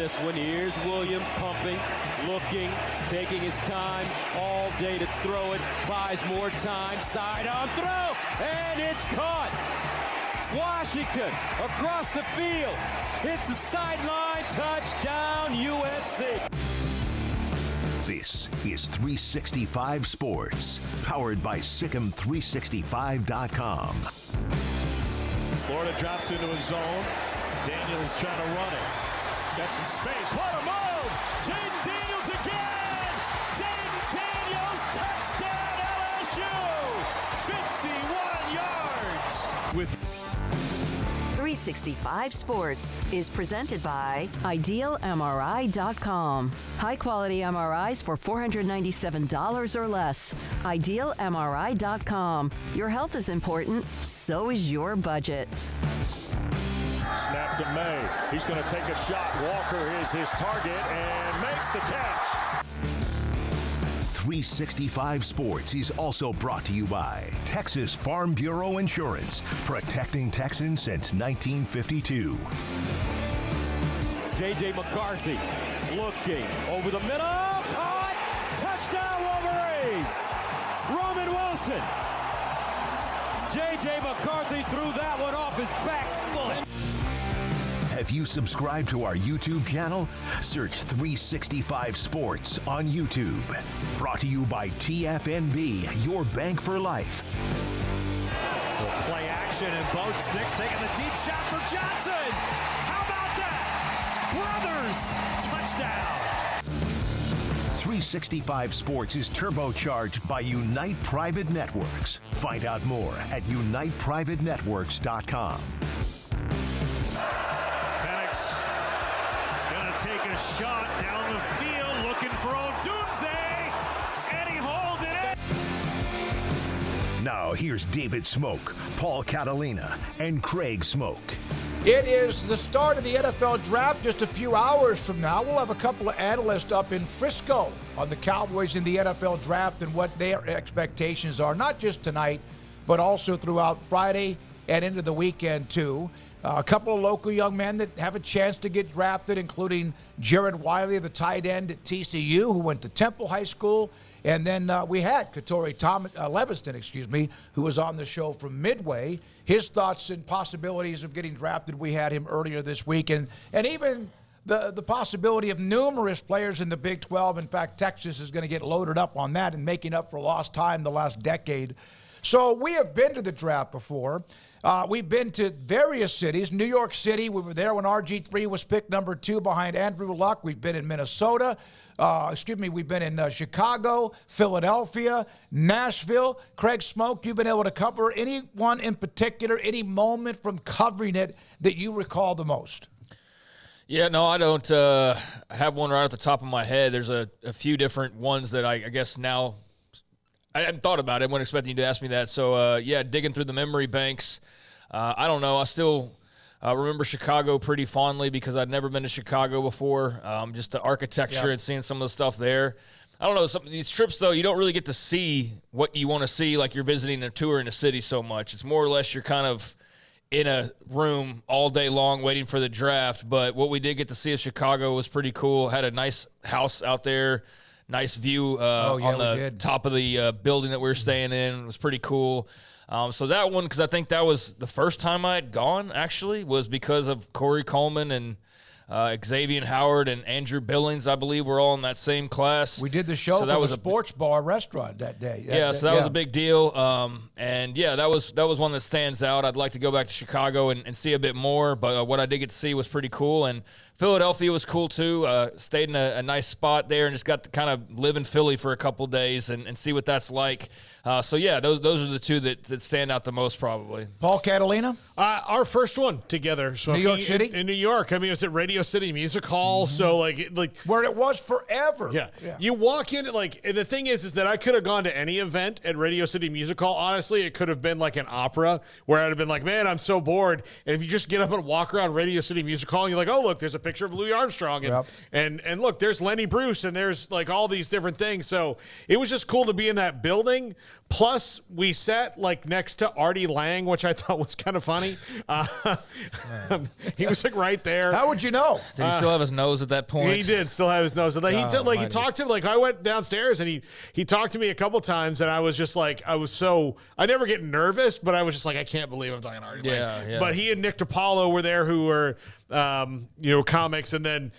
this one. Here's Williams pumping, looking, taking his time all day to throw it. Buys more time. Side on throw. And it's caught. Washington across the field. Hits the sideline. Touchdown, USC. This is 365 Sports, powered by SicEm365.com. Florida drops into a zone. Daniel is trying to run it. Got some space. What a move! Jaden Daniels again! Jaden Daniels, touchdown LSU! 51 yards! With 365 Sports is presented by IdealMRI.com. High-quality MRIs for $497 or less. IdealMRI.com. Your health is important, so is your budget. Snap to May. He's going to take a shot. Walker is his target and makes the catch. 365 Sports is also brought to you by Texas Farm Bureau Insurance, protecting Texans since 1952. J.J. McCarthy looking over the middle. Caught! Touchdown, Wolverines! Roman Wilson. J.J. McCarthy threw that one off his back foot. Have you subscribed to our YouTube channel? Search 365 Sports on YouTube. Brought to you by TFNB, your bank for life. Play action and Bo Nix taking the deep shot for Johnson. How about that? Brothers, touchdown. 365 Sports is turbocharged by Unite Private Networks. Find out more at uniteprivatenetworks.com. Take a shot down the field, looking for Odunze, and he holds it in. Now here's David Smoak, Paul Catalina, and Craig Smoak. It is the start of the NFL draft just a few hours from now. We'll have a couple of analysts up in Frisco on the Cowboys in the NFL draft and what their expectations are, not just tonight, but also throughout Friday and into the weekend too. A couple of local young men that have a chance to get drafted, including Jared Wiley, the tight end at TCU, who went to Temple High School. And then we had Katori Levinston, who was on the show from Midway. His thoughts and possibilities of getting drafted, we had him earlier this week. And even the possibility of numerous players in the Big 12. In fact, Texas is going to get loaded up on that and making up for lost time the last decade. So we have been to the draft before. We've been to various cities. New York City, we were there when RG3 was picked number 2 behind Andrew Luck. We've been in Minnesota. We've been in Chicago, Philadelphia, Nashville. Craig Smoak, you've been able to cover anyone in particular, any moment from covering it that you recall the most? Yeah, no, I don't have one right at the top of my head. There's a few different ones that I guess now I hadn't thought about it. I wasn't expecting you to ask me that. So, digging through the memory banks. I don't know. I still remember Chicago pretty fondly because I'd never been to Chicago before. Just the architecture and seeing some of the stuff there. I don't know. Some of these trips, though, you don't really get to see what you want to see like you're visiting a tour in a city so much. It's more or less you're kind of in a room all day long waiting for the draft. But what we did get to see of Chicago was pretty cool. Had a nice house out there. Nice view on the top of the building that we were staying in. It was pretty cool. So that one, because I think that was the first time I had gone, actually, was because of Corey Coleman and Xavier Howard and Andrew Billings, I believe, were all in that same class. We did the show from a sports bar restaurant that day. So that was a big deal. That was one that stands out. I'd like to go back to Chicago and see a bit more, but what I did get to see was pretty cool. And Philadelphia was cool, too. Stayed in a nice spot there and just got to kind of live in Philly for a couple days and see what that's like. Those are the two that stand out the most, probably. Paul Catalina? Our first one together. New York City? In New York. I mean, it was at Radio City Music Hall. Mm-hmm. So, like where it was forever. Yeah. You walk in, and the thing is that I could have gone to any event at Radio City Music Hall. Honestly, it could have been like an opera where I'd have been like, man, I'm so bored. And if you just get up and walk around Radio City Music Hall, and you're like, oh, look, there's a picture of Louis Armstrong. And look, there's Lenny Bruce, and there's like all these different things. So it was just cool to be in that building. Plus, we sat like next to Artie Lang, which I thought was kind of funny. He was like right there. How would you know? go? Did he still have his nose at that point? He did still have his nose. Like, he talked to him. Like, I went downstairs and he talked to me a couple times, and I was just like, I never get nervous, but I was just like, I can't believe I'm talking to Artie. Yeah. But he and Nick DiPaolo were there, who were comics, and then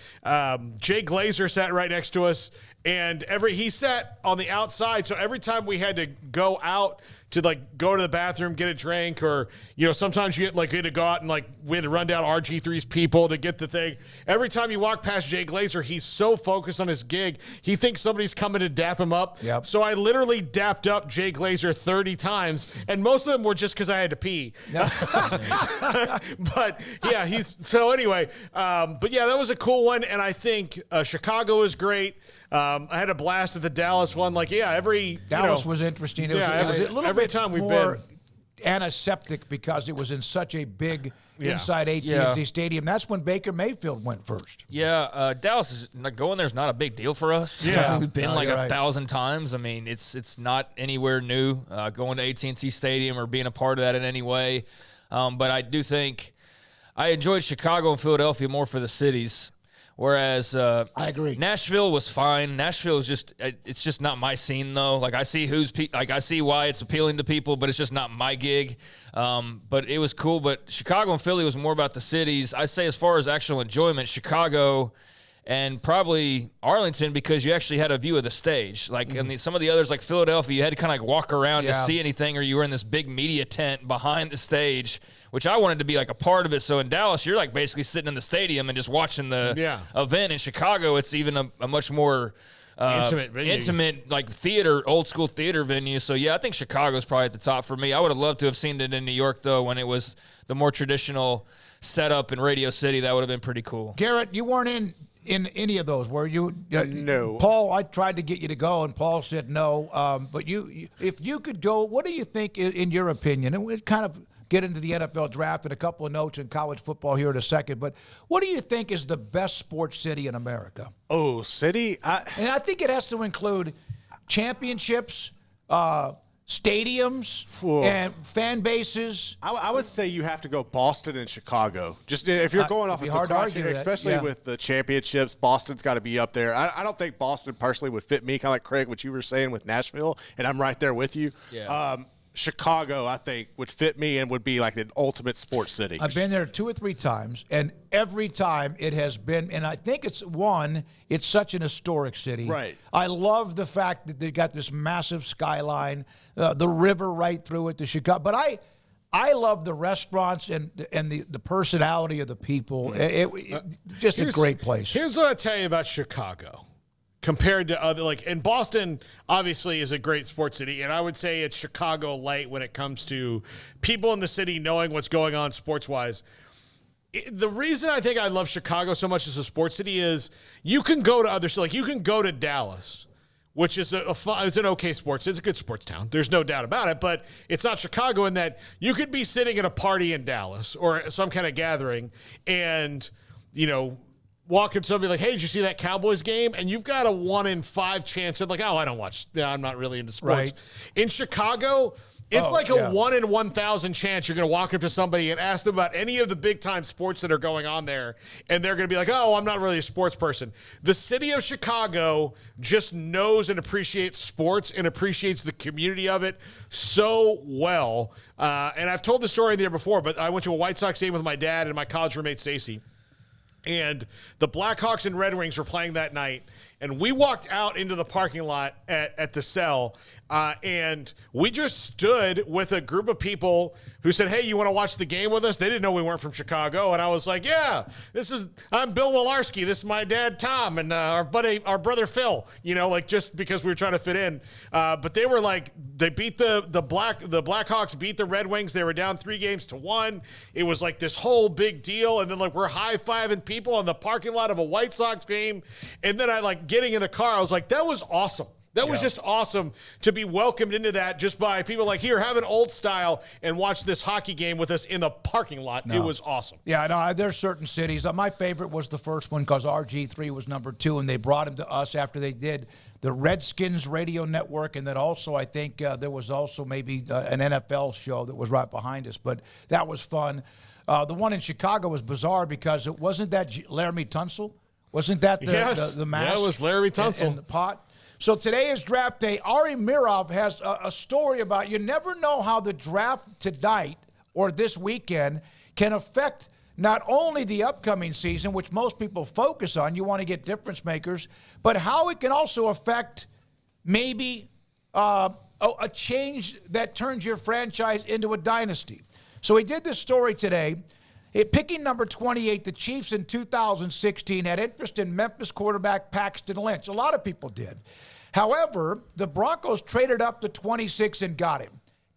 Jay Glazer sat right next to us, and he sat on the outside. So every time we had to go out to like go to the bathroom, get a drink, or sometimes you had to go out and we had to run down RG3's people to get the thing. Every time you walk past Jay Glazer, he's so focused on his gig, he thinks somebody's coming to dap him up. Yep. So I literally dapped up Jay Glazer 30 times, and most of them were just because I had to pee. But yeah, but yeah, that was a cool one, and I think Chicago is great. I had a blast at the Dallas one. Dallas was interesting. It was a little bit time we've more been antiseptic because it was in such a big inside AT&T Stadium. That's when Baker Mayfield went first. Yeah, Dallas is going there is not a big deal for us. Yeah, we've been you're right. 1,000 times. I mean, it's not anywhere new going to AT&T Stadium or being a part of that in any way. But I do think I enjoyed Chicago and Philadelphia more for the cities. Whereas I agree. Nashville was fine. Nashville is it's just not my scene though. I see I see why it's appealing to people, but it's just not my gig. But it was cool. But Chicago and Philly was more about the cities. I say as far as actual enjoyment, Chicago and probably Arlington, because you actually had a view of the stage. And some of the others, like Philadelphia, you had to kind of walk around to see anything, or you were in this big media tent behind the stage, which I wanted to be a part of it. So in Dallas, you're basically sitting in the stadium and just watching the event. In Chicago, it's even a much more intimate theater, old school theater venue. So yeah, I think Chicago's probably at the top for me. I would have loved to have seen it in New York though, when it was the more traditional setup in Radio City. That would have been pretty cool. Garrett, you weren't in any of those, were you? No. Paul, I tried to get you to go, and Paul said no. But if you could go, what do you think, in your opinion? And we'll kind of get into the NFL draft and a couple of notes in college football here in a second. But what do you think is the best sports city in America? Oh, city? And I think it has to include championships, stadiums, and fan bases. I would say you have to go Boston and Chicago. Just if you're going off of the question, especially with the championships, Boston's got to be up there. I don't think Boston personally would fit me, kind of like Craig, what you were saying with Nashville, and I'm right there with you. Yeah. Chicago, I think, would fit me and would be like an ultimate sports city. I've been there 2 or 3 times, and every time it has been, and I think it's such an historic city. Right. I love the fact that they got this massive skyline, the river right through it, the Chicago. But I love the restaurants and the personality of the people. Just a great place. Here's what I tell you about Chicago. Compared to other, and Boston obviously is a great sports city, and I would say it's Chicago light when it comes to people in the city knowing what's going on sports-wise. The reason I think I love Chicago so much as a sports city is you can go to other, you can go to Dallas, which is it's an okay sports. It's a good sports town. There's no doubt about it, but it's not Chicago in that you could be sitting at a party in Dallas or some kind of gathering and, walk up to somebody hey, did you see that Cowboys game? And you've got a 1 in 5 chance of I don't watch. I'm not really into sports. Right. In Chicago, it's a 1 in 1,000 chance you're going to walk up to somebody and ask them about any of the big time sports that are going on there. And they're going to be I'm not really a sports person. The city of Chicago just knows and appreciates sports and appreciates the community of it so well. And I've told the story there before, but I went to a White Sox game with my dad and my college roommate, Stacy. And the Blackhawks and Red Wings were playing that night. And we walked out into the parking lot at the Cell, and we just stood with a group of people who said, hey, you want to watch the game with us? They didn't know we weren't from Chicago. And I was like, yeah, I'm Bill Walarski. This is my dad, Tom, and our brother, Phil, just because we were trying to fit in. But they were they beat the Blackhawks beat the Red Wings. They were down 3-1. It was this whole big deal. And then we're high-fiving people in the parking lot of a White Sox game. And then I getting in the car, I was like, that was awesome. That was just awesome to be welcomed into that just by people here, have an old style and watch this hockey game with us in the parking lot. No. It was awesome. Yeah, no, there's certain cities. My favorite was the first one because RG3 was number 2, and they brought him to us after they did the Redskins radio network, and then also I think there was also maybe an NFL show that was right behind us, but that was fun. The one in Chicago was bizarre because it wasn't that Laramie Tunsil? Wasn't that the mask? Yeah, it was Laramie Tunsil. And the pot. So today is draft day. Ari Mirov has a story about you never know how the draft tonight or this weekend can affect not only the upcoming season, which most people focus on, you want to get difference makers, but how it can also affect maybe a change that turns your franchise into a dynasty. So he did this story today. Picking number 28, the Chiefs in 2016 had interest in Memphis quarterback Paxton Lynch. A lot of people did. However, the Broncos traded up to 26 and got him.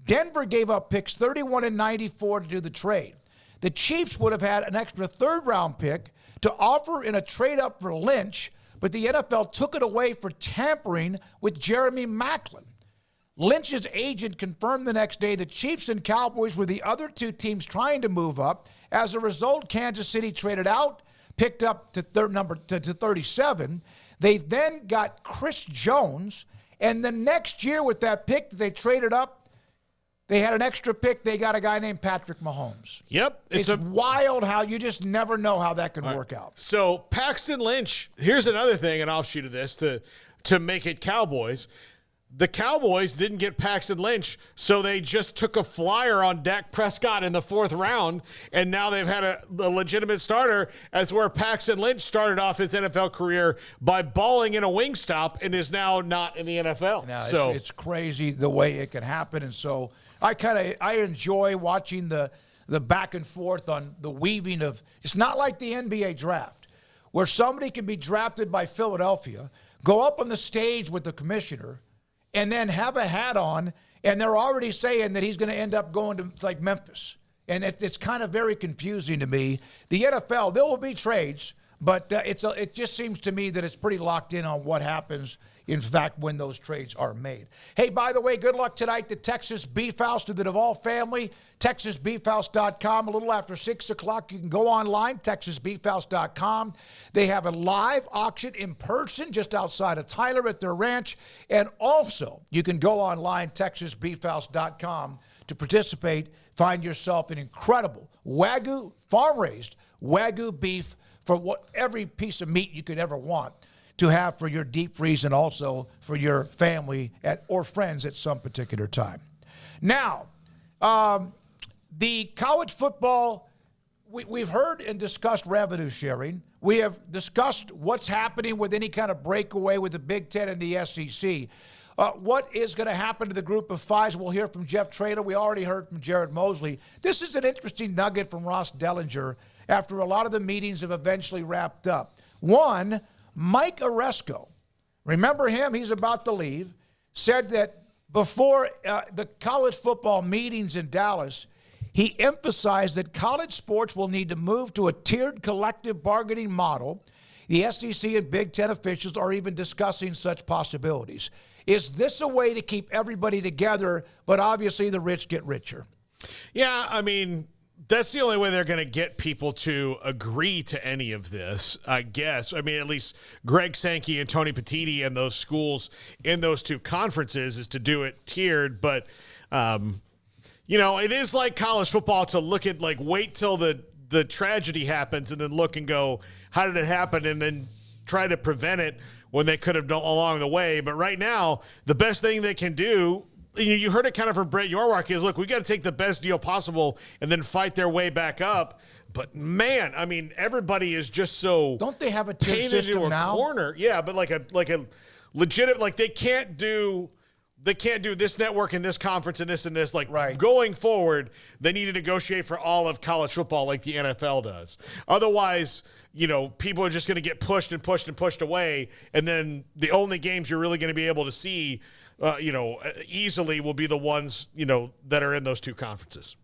Denver gave up picks 31 and 94 to do the trade. The Chiefs would have had an extra third-round pick to offer in a trade-up for Lynch, but the NFL took it away for tampering with Jeremy Maclin. Lynch's agent confirmed the next day the Chiefs and Cowboys were the other two teams trying to move up. As a result, Kansas City traded out, picked up to 37. They then got Chris Jones, and the next year with that pick, they traded up. They had an extra pick. They got a guy named Patrick Mahomes. Yep. It's wild how you just never know how that can work out. So Paxton Lynch, here's another thing, an offshoot of this to make it Cowboys. The Cowboys didn't get Paxton Lynch, so they just took a flyer on Dak Prescott in the 4th round, and now they've had a legitimate starter, as where Paxton Lynch started off his NFL career by balling in a Wingstop and is now not in the NFL. Now, it's crazy the way it can happen, and so I enjoy watching the back and forth on the weaving of. It's not like the NBA draft, where somebody can be drafted by Philadelphia, go up on the stage with the commissioner, and then have a hat on, and they're already saying that he's going to end up going to like Memphis. And it's kind of very confusing to me. The NFL, there will be trades, but it just seems to me that it's pretty locked in on what happens, in fact, when those trades are made. Hey, by the way, good luck tonight to Texas Beef House, to the Duvall family. TexasBeefHouse.com. A little after 6 o'clock, you can go online, TexasBeefHouse.com. They have a live auction in person just outside of Tyler at their ranch. And also, you can go online, TexasBeefHouse.com, to participate. Find yourself an incredible Wagyu, farm-raised Wagyu beef for every piece of meat you could ever want to have for your deep freeze and also for your family or friends at some particular time. Now, the college football, we've heard and discussed revenue sharing. We have discussed what's happening with any kind of breakaway with the Big Ten and the SEC. What is going to happen to the group of fives? We'll hear from Jeff Traylor. We already heard from Jared Mosley. This is an interesting nugget from Ross Dellinger after a lot of the meetings have eventually wrapped up. One, Mike Oresco, remember him? He's about to leave, said that before the college football meetings in Dallas, he emphasized that college sports will need to move to a tiered collective bargaining model. The SEC and Big Ten officials are even discussing such possibilities. Is this a way to keep everybody together, but obviously the rich get richer? Yeah, I mean, that's the only way they're going to get people to agree to any of this, I guess. I mean, at least Greg Sankey and Tony Petitti and those schools in those two conferences is to do it tiered. But, it is like college football to look at, like, wait till the tragedy happens and then look and go, how did it happen? And then try to prevent it when they could have done along the way. But right now, the best thing they can do, you heard it kind of from Brett Yormark, is, look, we got to take the best deal possible and then fight their way back up. But, man, I mean, everybody is just so don't they have a tier system now? Corner. Yeah, but like a legit, like they can't do this network and this conference and this. Like, right. Going forward, they need to negotiate for all of college football like the NFL does. Otherwise, people are just going to get pushed and pushed and pushed away, and then the only games you're really going to be able to see easily will be the ones, that are in those two conferences.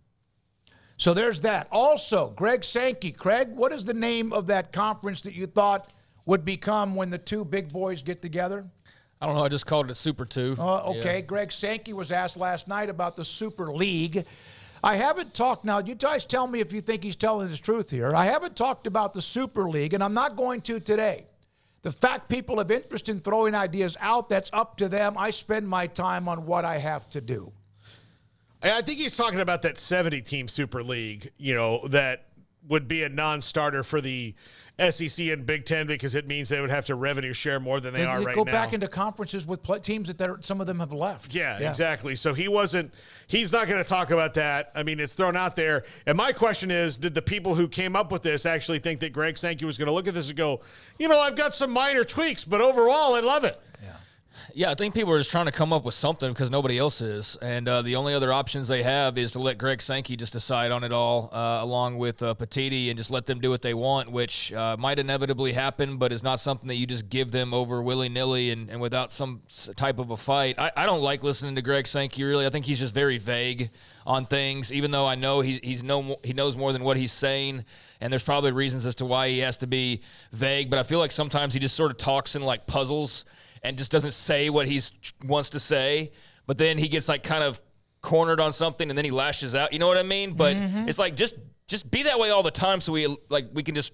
So there's that. Also, Greg Sankey. Craig, what is the name of that conference that you thought would become when the two big boys get together? I don't know. I just called it Super 2. Okay. Yeah. Greg Sankey was asked last night about the Super League. I haven't talked now. You guys tell me if you think he's telling the truth here. I haven't talked about the Super League, and I'm not going to today. The fact people have interest in throwing ideas out, that's up to them. I spend my time on what I have to do. I think he's talking about that 70-team Super League, that would be a non-starter for the SEC and Big Ten because it means they would have to revenue share more than they are right now. Go back into conferences with teams that some of them have left. Yeah, exactly. So he's not going to talk about that. I mean, it's thrown out there. And my question is, did the people who came up with this actually think that Greg Sankey was going to look at this and go, I've got some minor tweaks, but overall I love it. Yeah, I think people are just trying to come up with something because nobody else is. And the only other options they have is to let Greg Sankey just decide on it all, along with Petiti, and just let them do what they want, which might inevitably happen, but is not something that you just give them over willy-nilly and without some type of a fight. I don't like listening to Greg Sankey, really. I think he's just very vague on things, even though I know he knows more than what he's saying, and there's probably reasons as to why he has to be vague, but I feel like sometimes he just sort of talks in like puzzles and just doesn't say what he wants to say, but then he gets like kind of cornered on something and then he lashes out. You know what I mean? But it's like just be that way all the time so we can just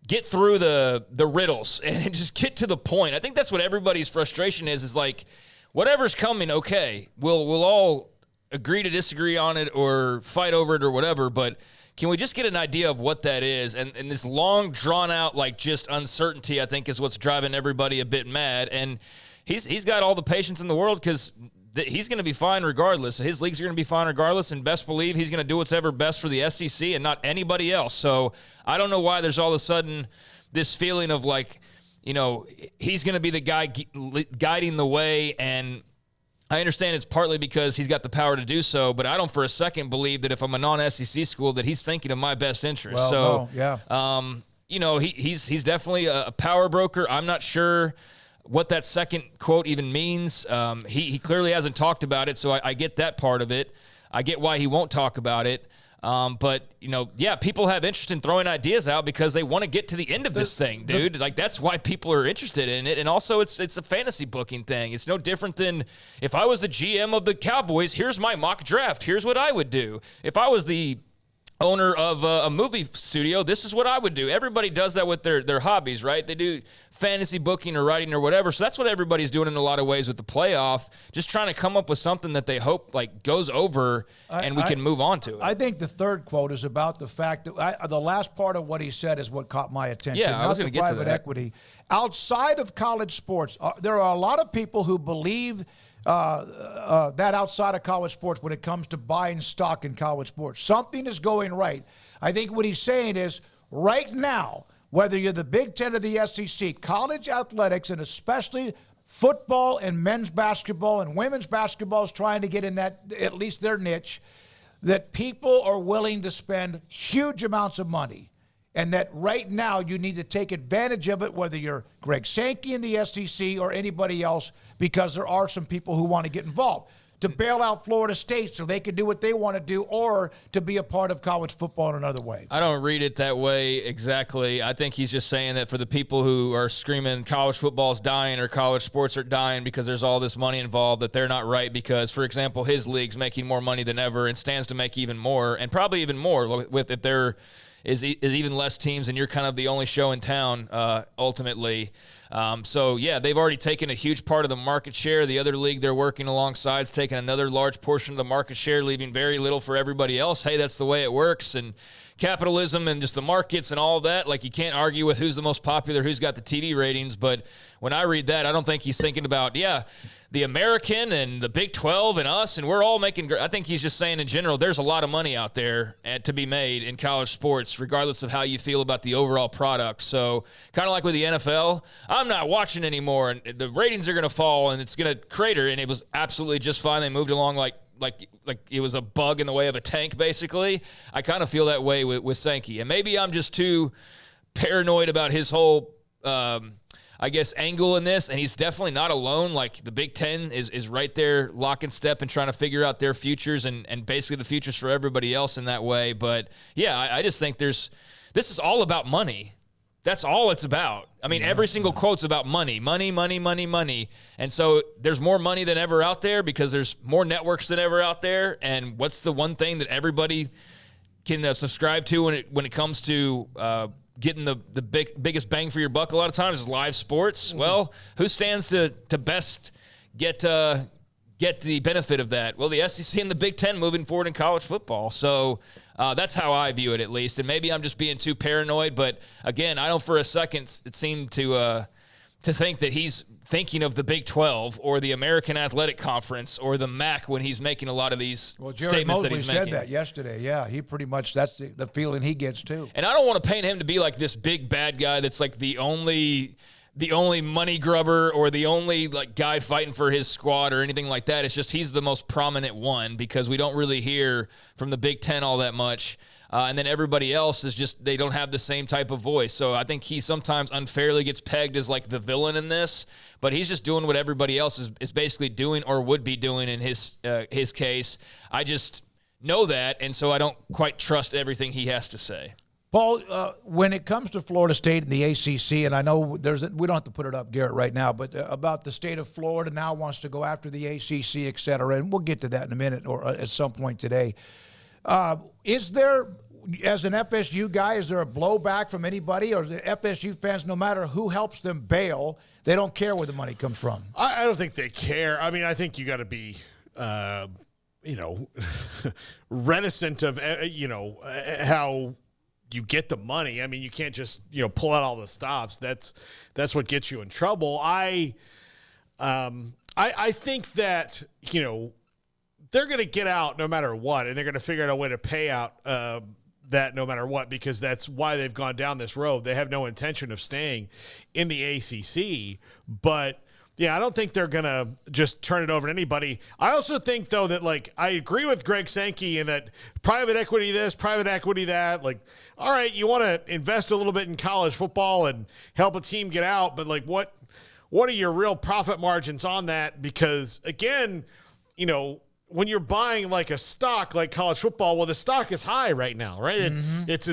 get through the riddles and just get to the point. I think that's what everybody's frustration is like whatever's coming, okay, we'll all agree to disagree on it or fight over it or whatever, but can we just get an idea of what that is? And this long, drawn-out, like, just uncertainty, I think, is what's driving everybody a bit mad. And he's got all the patience in the world because he's going to be fine regardless. His leagues are going to be fine regardless, and best believe he's going to do what's ever best for the SEC and not anybody else. So I don't know why there's all of a sudden this feeling of, like, he's going to be the guy guiding the way, and I understand it's partly because he's got the power to do so, but I don't for a second believe that if I'm a non-SEC school that he's thinking of my best interest. Well, no, yeah. He's definitely a power broker. I'm not sure what that second quote even means. He clearly hasn't talked about it, so I get that part of it. I get why he won't talk about it. But people have interest in throwing ideas out because they want to get to the end of this thing, dude. Like, that's why people are interested in it. And also it's a fantasy booking thing. It's no different than if I was the GM of the Cowboys, here's my mock draft. Here's what I would do. If I was the owner of a movie studio, this is what I would do. Everybody does that with their hobbies, right? They do fantasy booking or writing or whatever. So that's what everybody's doing in a lot of ways with the playoff, just trying to come up with something that they hope like goes over and we can move on to it. I think the third quote is about the fact that the last part of what he said is what caught my attention. Yeah, I was going to get to that. Private equity. Outside of college sports, there are a lot of people who believe that outside of college sports when it comes to buying stock in college sports. Something is going right. I think what he's saying is right now, whether you're the Big Ten or the SEC, college athletics, and especially football and men's basketball and women's basketball is trying to get in that, at least their niche, that people are willing to spend huge amounts of money. And that right now you need to take advantage of it, whether you're Greg Sankey in the SEC or anybody else, because there are some people who want to get involved to bail out Florida State so they can do what they want to do or to be a part of college football in another way. I don't read it that way exactly. I think he's just saying that for the people who are screaming college football's dying or college sports are dying because there's all this money involved, that they're not right because, for example, his league's making more money than ever and stands to make even more, and probably even more with if there is even less teams and you're kind of the only show in town ultimately. So, yeah, they've already taken a huge part of the market share. The other league they're working alongside is taking another large portion of the market share, leaving very little for everybody else. Hey, that's the way it works. And capitalism and just the markets and all that, like, you can't argue with who's the most popular, who's got the TV ratings. But when I read that, I don't think he's thinking about, the American and the Big 12 and us, and we're all making – I think he's just saying in general there's a lot of money out there to be made in college sports, regardless of how you feel about the overall product. So kind of like with the NFL, I'm not watching anymore, and the ratings are going to fall, and it's going to crater, and it was absolutely just fine. They moved along like it was a bug in the way of a tank, basically. I kind of feel that way with Sankey. And maybe I'm just too paranoid about his whole angle in this, and he's definitely not alone. Like, the Big Ten is right there lock and step and trying to figure out their futures and basically the futures for everybody else in that way. But, yeah, I just think this is all about money. That's all it's about. I mean, every single quote's about money. Money, money, money, money. And so there's more money than ever out there because there's more networks than ever out there. And what's the one thing that everybody can subscribe to when it comes to getting the biggest bang for your buck a lot of times is live sports? Mm-hmm. Well, who stands to best get get the benefit of that? Well, the SEC and the Big Ten moving forward in college football. So that's how I view it, at least. And maybe I'm just being too paranoid. But, again, I don't for a second it seemed to think that he's thinking of the Big 12 or the American Athletic Conference or the MAC when he's making a lot of these statements that he's making. Said that yesterday. Yeah, he pretty much, that's the feeling he gets too. And I don't want to paint him to be like this big bad guy that's like the only money grubber or the only like guy fighting for his squad or anything like that. It's just he's the most prominent one because we don't really hear from the Big Ten all that much. And then everybody else is just, they don't have the same type of voice. So I think he sometimes unfairly gets pegged as like the villain in this, but he's just doing what everybody else is basically doing or would be doing in his case. I just know that, and so I don't quite trust everything he has to say. Paul, when it comes to Florida State and the ACC, and I know we don't have to put it up, Garrett, right now, but about the state of Florida now wants to go after the ACC, et cetera, and we'll get to that in a minute or at some point today. Is there, as an FSU guy, is there a blowback from anybody, or is the FSU fans, no matter who helps them bail, they don't care where the money comes from? I don't think they care. I mean, I think you got to be, reticent of, how you get the money. I mean, you can't just, pull out all the stops. That's what gets you in trouble. I think that, they're going to get out no matter what, and they're going to figure out a way to pay out that no matter what, because that's why they've gone down this road. They have no intention of staying in the ACC, but yeah, I don't think they're going to just turn it over to anybody. I also think, though, that, like, I agree with Greg Sankey in that private equity this, private equity that. Like, all right, you want to invest a little bit in college football and help a team get out, but, like, what are your real profit margins on that? Because, again, when you're buying like a stock like college football, well, the stock is high right now, right? Mm-hmm. It's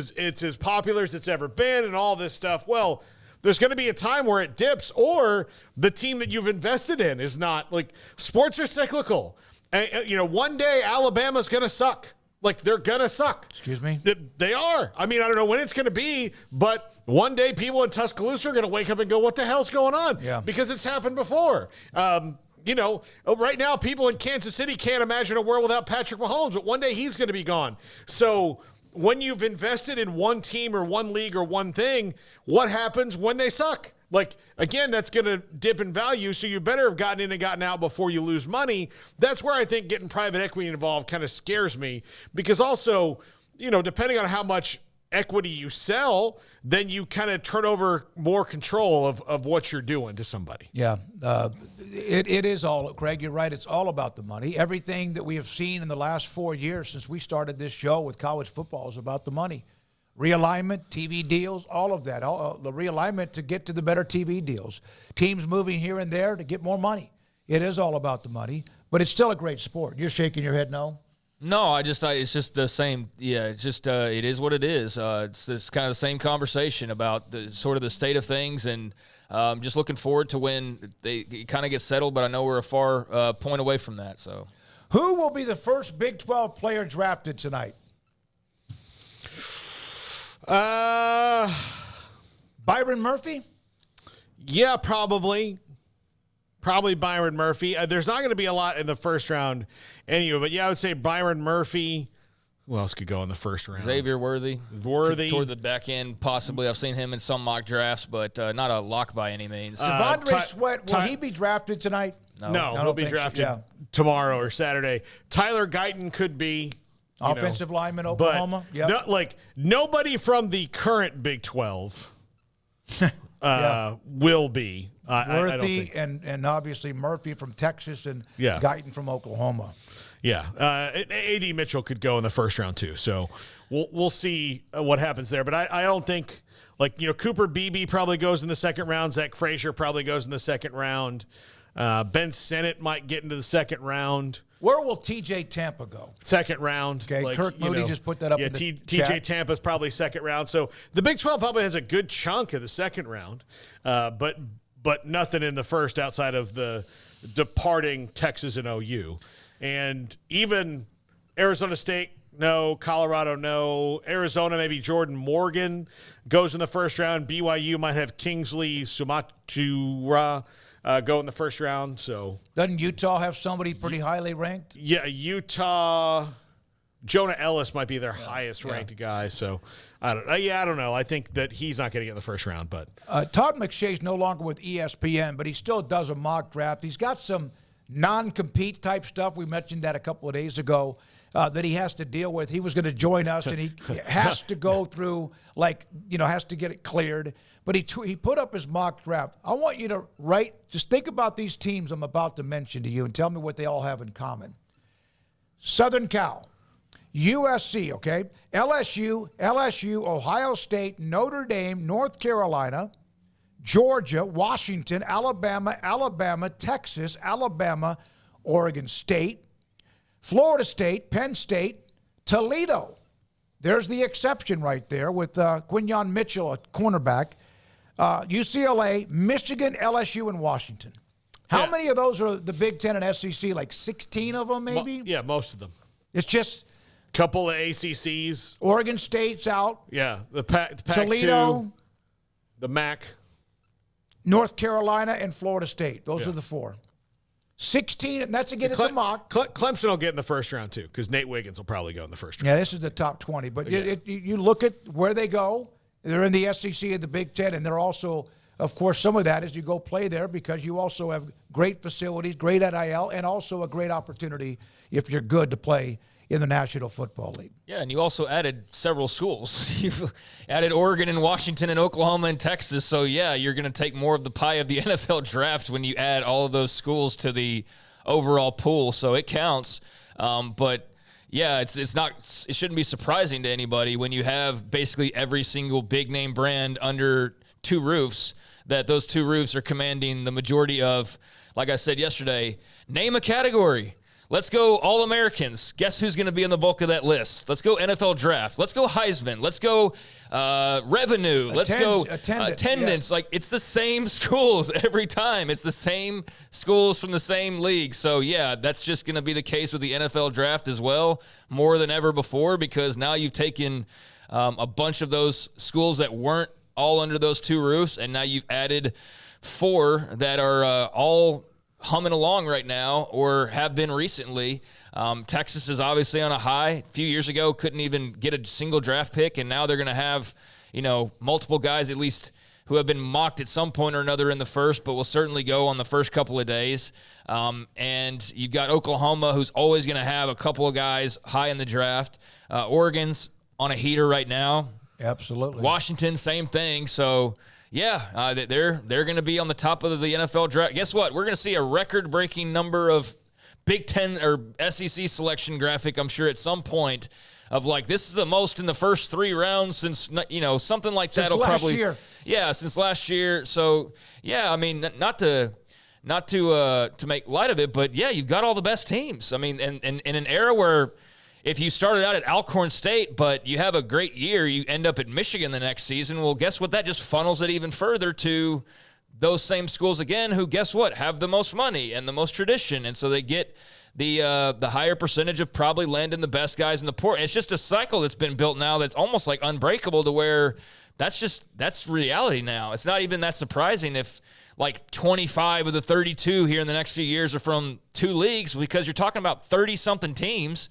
as popular as it's ever been and all this stuff. Well, there's going to be a time where it dips, or the team that you've invested in is not. Like, sports are cyclical. And, one day Alabama's going to suck. Like, they're going to suck. Excuse me? They are. I mean, I don't know when it's going to be, but one day people in Tuscaloosa are going to wake up and go, what the hell's going on? Yeah. Because it's happened before. Right now, people in Kansas City can't imagine a world without Patrick Mahomes, but one day he's going to be gone. So when you've invested in one team or one league or one thing, what happens when they suck? Like, again, that's going to dip in value, so you better have gotten in and gotten out before you lose money. That's where I think getting private equity involved kind of scares me, because also, depending on how much equity you sell, then you kind of turn over more control of what you're doing to somebody. Yeah, it is all, Craig, you're right. It's all about the money. Everything that we have seen in the last 4 years since we started this show with college football is about the money. Realignment, TV deals, all of that. The realignment to get to the better TV deals. Teams moving here and there to get more money. It is all about the money, but it's still a great sport. You're shaking your head no? No, it's just the same. Yeah, it's just it is what it is. It's kind of the same conversation about the sort of the state of things, and just looking forward to when they kind of get settled. But I know we're a far point away from that. So, who will be the first Big 12 player drafted tonight? Byron Murphy? Yeah, probably Byron Murphy. There's not going to be a lot in the first round anyway, but yeah, I would say Byron Murphy. Who else could go in the first round? Xavier Worthy. Toward the back end, possibly. I've seen him in some mock drafts, but not a lock by any means. Devondre Sweat, will he be drafted tonight? No, he'll be drafted tomorrow or Saturday. Tyler Guyton could be. Offensive lineman, Oklahoma. Yep. Nobody from the current Big 12 will be. Worthy and obviously Murphy from Texas and Guyton from Oklahoma. Yeah. A.D. Mitchell could go in the first round too. So we'll see what happens there. But I don't think, Cooper Beebe probably goes in the second round. Zach Frazier probably goes in the second round. Ben Sennett might get into the second round. Where will TJ Tampa go? Second round. Okay, Kirk Moody just put that up in the chat. TJ Tampa's probably second round. So the Big 12 probably has a good chunk of the second round, but nothing in the first outside of the departing Texas and OU. And even Arizona State, no. Colorado, no. Arizona, maybe Jordan Morgan goes in the first round. BYU might have Kingsley Sumatura go in the first round. So doesn't Utah have somebody pretty highly ranked? Yeah, Utah. Jonah Ellis might be their highest ranked guy. So I don't know. I think that he's not going to get in the first round. But Todd McShay's no longer with ESPN, but he still does a mock draft. He's got some non-compete type stuff. We mentioned that a couple of days ago that he has to deal with. He was going to join us, and he has to go through, has to get it cleared. But he put up his mock draft. I want you to just think about these teams I'm about to mention to you and tell me what they all have in common. Southern Cal. USC, okay? LSU, Ohio State, Notre Dame, North Carolina, Georgia, Washington, Alabama, Texas, Alabama, Oregon State, Florida State, Penn State, Toledo. There's the exception right there with Quinyon Mitchell, a cornerback. UCLA, Michigan, LSU, and Washington. How many of those are the Big Ten and SEC? Like 16 of them, maybe? Yeah, most of them. It's just couple of ACCs. Oregon State's out. Yeah, the Pac-2, Toledo, the MAC. North Carolina, and Florida State. Those are the 4. 16, and that's again, it's a mock. Clemson will get in the first round, too, because Nate Wiggins will probably go in the first round. Yeah, this is the top 20. But you look at where they go. They're in the SEC and the Big Ten, and they're also, of course, some of that is you go play there because you also have great facilities, great NIL, and also a great opportunity if you're good to play in the National Football League. Yeah, and you also added several schools. You've added Oregon and Washington and Oklahoma and Texas. So, yeah, you're going to take more of the pie of the NFL draft when you add all of those schools to the overall pool. So it counts. But, yeah, it shouldn't be surprising to anybody when you have basically every single big-name brand under 2 roofs, that those 2 roofs are commanding the majority of, like I said yesterday, name a category. Let's go All-Americans. Guess who's going to be in the bulk of that list? Let's go NFL draft. Let's go Heisman. Let's go revenue. Let's go attendance. Yeah. It's the same schools every time. It's the same schools from the same league. So, yeah, that's just going to be the case with the NFL draft as well, more than ever before, because now you've taken a bunch of those schools that weren't all under those 2 roofs, and now you've added 4 that are all humming along right now or have been recently. Texas is obviously on a high. A few years ago, couldn't even get a single draft pick, and now they're going to have, multiple guys at least who have been mocked at some point or another in the first, but will certainly go on the first couple of days. And you've got Oklahoma, who's always going to have a couple of guys high in the draft. Oregon's on a heater right now. Absolutely. Washington, same thing. So, yeah, they're going to be on the top of the NFL draft. Guess what? We're going to see a record-breaking number of Big Ten or SEC selection graphic, I'm sure, at some point of this is the most in the first 3 rounds since, something like that. Since last year. Yeah, since last year. So, yeah, I mean, not to make light of it, but, yeah, you've got all the best teams. I mean, and in an era where if you started out at Alcorn State, but you have a great year, you end up at Michigan the next season, well, guess what? That just funnels it even further to those same schools again who, guess what, have the most money and the most tradition. And so they get the higher percentage of probably landing the best guys in the port. And it's just a cycle that's been built now that's almost like unbreakable to where that's reality now. It's not even that surprising if 25 of the 32 here in the next few years are from 2 leagues, because you're talking about 30-something teams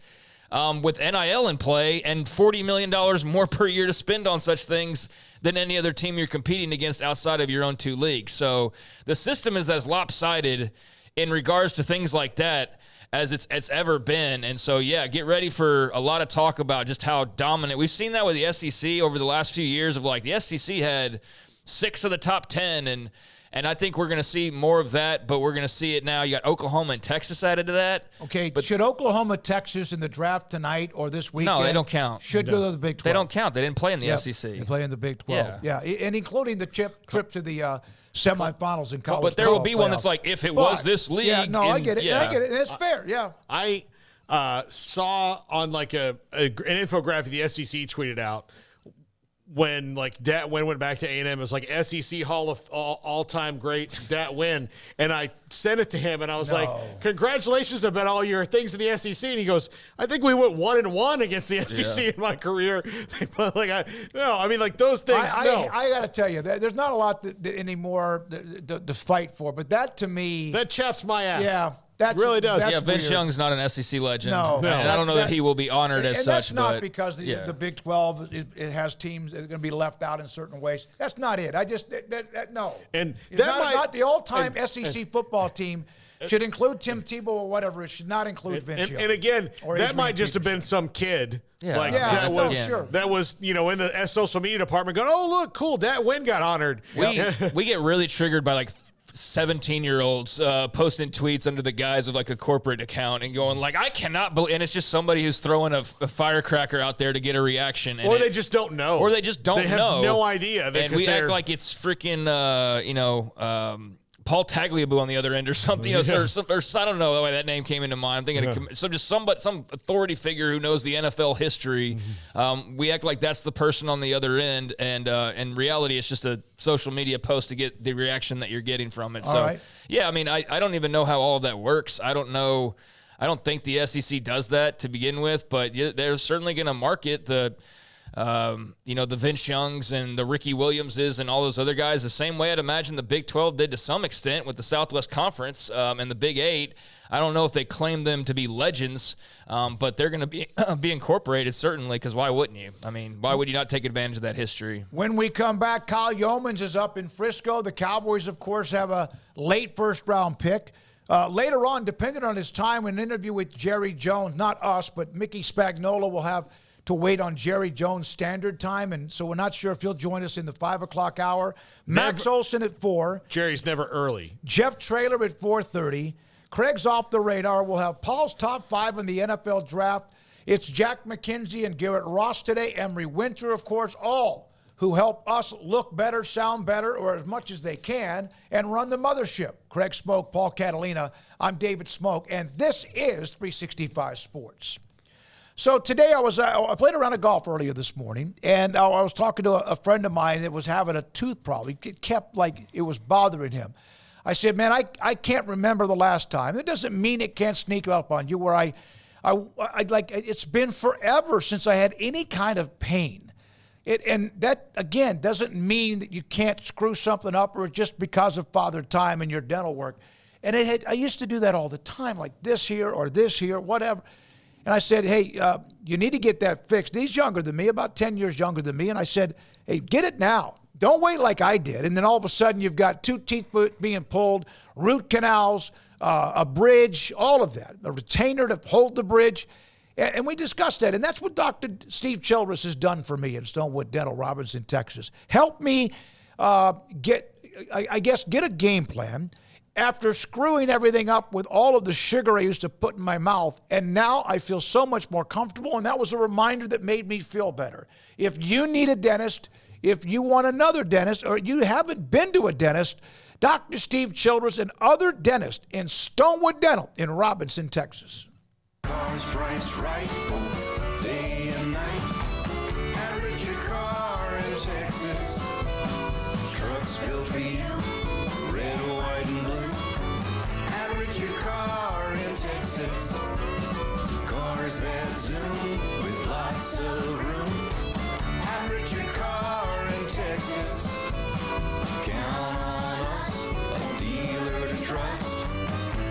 with NIL in play and $40 million more per year to spend on such things than any other team you're competing against outside of your own 2 leagues. So the system is as lopsided in regards to things like that as it's ever been. And so, yeah, get ready for a lot of talk about just how dominant. We've seen that with the SEC over the last few years of the SEC had 6 of the top 10, and I think we're going to see more of that, but we're going to see it now. You got Oklahoma and Texas added to that. Okay, but should Oklahoma, Texas in the draft tonight or this weekend? No, they don't count. Should go to the Big 12. They don't count. They didn't play in the SEC. They play in the Big 12. Yeah, and including the trip to the semifinals in college. But there will be one that's if it was this league. Yeah, no, I get it. Yeah. I get it. It's fair, yeah. I saw on an infographic the SEC tweeted out when like Dat Wynn went back to A&M, it was like SEC Hall of all-time great Dat Wynn, and I sent it to him, and I was like, "Congratulations about all your things in the SEC." And he goes, "I think we went 1-1 against the SEC in my career." Like those things. I got to tell you, there's not a lot anymore to fight for, but that to me, that chaps my ass. Yeah. That really does. Yeah, Vince weird. Young's not an SEC legend. No. I don't know that he will be honored as such. That's not but, because the Big 12 it has teams that are going to be left out in certain ways. That's not it. I just no. And it's not the all-time SEC football team should include Tim Tebow or whatever. It should not include Vince Young. And again, that might just have been some kid. That was in the social media department going, "Oh, look, cool, Dat Wynn got honored." We get really triggered by like 17-year-olds posting tweets under the guise of like a corporate account and going like, I cannot believe, and it's just somebody who's throwing a firecracker out there to get a reaction. Or they just don't know. They have no idea. And we act like it's freaking, Paul Tagliabue on the other end or something, or I don't know why that name came into mind. I'm thinking some authority figure who knows the NFL history. We act like that's the person on the other end, and in reality, it's just a social media post to get the reaction that you're getting from it. I don't even know how all of that works. I don't know. I don't think the SEC does that to begin with, but they're certainly going to market the Vince Youngs and the Ricky Williamses and all those other guys the same way I'd imagine the Big 12 did to some extent with the Southwest Conference and the Big 8. I don't know if they claim them to be legends, but they're going to be incorporated certainly, because why wouldn't you? I mean, why would you not take advantage of that history? When we come back, Kyle Yeomans is up in Frisco. The Cowboys, of course, have a late first-round pick. Later on, depending on his time, an interview with Jerry Jones, not us, but Mickey Spagnola will have to wait on Jerry Jones' standard time, and so we're not sure if he'll join us in the 5 o'clock hour. Max Olson at 4. Jerry's never early. Jeff Traylor at 4:30. Craig's off the radar. We'll have Paul's top 5 in the NFL draft. It's Jack McKenzie and Garrett Ross today. Emery Winter, of course, all who help us look better, sound better, or as much as they can, and run the mothership. Craig Smoak, Paul Catalina. I'm David Smoak, and this is 365 Sports. So today I played a round of golf earlier this morning, and I was talking to a friend of mine that was having a tooth problem. It kept it was bothering him. I said, man, I can't remember the last time. That doesn't mean it can't sneak up on you where it's been forever since I had any kind of pain. And that, again, doesn't mean that you can't screw something up or just because of Father Time and your dental work. And I used to do that all the time, like this here or this here, whatever. And I said, hey, you need to get that fixed. He's younger than me, about 10 years younger than me. And I said, hey, get it now. Don't wait like I did. And then all of a sudden you've got 2 teeth being pulled, root canals, a bridge, all of that, a retainer to hold the bridge. And we discussed that. And that's what Dr. Steve Childress has done for me at Stonewood Dental, Robinson, Texas. Help me get a game plan after screwing everything up with all of the sugar I used to put in my mouth. And now I feel so much more comfortable. And that was a reminder that made me feel better. If you need a dentist, if you want another dentist, or you haven't been to a dentist, Dr. Steve Childress and other dentists in Stonewood Dental in Robinson, Texas. Cars priced right both day and night. Average your car in Texas. Trucks built for you, red, white, and blue. Average your car in Texas. Cars that zoom with lots of room. Average your car in Texas. Count on us, a dealer to trust.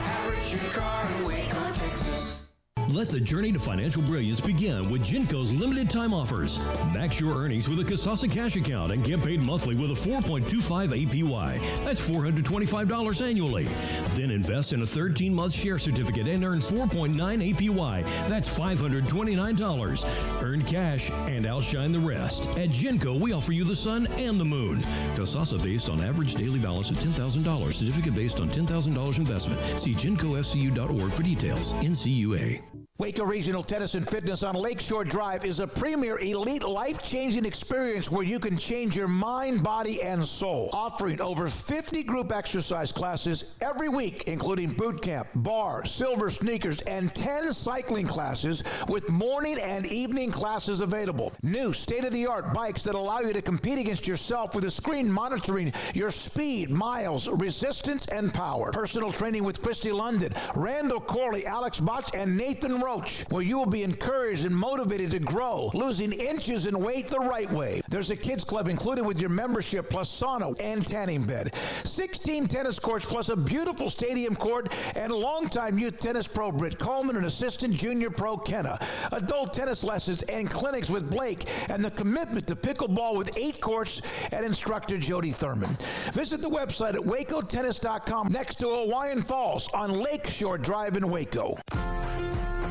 Average your car in Waco, Texas. Let the journey to financial brilliance begin with Genco's limited time offers. Max your earnings with a Kasasa cash account and get paid monthly with a 4.25 APY. That's $425 annually. Then invest in a 13-month share certificate and earn 4.9 APY. That's $529. Earn cash and outshine the rest. At Genco, we offer you the sun and the moon. Kasasa based on average daily balance of $10,000. Certificate based on $10,000 investment. See GencoFCU.org for details. NCUA. Waco Regional Tennis and Fitness on Lakeshore Drive is a premier elite life-changing experience where you can change your mind, body, and soul. Offering over 50 group exercise classes every week, including boot camp, bar, silver sneakers, and 10 cycling classes with morning and evening classes available. New state-of-the-art bikes that allow you to compete against yourself with a screen monitoring your speed, miles, resistance, and power. Personal training with Christy London, Randall Corley, Alex Botch, and Nathan Roach, where you will be encouraged and motivated to grow, losing inches in weight the right way. There's a kids club included with your membership, plus sauna and tanning bed. 16 tennis courts, plus a beautiful stadium court, and longtime youth tennis pro Britt Coleman and assistant junior pro Kenna. Adult tennis lessons and clinics with Blake, and the commitment to pickleball with 8 courts and instructor Jody Thurman. Visit the website at wacotennis.com next to Hawaiian Falls on Lakeshore Drive in Waco.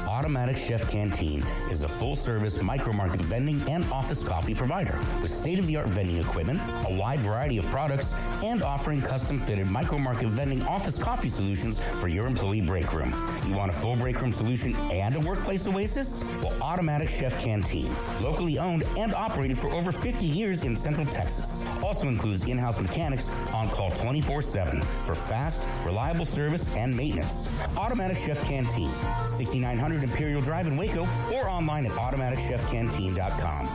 Automatic Chef Canteen is a full-service micro-market vending and office coffee provider with state-of-the-art vending equipment, a wide variety of products, and offering custom-fitted micro-market vending office coffee solutions for your employee break room. You want a full break room solution and a workplace oasis? Well, Automatic Chef Canteen, locally owned and operated for over 50 years in Central Texas, also includes in-house mechanics on call 24/7 for fast, reliable service and maintenance. Automatic Chef Canteen, 6900 Imperial Drive in Waco, or online at automaticchefcanteen.com.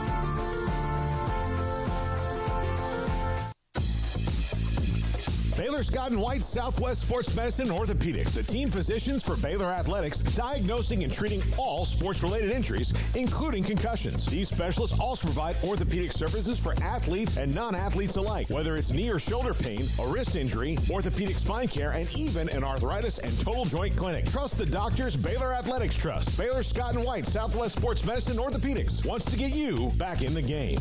Baylor Scott & White Southwest Sports Medicine and Orthopedics, the team physicians for Baylor Athletics, diagnosing and treating all sports-related injuries, including concussions. These specialists also provide orthopedic services for athletes and non-athletes alike, whether it's knee or shoulder pain, a wrist injury, orthopedic spine care, and even an arthritis and total joint clinic. Trust the doctors Baylor Athletics trust. Baylor Scott & White Southwest Sports Medicine and Orthopedics wants to get you back in the game.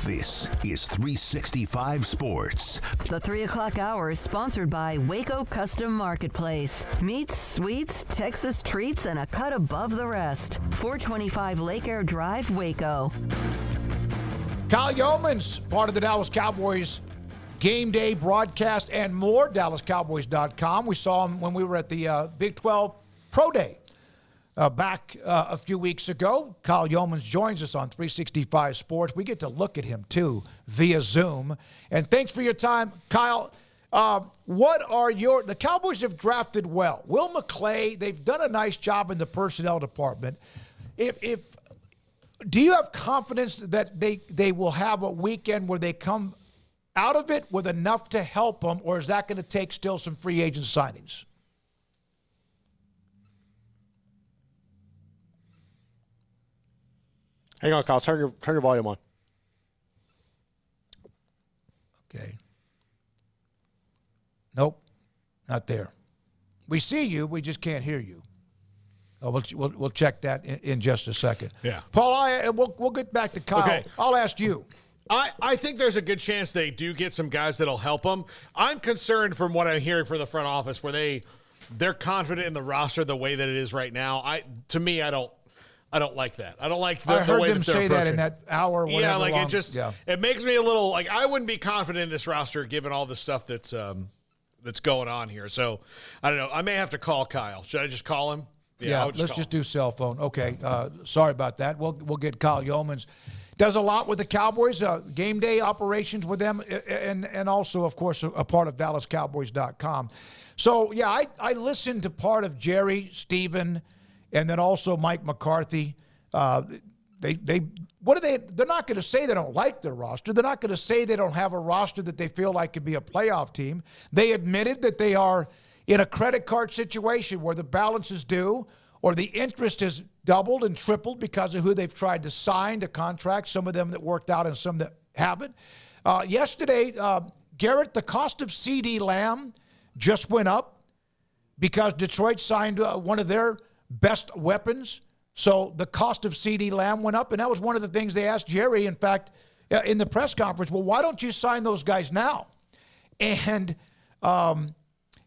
This is 365 Sports. The 3 o'clock hour is sponsored by Waco Custom Marketplace. Meats, sweets, Texas treats, and a cut above the rest. 425 Lake Air Drive, Waco. Kyle Yeomans, part of the Dallas Cowboys game day broadcast and more, DallasCowboys.com. We saw him when we were at the Big 12 Pro Day. Back a few weeks ago. Kyle Yeomans joins us on 365 Sports. We get to look at him, too, via Zoom. And thanks for your time, Kyle. The Cowboys have drafted well. Will McClay, they've done a nice job in the personnel department. Do you have confidence that they will have a weekend where they come out of it with enough to help them, or is that going to take still some free agent signings? Hang on, Kyle. Turn your volume on. Okay. Nope, not there. We see you, we just can't hear you. Oh, we'll check that in just a second. Yeah, Paul, we'll get back to Kyle. Okay. I'll ask you. I think there's a good chance they do get some guys that'll help them. I'm concerned from what I'm hearing from the front office where they're confident in the roster the way that it is right now. I don't like that. I don't like the way that they're approaching. I heard them say that in that hour. Yeah, like it makes me a little like I wouldn't be confident in this roster given all the stuff that's going on here. So I don't know. I may have to call Kyle. Should I just call him? Yeah, let's just do cell phone. Okay, sorry about that. We'll get Kyle Yeomans. Does a lot with the Cowboys, game day operations with them, and also, of course, a part of DallasCowboys.com. So, yeah, I listened to part of Jerry, Steven, and then also Mike McCarthy. They're not going to say they don't like their roster. They're not going to say they don't have a roster that they feel like could be a playoff team. They admitted that they are in a credit card situation where the balance is due or the interest has doubled and tripled because of who they've tried to sign to contracts, some of them that worked out and some that haven't. Yesterday, Garrett, the cost of CD Lamb just went up because Detroit signed one of their best weapons. So the cost of CD Lamb went up, and that was one of the things they asked Jerry, in fact, in the press conference. Well, why don't you sign those guys now? And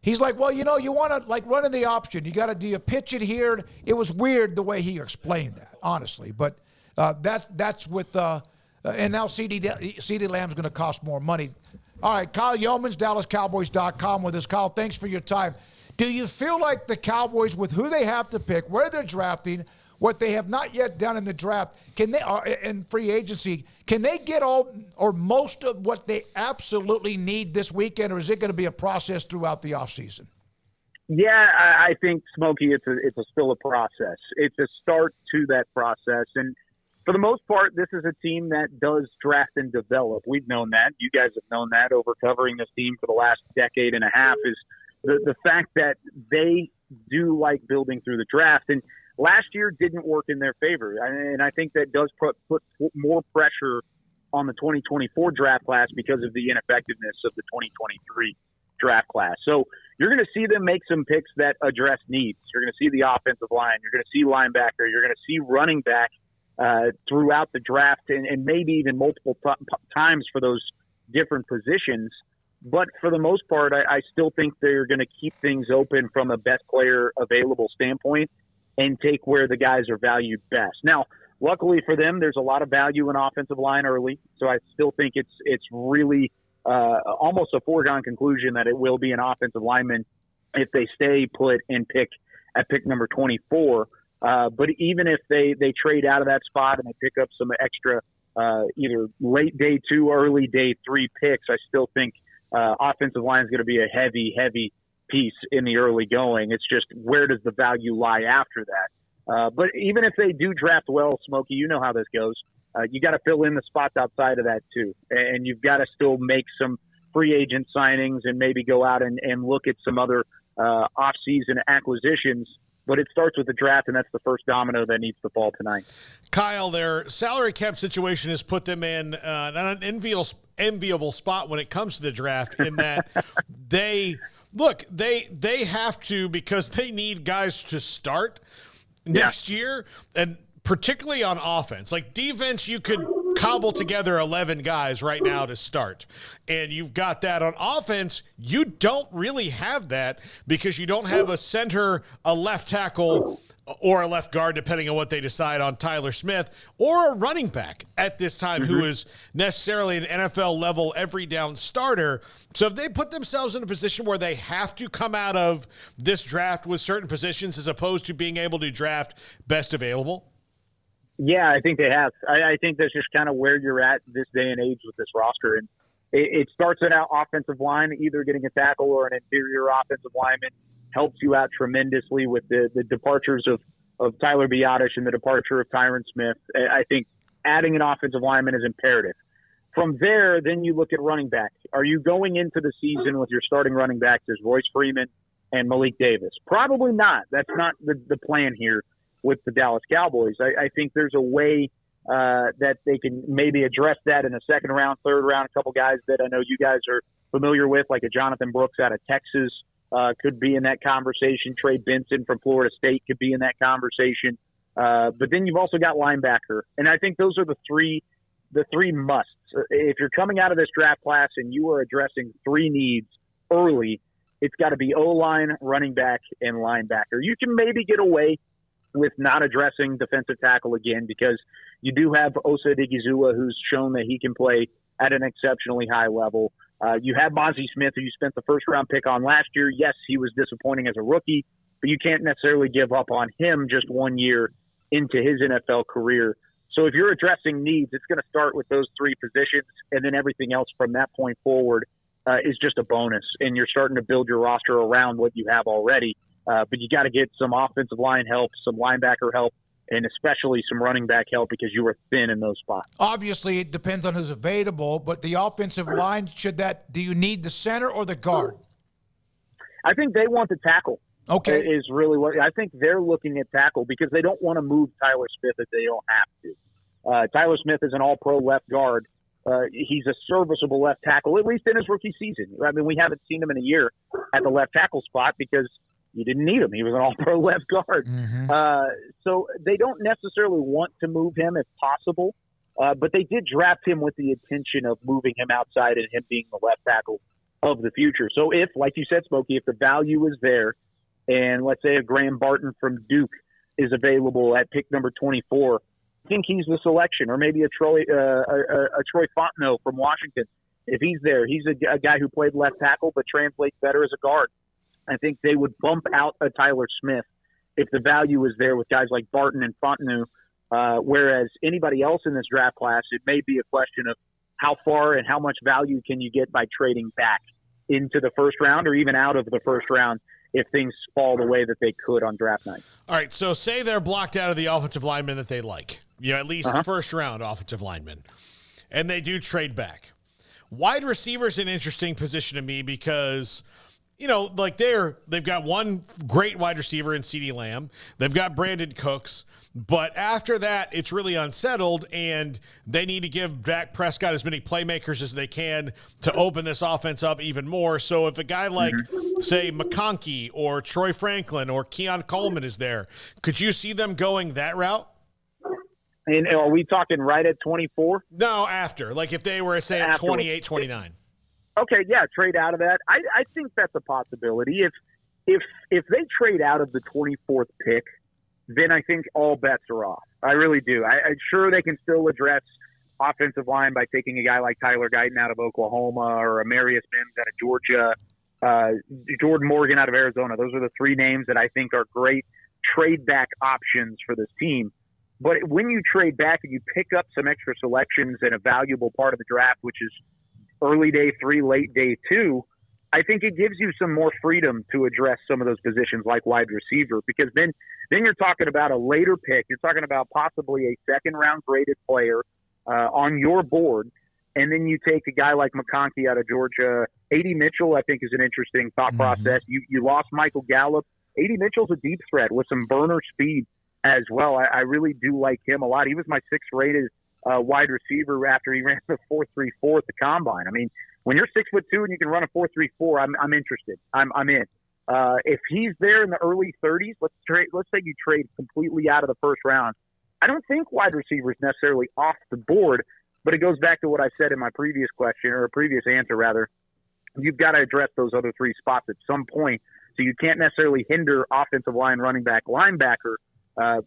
he's like, well, you want to, like, run in the option. Do you pitch it here? It was weird the way he explained that, honestly. But that's with and now CD Lamb's going to cost more money. All right, Kyle Yeomans, DallasCowboys.com with us. Kyle, thanks for your time. Do you feel like the Cowboys, with who they have to pick, where they're drafting, what they have not yet done in the draft, can they, in free agency, can they get all or most of what they absolutely need this weekend, or is it going to be a process throughout the offseason? Yeah, I think, Smokey, it's still a process. It's a start to that process. And for the most part, this is a team that does draft and develop. We've known that. You guys have known that over covering this team for the last decade and a half, is the fact that they do like building through the draft. And last year didn't work in their favor. And I think that does put more pressure on the 2024 draft class because of the ineffectiveness of the 2023 draft class. So you're going to see them make some picks that address needs. You're going to see the offensive line. You're going to see linebacker. You're going to see running back throughout the draft and maybe even multiple times for those different positions. But for the most part, I still think they're going to keep things open from a best player available standpoint and take where the guys are valued best. Now, luckily for them, there's a lot of value in offensive line early. So I still think it's really almost a foregone conclusion that it will be an offensive lineman if they stay put and pick at pick number 24. But even if they trade out of that spot and they pick up some extra either late day 2, early day 3 picks, I still think offensive line is going to be a heavy piece in the early going. It's just, where does the value lie after that? But even if they do draft well, Smokey, you know how this goes. You got to fill in the spots outside of that too. And you've got to still make some free agent signings and maybe go out and look at some other off-season acquisitions. But it starts with the draft, and that's the first domino that needs to fall tonight. Kyle, their salary cap situation has put them in an enviable spot when it comes to the draft, in that they have to, because they need guys to start next year, and particularly on offense. Like defense, you could cobble together 11 guys right now to start, and you've got that. On offense, you don't really have that, because you don't have a center, a left tackle, or a left guard, depending on what they decide on Tyler Smith, or a running back at this time who is necessarily an NFL level every down starter. So if they put themselves in a position where they have to come out of this draft with certain positions as opposed to being able to draft best available? Yeah, I think they have. I think that's just kind of where you're at this day and age with this roster. And it starts at our offensive line, either getting a tackle or an interior offensive lineman helps you out tremendously with the departures of Tyler Biadasz and the departure of Tyron Smith. I think adding an offensive lineman is imperative. From there, then you look at running back. Are you going into the season with your starting running backs as Royce Freeman and Malik Davis? Probably not. That's not the plan here with the Dallas Cowboys. I think there's a way that they can maybe address that in the second round, third round. A couple guys that I know you guys are familiar with, like a Jonathan Brooks out of Texas, could be in that conversation. Trey Benson from Florida State could be in that conversation. But then you've also got linebacker. And I think those are the three musts. If you're coming out of this draft class and you are addressing 3 needs early, it's got to be O-line, running back, and linebacker. You can maybe get away with not addressing defensive tackle again, because you do have Osa Odighizuwa, who's shown that he can play at an exceptionally high level. You have Mozzie Smith, who you spent the first-round pick on last year. Yes, he was disappointing as a rookie, but you can't necessarily give up on him just 1 year into his NFL career. So if you're addressing needs, it's going to start with those 3 positions, and then everything else from that point forward is just a bonus, and you're starting to build your roster around what you have already. But you got to get some offensive line help, some linebacker help, and especially some running back help, because you were thin in those spots. Obviously, it depends on who's available, but the offensive line, do you need the center or the guard? I think they want the tackle. Okay. Is really what I think they're looking at, tackle, because they don't want to move Tyler Smith if they don't have to. Tyler Smith is an all-pro left guard. He's a serviceable left tackle, at least in his rookie season. I mean, we haven't seen him in a year at the left tackle spot because you didn't need him. He was an all-pro left guard. So they don't necessarily want to move him if possible, but they did draft him with the intention of moving him outside and him being the left tackle of the future. So if, like you said, Smokey, if the value is there, and let's say a Graham Barton from Duke is available at pick number 24, I think he's the selection, or maybe a Troy Fontenot from Washington. If he's there, he's a guy who played left tackle but translates better as a guard. I think they would bump out a Tyler Smith if the value is there with guys like Barton and Fontenot, whereas anybody else in this draft class, it may be a question of how far and how much value can you get by trading back into the first round or even out of the first round if things fall the way that they could on draft night. All right, so say they're blocked out of the offensive linemen that they like, at least first-round offensive linemen, and they do trade back. Wide receiver is an interesting position to me because – they've got one great wide receiver in CeeDee Lamb. They've got Brandon Cooks. But after that, it's really unsettled, and they need to give Dak Prescott as many playmakers as they can to open this offense up even more. So if a guy like, say, McConkey or Troy Franklin or Keon Coleman is there, could you see them going that route? And are we talking right at 24? No, after. Like if they were, say, at 28, 29. Okay, yeah, trade out of that. I think that's a possibility. If they trade out of the 24th pick, then I think all bets are off. I really do. I'm sure they can still address offensive line by taking a guy like Tyler Guyton out of Oklahoma or Amarius Mims out of Georgia, Jordan Morgan out of Arizona. Those are the three names that I think are great trade back options for this team. But when you trade back and you pick up some extra selections in a valuable part of the draft, which is early day 3, late day 2, I think it gives you some more freedom to address some of those positions like wide receiver, because then you're talking about a later pick. You're talking about possibly a second-round graded player on your board, and then you take a guy like McConkey out of Georgia. A.D. Mitchell, I think, is an interesting thought process. You lost Michael Gallup. A.D. Mitchell's a deep threat with some burner speed as well. I really do like him a lot. He was my 6th-rated wide receiver after he ran the 4.34 at the combine. I mean, when you're 6'2" and you can run a 4.34, I'm interested. I'm in. If he's there in the early 30s, let's say you trade completely out of the first round. I don't think wide receiver is necessarily off the board, but it goes back to what I said in my previous question, or a previous answer rather. You've got to address those other 3 spots at some point. So you can't necessarily hinder offensive line, running back, linebacker.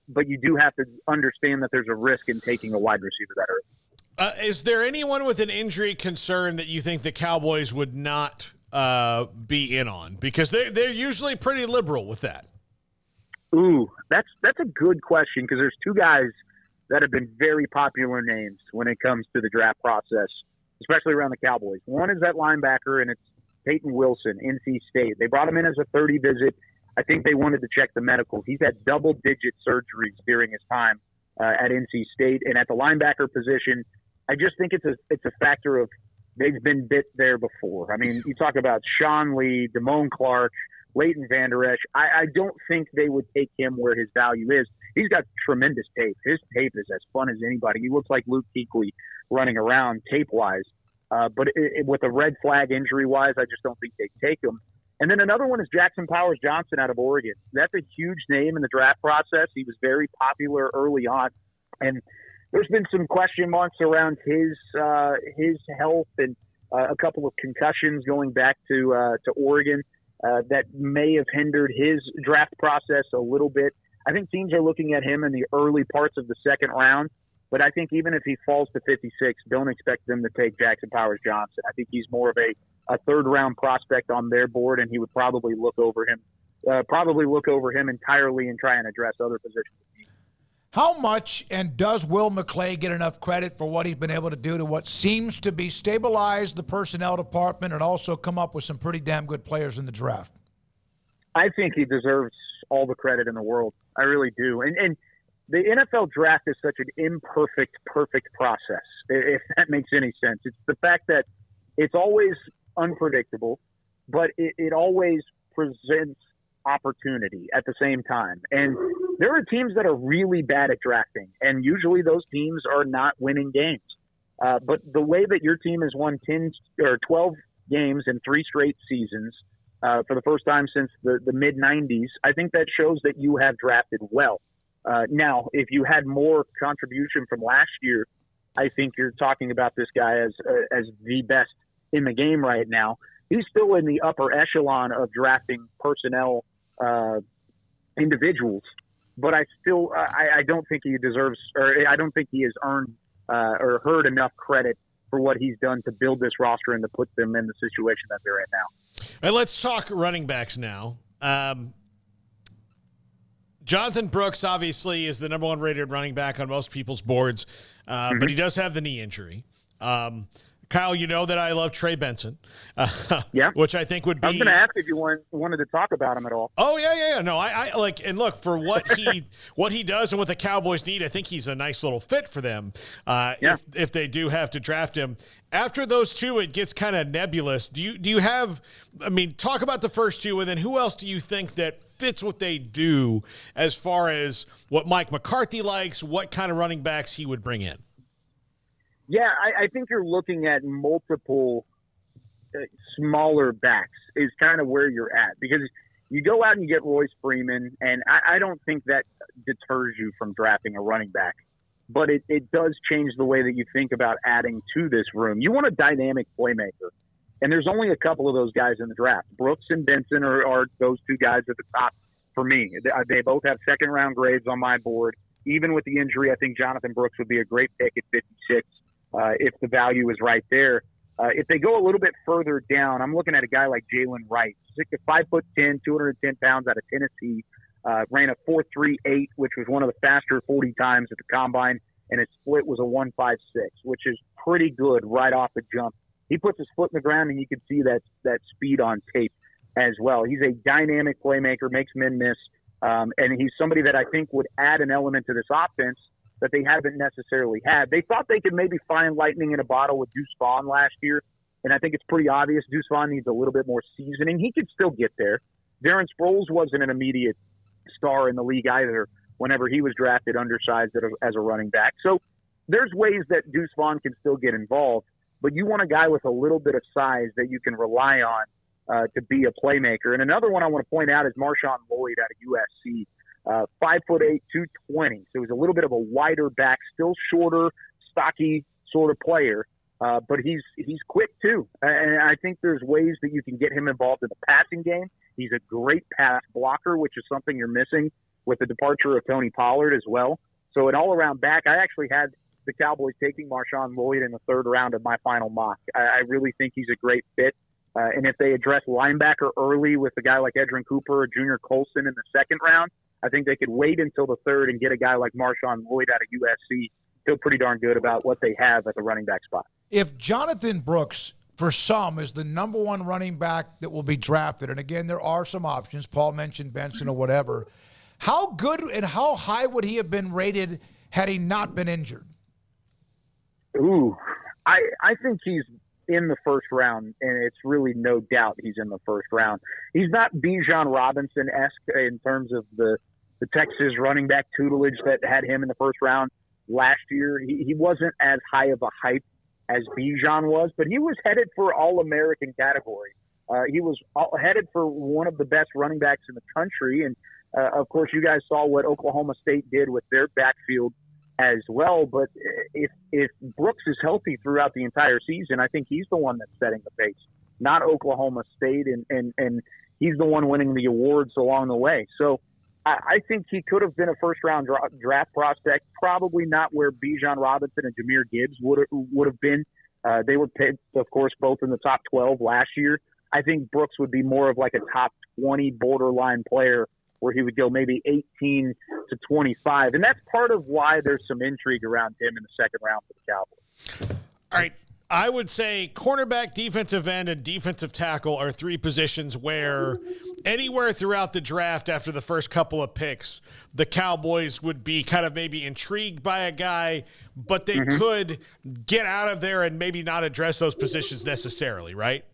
But you do have to understand that there's a risk in taking a wide receiver that early. Is there anyone with an injury concern that you think the Cowboys would not be in on? Because they're usually pretty liberal with that. Ooh, that's a good question, because there's 2 guys that have been very popular names when it comes to the draft process, especially around the Cowboys. One is that linebacker, and it's Peyton Wilson, NC State. They brought him in as a 30 visit. I think they wanted to check the medicals. He's had double-digit surgeries during his time at NC State. And at the linebacker position, I just think it's a factor of they've been bit there before. I mean, you talk about Sean Lee, Damone Clark, Leighton Vander Esch. I don't think they would take him where his value is. He's got tremendous tape. His tape is as fun as anybody. He looks like Luke Kuechly running around tape-wise. But with a red flag injury-wise, I just don't think they'd take him. And then another one is Jackson Powers Johnson out of Oregon. That's a huge name in the draft process. He was very popular early on. And there's been some question marks around his health and a couple of concussions going back to Oregon that may have hindered his draft process a little bit. I think teams are looking at him in the early parts of the second round. But I think even if he falls to 56, don't expect them to take Jackson Powers Johnson. I think he's more of a third-round prospect on their board, and he would probably look over him entirely and try and address other positions. How much, and does Will McClay get enough credit for what he's been able to do to what seems to be stabilize the personnel department and also come up with some pretty damn good players in the draft? I think he deserves all the credit in the world. I really do. And the NFL draft is such an imperfect, perfect process, if that makes any sense. It's the fact that it's always unpredictable, but it always presents opportunity at the same time. And there are teams that are really bad at drafting, and usually those teams are not winning games. But the way that your team has won 10 or 12 games in 3 straight seasons for the first time since the mid-'90s, I think that shows that you have drafted well. Now, if you had more contribution from last year, I think you're talking about this guy as the best in the game right now. He's still in the upper echelon of drafting personnel individuals, but I don't think he deserves, or I don't think he has earned or heard enough credit for what he's done to build this roster and to put them in the situation that they're in now. And let's talk running backs now. Jonathan Brooks obviously is the number 1 rated running back on most people's boards, but he does have the knee injury. Kyle, you know that I love Trey Benson, which I think would be. I was going to ask if you wanted to talk about him at all. Oh yeah. No, I like, and look, for what he does and what the Cowboys need, I think he's a nice little fit for them. If they do have to draft him. After those two, it gets kind of nebulous. Do you have? I mean, talk about the first two, and then who else do you think that fits what they do as far as what Mike McCarthy likes, what kind of running backs he would bring in? Yeah, I think you're looking at multiple smaller backs is kind of where you're at, because you go out and you get Royce Freeman, and I don't think that deters you from drafting a running back, but it does change the way that you think about adding to this room. You want a dynamic playmaker, and there's only a couple of those guys in the draft. Brooks and Benson are those two guys at the top for me. They both have second-round grades on my board. Even with the injury, I think Jonathan Brooks would be a great pick at 56. If the value is right there. If they go a little bit further down, I'm looking at a guy like Jalen Wright, 5'10", 210 pounds out of Tennessee, ran a 4.38, which was one of the faster 40 times at the combine, and his split was a 1.56, which is pretty good right off the jump. He puts his foot in the ground, and you can see that speed on tape as well. He's a dynamic playmaker, makes men miss, and he's somebody that I think would add an element to this offense that they haven't necessarily had. They thought they could maybe find lightning in a bottle with Deuce Vaughn last year, and I think it's pretty obvious Deuce Vaughn needs a little bit more seasoning. He could still get there. Darren Sproles wasn't an immediate star in the league either whenever he was drafted undersized as a running back. So there's ways that Deuce Vaughn can still get involved, but you want a guy with a little bit of size that you can rely on to be a playmaker. And another one I want to point out is Marshawn Lloyd out of USC. 5'8", 220. So he's a little bit of a wider back, still shorter, stocky sort of player. But he's quick too. And I think there's ways that you can get him involved in the passing game. He's a great pass blocker, which is something you're missing with the departure of Tony Pollard as well. So an all-around back. I actually had the Cowboys taking Marshawn Lloyd in the 3rd round of my final mock. I really think he's a great fit. And if they address linebacker early with a guy like Edrin Cooper or Junior Colson in the 2nd round, I think they could wait until the 3rd and get a guy like Marshawn Lloyd out of USC. Feel pretty darn good about what they have at the running back spot. If Jonathan Brooks, for some, is the number 1 running back that will be drafted, and again, there are some options. Paul mentioned Benson or whatever. How good and how high would he have been rated had he not been injured? Ooh, I think he's in the 1st round, and it's really no doubt he's in the 1st round. He's not Bijan Robinson-esque in terms of the Texas running back tutelage that had him in the 1st round last year. He wasn't as high of a hype as Bijan was, but he was headed for All-American category. He was headed for one of the best running backs in the country, and of course you guys saw what Oklahoma State did with their backfield as well. But if Brooks is healthy throughout the entire season, I think he's the one that's setting the pace, not Oklahoma State, and he's the one winning the awards along the way. So I think he could have been a 1st-round draft prospect, probably not where Bijan Robinson and Jahmyr Gibbs would have been. They were picked, of course, both in the top 12 last year. I think Brooks would be more of like a top 20 borderline player where he would go maybe 18 to 25. And that's part of why there's some intrigue around him in the 2nd round for the Cowboys. All right. I would say cornerback, defensive end, and defensive tackle are 3 positions where anywhere throughout the draft after the first couple of picks, the Cowboys would be kind of maybe intrigued by a guy, but they could get out of there and maybe not address those positions necessarily, right?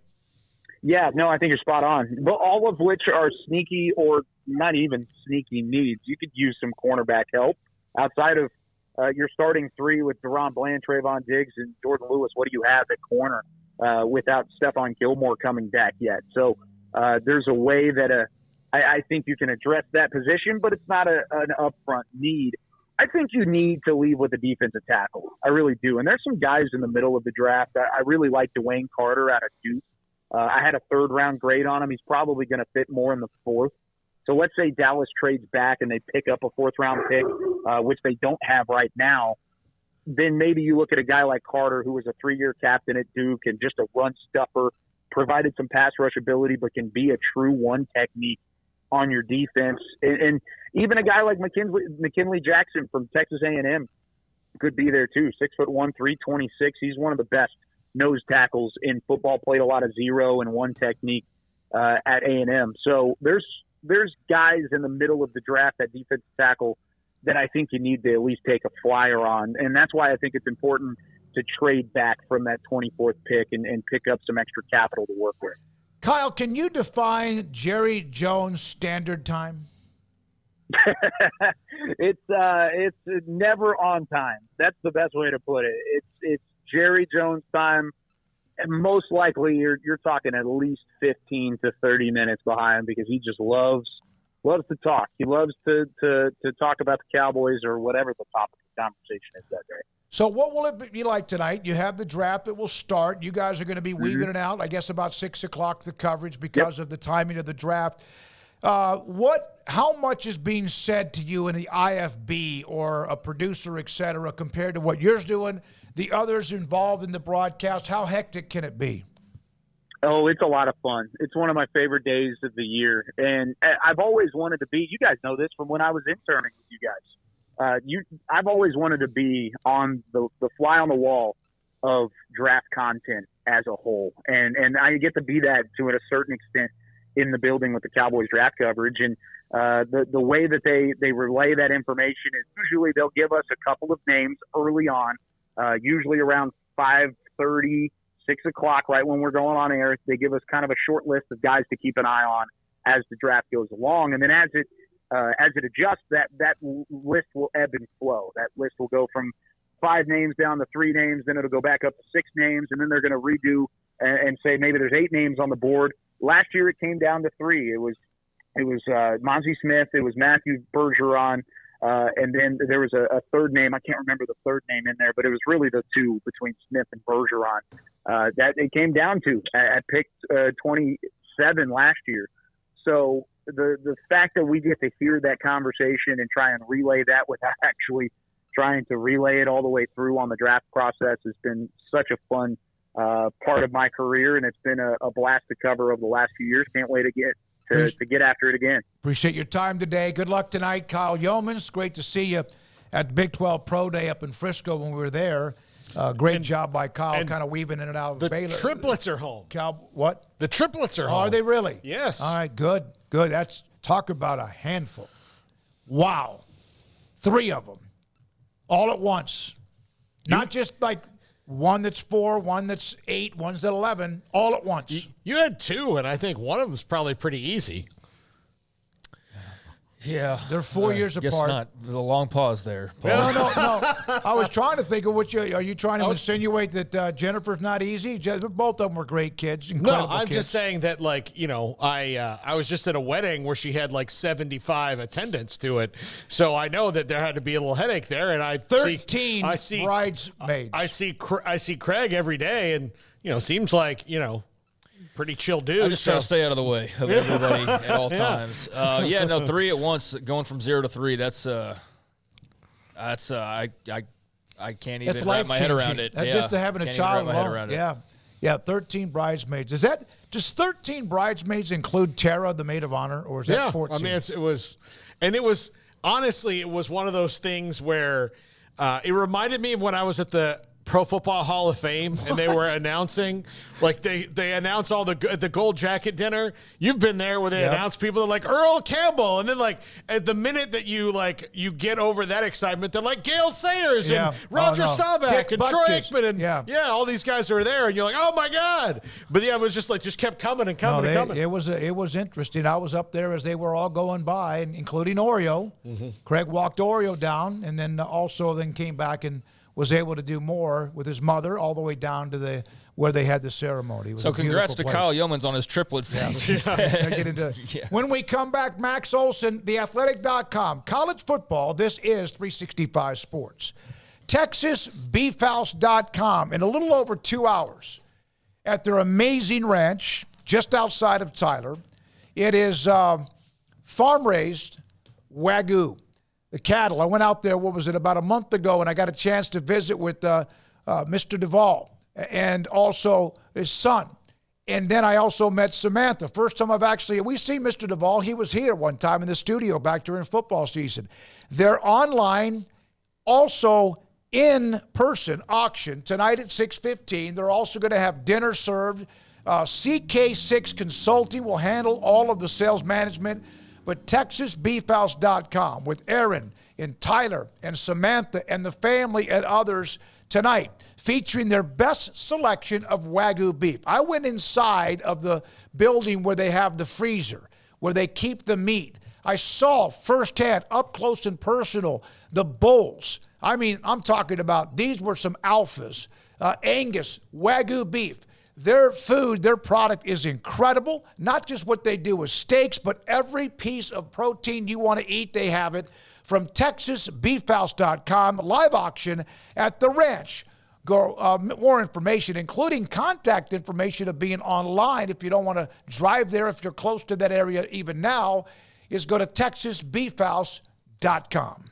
Yeah, no, I think you're spot on. But all of which are sneaky or not even sneaky needs. You could use some cornerback help outside of your starting 3 with Deron Bland, Trayvon Diggs, and Jordan Lewis. What do you have at corner without Stephon Gilmore coming back yet? So there's a way that I think you can address that position, but it's not an upfront need. I think you need to leave with a defensive tackle. I really do. And there's some guys in the middle of the draft. I really like Dwayne Carter out of Duke. I had a 3rd-round grade on him. He's probably going to fit more in the 4th. So let's say Dallas trades back and they pick up a 4th-round pick, which they don't have right now. then maybe you look at a guy like Carter, who was a 3-year captain at Duke and just a run stuffer, provided some pass rush ability, but can be a true one technique on your defense. And even a guy like McKinley Jackson from Texas A&M could be there too. 6'1", 326. He's one of the best nose tackles in football. Played a lot of 0 and 1 technique at A&M. So there's guys in the middle of the draft at defensive tackle that I think you need to at least take a flyer on. And that's why I think it's important to trade back from that 24th pick and pick up some extra capital to work with. Kyle, can you define Jerry Jones standard time? It's never on time. That's the best way to put it. It's Jerry Jones time. And most likely you're talking at least 15 to 30 minutes behind, because he just loves to talk. He loves to talk about the Cowboys or whatever the topic of conversation is that day. So what will it be like tonight? You have the draft. It will start. You guys are going to be weaving it out, I guess, about 6 o'clock, the coverage, because of the timing of the draft. How much is being said to you in the IFB or a producer, et cetera, compared to what you're doing, the others involved in the broadcast? How hectic can it be? Oh, it's a lot of fun. It's one of my favorite days of the year. And I've always wanted to be, you guys know this from when I was interning with you guys. I've always wanted to be on the fly on the wall of draft content as a whole. And I get to be that to a certain extent in the building with the Cowboys draft coverage. And the way that they relay that information is usually they'll give us a couple of names early on, usually around 5:30, 6 o'clock, right when we're going on air. They give us kind of a short list of guys to keep an eye on as the draft goes along. And then as it adjusts, that list will ebb and flow. That list will go from 5 names down to 3 names, then it'll go back up to 6 names, and then they're going to redo and say maybe there's 8 names on the board. Last year it came down to 3. It was Monsey Smith, it was Matthew Bergeron, and then there was a third name. I can't remember the third name in there, but it was really the 2 between Smith and Bergeron that it came down to at pick 27 last year. So the fact that we get to hear that conversation and try and relay that without actually trying to relay it all the way through on the draft process has been such a fun part of my career, and it's been a blast to cover over the last few years. Can't wait to get after it again. Appreciate your time today. Good luck tonight, Kyle Yeomans. Great to see you at Big 12 Pro Day up in Frisco when we were there. Great job by Kyle, kind of weaving in and out of the Baylor. Triplets are home. What? The triplets are home. Are they really? Yes. All right, good. That's talk about a handful. Wow. 3 of them all at once. Not just like one that's 4, one that's 8, one's at 11, all at once. You had 2, and I think one of them is probably pretty easy. Yeah. They're 4 years guess apart. Not. There's a long pause there, Paul. No. I was trying to think of are you trying to insinuate that Jennifer's not easy? Both of them were great kids. Incredible I'm kids. just saying that, I was just at a wedding where she had 75 attendants to it. So I know that there had to be a little headache there. And 13 bridesmaids. I see Craig every day, and, seems like, pretty chill dude. I just try to stay out of the way of everybody at all times. 3 at once, going from 0 to 3. I can't even wrap my head around it. Just to having a child alone. Yeah. 13 bridesmaids. Does 13 bridesmaids include Tara, the maid of honor, or is that 14? I mean, it was one of those things where it reminded me of when I was at the Pro Football Hall of Fame, and they were announcing, they announce all at the gold jacket dinner. You've been there where they announce people like Earl Campbell, and then at the minute that you get over that excitement, they're like Gale Sayers and Roger Staubach and Troy Aikman and all these guys are there, and you're like, oh my God! But it was just kept coming and coming and coming. It was interesting. I was up there as they were all going by, and including Oreo. Mm-hmm. Craig walked Oreo down, and then came back and was able to do more with his mother all the way down to where they had the ceremony. So congrats to Kyle Yeomans on his triplets. When we come back, Max Olson, theathletic.com. College football, this is 365 Sports. TexasBeefHouse.com in a little over 2 hours at their amazing ranch just outside of Tyler. It is farm-raised Wagyu. the cattle. I went out there, about a month ago, and I got a chance to visit with Mr. Duvall and also his son. And then I also met Samantha. First time we seen Mr. Duvall. He was here one time in the studio back during football season. Their online, also in-person auction tonight at 6:15. They're also going to have dinner served. CK6 Consulting will handle all of the sales management, but TexasBeefHouse.com with Aaron and Tyler and Samantha and the family and others tonight, featuring their best selection of Wagyu beef. I went inside of the building where they have the freezer, where they keep the meat. I saw firsthand, up close and personal, the bulls. I mean, I'm talking about these were some alphas. Angus, Wagyu beef. Their food, their product is incredible. Not just what they do with steaks, but every piece of protein you want to eat, they have it. From TexasBeefHouse.com, live auction at the ranch. Go more information, including contact information of being online if you don't want to drive there, if you're close to that area even now, is go to TexasBeefHouse.com.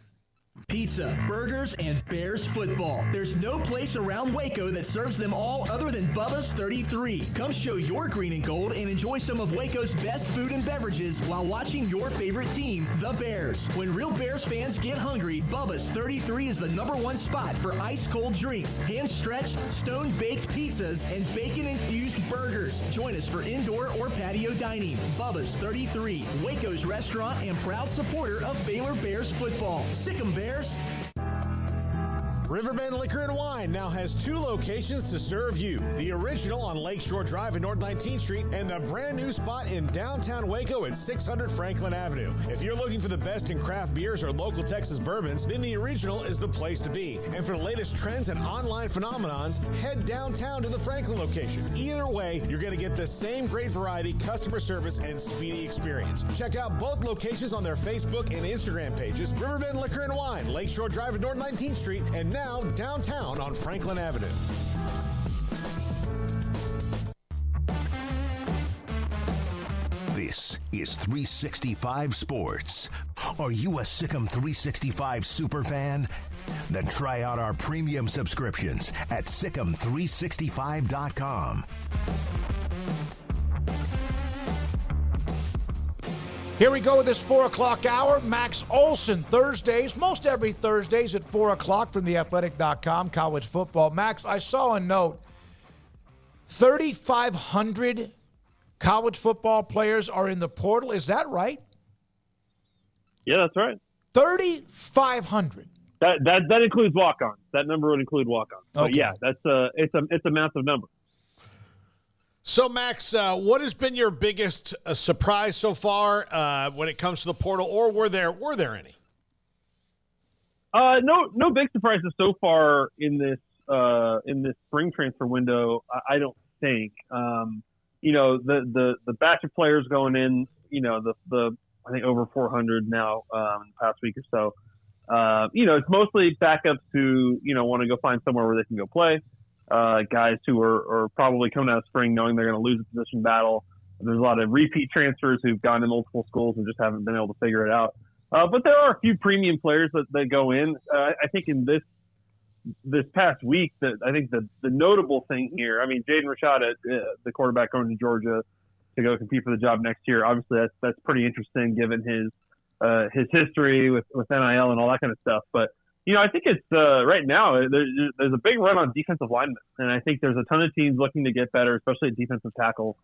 Pizza, burgers, and Bears football. There's no place around Waco that serves them all other than Bubba's 33. Come show your green and gold and enjoy some of Waco's best food and beverages while watching your favorite team, the Bears. When real Bears fans get hungry, Bubba's 33 is the #1 spot for ice-cold drinks, hand-stretched, stone-baked pizzas, and bacon-infused burgers. Join us for indoor or patio dining. Bubba's 33, Waco's restaurant and proud supporter of Baylor Bears football. Sick 'em, Bears. Riverbend Liquor and Wine now has 2 locations to serve you. The original on Lakeshore Drive in North 19th Street and the brand new spot in downtown Waco at 600 Franklin Avenue. If you're looking for the best in craft beers or local Texas bourbons, then the original is the place to be. And for the latest trends and online phenomenons, head downtown to the Franklin location. Either way, you're going to get the same great variety, customer service, and speedy experience. Check out both locations on their Facebook and Instagram pages. Riverbend Liquor and Wine, Lakeshore Drive in North 19th Street, and now downtown on Franklin Avenue. This is 365 Sports. Are you a Sick'em 365 super fan? Then try out our premium subscriptions at Sick'em365.com. Here we go with this 4 o'clock hour. Max Olson, Thursdays, most every Thursdays at 4 o'clock from theathletic.com, college football. Max, I saw a note. 3,500 college football players are in the portal. Is that right? Yeah, that's right. 3,500. That includes walk-ons. That number would include walk-ons. So okay. Yeah, it's a massive number. So, Max, what has been your biggest surprise so far when it comes to the portal, or were there any? No big surprises so far in this spring transfer window. I don't think. The batch of players going in. The I think over 400 now in the past week or so. It's mostly backups who want to go find somewhere where they can go play. Guys who are probably coming out of spring knowing they're going to lose a position battle. There's a lot of repeat transfers who've gone to multiple schools and just haven't been able to figure it out. But there are a few premium players that go in. I think in this past week, I think the notable thing here, I mean, Jaden Rashada, the quarterback going to Georgia to go compete for the job next year. Obviously, that's pretty interesting given his history with NIL and all that kind of stuff. But I think it's right now there's a big run on defensive linemen, and I think there's a ton of teams looking to get better, especially at defensive tackle.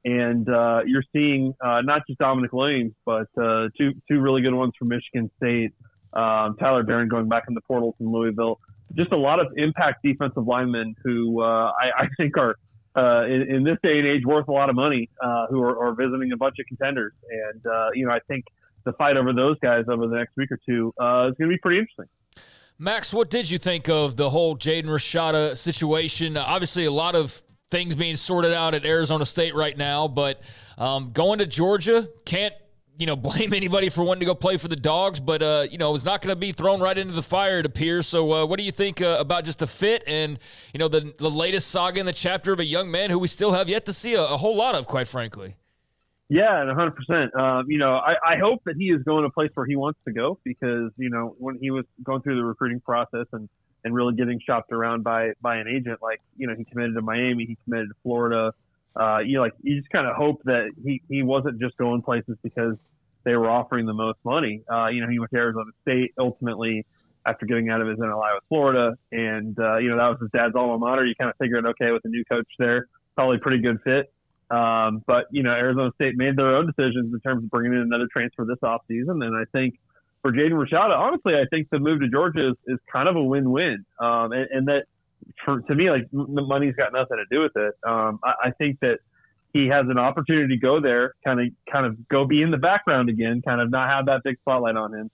And you're seeing not just Dominic Williams, but two really good ones from Michigan State, Tyler Barron going back in the portal from Louisville. Just a lot of impact defensive linemen who I think are in this day and age worth a lot of money, who are visiting a bunch of contenders. And I think the fight over those guys over the next week or two is going to be pretty interesting. Max, what did you think of the whole Jaden Rashada situation? Obviously, a lot of things being sorted out at Arizona State right now, but going to Georgia, can't blame anybody for wanting to go play for the Dogs, but it's not going to be thrown right into the fire, it appears. So what do you think about just the fit and the latest saga in the chapter of a young man who we still have yet to see a whole lot of, quite frankly? Yeah, and 100%. I hope that he is going to a place where he wants to go because, when he was going through the recruiting process and really getting shopped around by an agent, he committed to Miami, he committed to Florida. You just kind of hope that he wasn't just going places because they were offering the most money. He went to Arizona State ultimately after getting out of his NLI with Florida. And, that was his dad's alma mater. You kind of figured, okay, with the new coach there, probably a pretty good fit. But Arizona State made their own decisions in terms of bringing in another transfer this offseason. And I think for Jaden Rashada, honestly, I think the move to Georgia is kind of a win-win. And that to me, the money's got nothing to do with it. I think that he has an opportunity to go there, kind of go be in the background again, kind of not have that big spotlight on him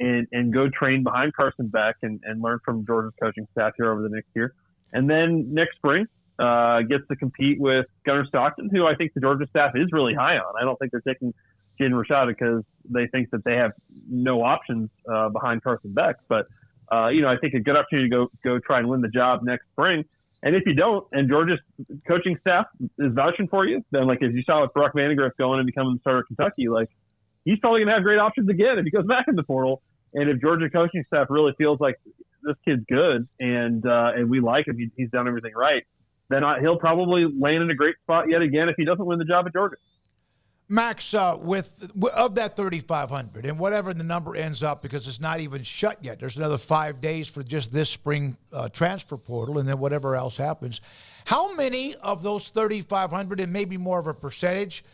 and go train behind Carson Beck and learn from Georgia's coaching staff here over the next year. And then next spring, gets to compete with Gunnar Stockton, who I think the Georgia staff is really high on. I don't think they're taking Jaden Rashada because they think that they have no options behind Carson Beck. But, I think a good opportunity to go try and win the job next spring. And if you don't, and Georgia's coaching staff is vouching for you, then as you saw with Brock Vandegrift going and becoming the starter of Kentucky, he's probably going to have great options again if he goes back in the portal. And if Georgia coaching staff really feels like this kid's good and we like him, he's done everything right, then he'll probably land in a great spot yet again if he doesn't win the job at Georgia. Max, of that 3,500 and whatever the number ends up, because it's not even shut yet, there's another 5 days for just this spring transfer portal and then whatever else happens. How many of those 3,500 and maybe more of a percentage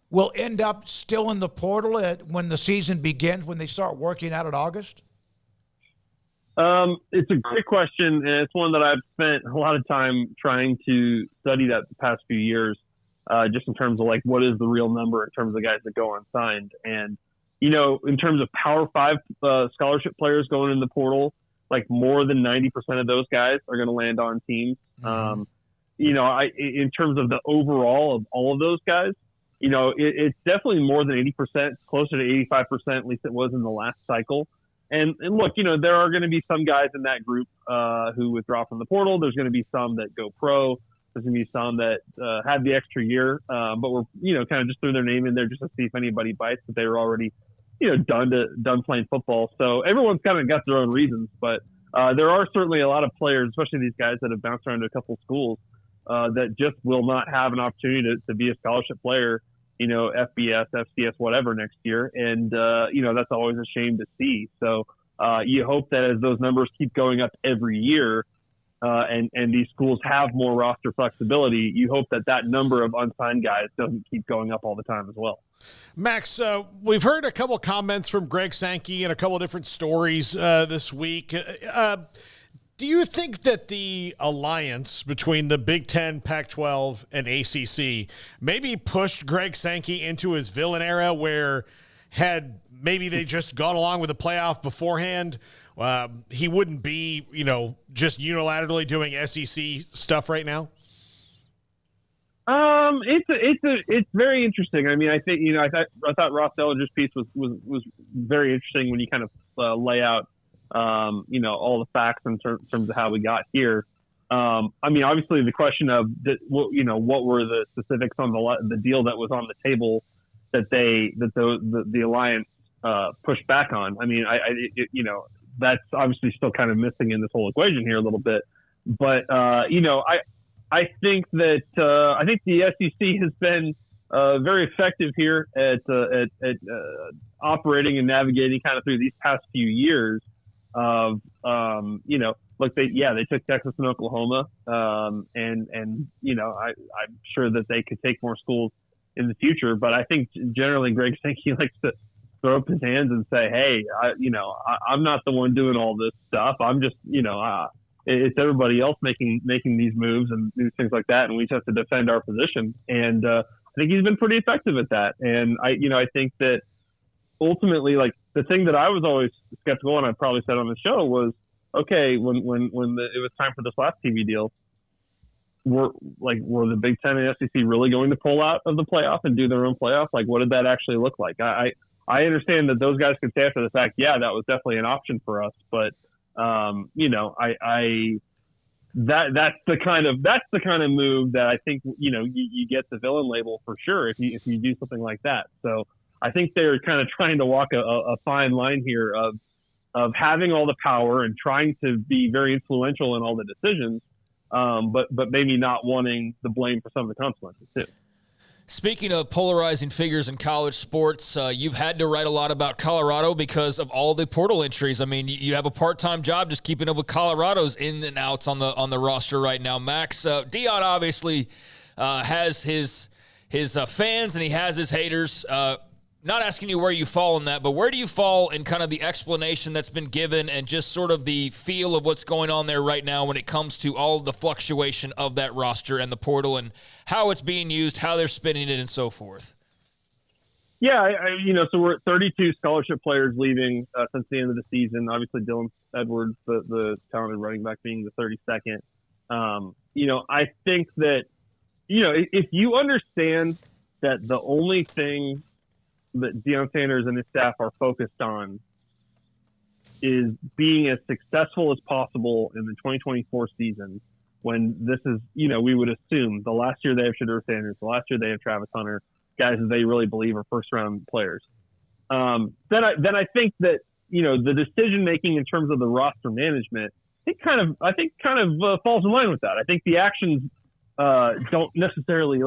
will end up still in the portal when the season begins, when they start working out in August? It's a great question, and it's one that I've spent a lot of time trying to study that the past few years, just in terms of what is the real number in terms of the guys that go unsigned. And, in terms of Power 5 scholarship players going in the portal, more than 90% of those guys are going to land on teams. Mm-hmm. In terms of the overall of all of those guys, it's definitely more than 80%, closer to 85%, at least it was in the last cycle. And look, there are going to be some guys in that group who withdraw from the portal. There's going to be some that go pro. There's going to be some that had the extra year, but were, kind of just threw their name in there just to see if anybody bites, but they were already, done playing football. So everyone's kind of got their own reasons, but there are certainly a lot of players, especially these guys that have bounced around to a couple schools, that just will not have an opportunity to be a scholarship player, FBS, FCS, whatever next year. And, that's always a shame to see. So you hope that as those numbers keep going up every year and these schools have more roster flexibility, you hope that number of unsigned guys doesn't keep going up all the time as well. Max, we've heard a couple comments from Greg Sankey and a couple different stories this week. Do you think that the alliance between the Big Ten, Pac-12, and ACC maybe pushed Greg Sankey into his villain era where had maybe they just gone along with the playoff beforehand, he wouldn't be, just unilaterally doing SEC stuff right now? It's very interesting. I mean, I think, I thought Ross Dellinger's piece was very interesting when you kind of lay out, all the facts in terms of how we got here. I mean, obviously the question of what were the specifics on the deal that was on the table that the alliance pushed back on. I mean, that's obviously still kind of missing in this whole equation here a little bit. But I think that I think the SEC has been very effective here at operating and navigating kind of through these past few years of look, they took Texas and Oklahoma, and I'm sure that they could take more schools in the future. But I think generally Greg Sankey likes to throw up his hands and say, hey, I'm not the one doing all this stuff. I'm just, it's everybody else making these moves and things like that, and we just have to defend our position. And I think he's been pretty effective at that. And I think that ultimately, the thing that I was always skeptical, and I probably said on the show, was okay when it was time for this last TV deal. Were the Big Ten and SEC really going to pull out of the playoff and do their own playoff? What did that actually look like? I understand that those guys could say after the fact, yeah, that was definitely an option for us, but I that's the kind of move that I think, you get the villain label for sure if you do something like that. So I think they're kind of trying to walk a fine line here of having all the power and trying to be very influential in all the decisions, but maybe not wanting the blame for some of the consequences too. Speaking of polarizing figures in college sports, you've had to write a lot about Colorado because of all the portal entries. I mean, you have a part-time job just keeping up with Colorado's in and outs on the roster right now. Max, Deion obviously has his fans and he has his haters. Not asking you where you fall in that, but where do you fall in kind of the explanation that's been given and just sort of the feel of what's going on there right now when it comes to all of the fluctuation of that roster and the portal and how it's being used, how they're spinning it, and so forth? Yeah, so we're at 32 scholarship players leaving since the end of the season. Obviously, Dylan Edwards, the talented running back, being the 32nd. I think that, if you understand that the only thing that Deion Sanders and his staff are focused on is being as successful as possible in the 2024 season, when this is, we would assume the last year they have Shedeur Sanders, the last year they have Travis Hunter, guys that they really believe are first-round players. Then I think that, the decision-making in terms of the roster management, I think falls in line with that. I think the actions don't necessarily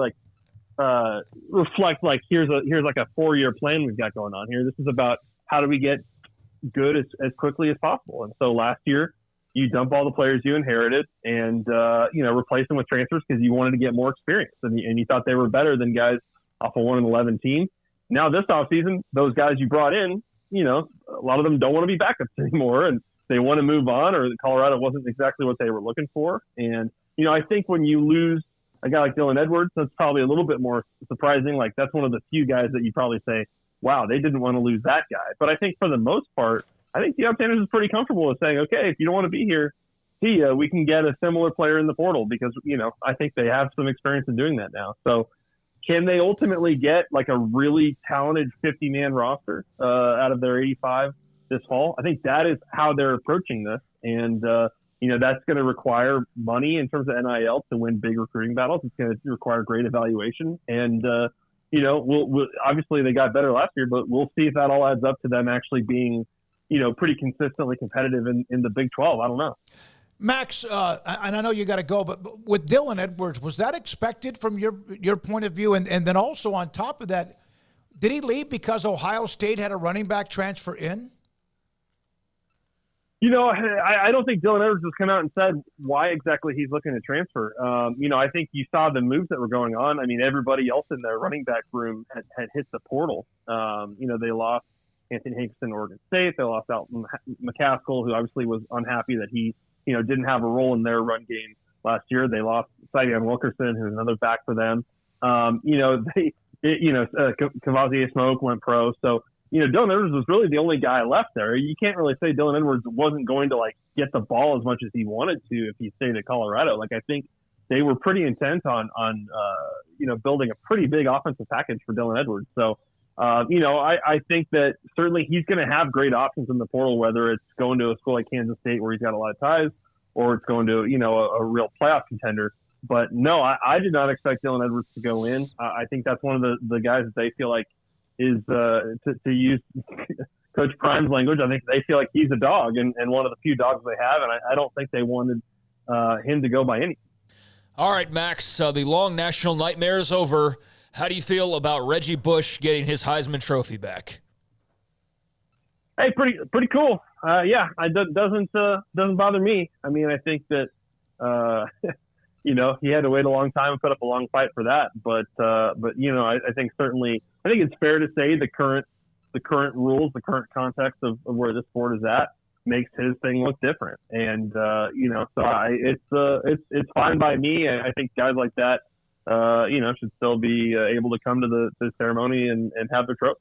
reflect here's like a 4-year plan we've got going on here. This is about how do we get good as quickly as possible. And so last year you dump all the players you inherited and replace them with transfers because you wanted to get more experience and you thought they were better than guys off a 1-11 team. Now this offseason, those guys you brought in, a lot of them don't want to be backups anymore and they want to move on, or Colorado wasn't exactly what they were looking for. And I think when you lose a guy like Dylan Edwards, that's probably a little bit more surprising. That's one of the few guys that you probably say, wow, they didn't want to lose that guy. But I think for the most part, I think Deion Sanders is pretty comfortable with saying, okay, if you don't want to be here, we can get a similar player in the portal because, I think they have some experience in doing that now. So can they ultimately get a really talented 50-man roster out of their 85 this fall? I think that is how they're approaching this. And, that's going to require money in terms of NIL to win big recruiting battles. It's going to require great evaluation. And, we'll obviously they got better last year, but we'll see if that all adds up to them actually being, pretty consistently competitive in the Big 12. I don't know. Max, and I know you got to go, but with Dylan Edwards, was that expected from your point of view? And then also on top of that, did he leave because Ohio State had a running back transfer in? I don't think Dylan Edwards has come out and said why exactly he's looking to transfer. I think you saw the moves that were going on. I mean, everybody else in their running back room had hit the portal. They lost Anthony Hinkson, Oregon State. They lost Alton McCaskill, who obviously was unhappy that he, didn't have a role in their run game last year. They lost Savion Wilkerson, who's another back for them. Kavazier Smoak went pro. So, Dylan Edwards was really the only guy left there. You can't really say Dylan Edwards wasn't going to get the ball as much as he wanted to if he stayed at Colorado. I think they were pretty intent on building a pretty big offensive package for Dylan Edwards. So, I think that certainly he's going to have great options in the portal, whether it's going to a school like Kansas State where he's got a lot of ties, or it's going to, a real playoff contender. But no, I did not expect Dylan Edwards to go in. I think that's one of the guys that they feel like is, to use Coach Prime's language, I think they feel like he's a dog and one of the few dogs they have. And I don't think they wanted him to go by any. All right, Max, the long national nightmare is over. How do you feel about Reggie Bush getting his Heisman Trophy back? Hey, pretty cool. Yeah, it doesn't bother me. I mean, I think that, he had to wait a long time and put up a long fight for that. But I think it's fair to say the current rules, the current context of where this sport is at makes his thing look different. And, it's fine by me. I think guys like that, should still be able to come to the ceremony and have their trophy.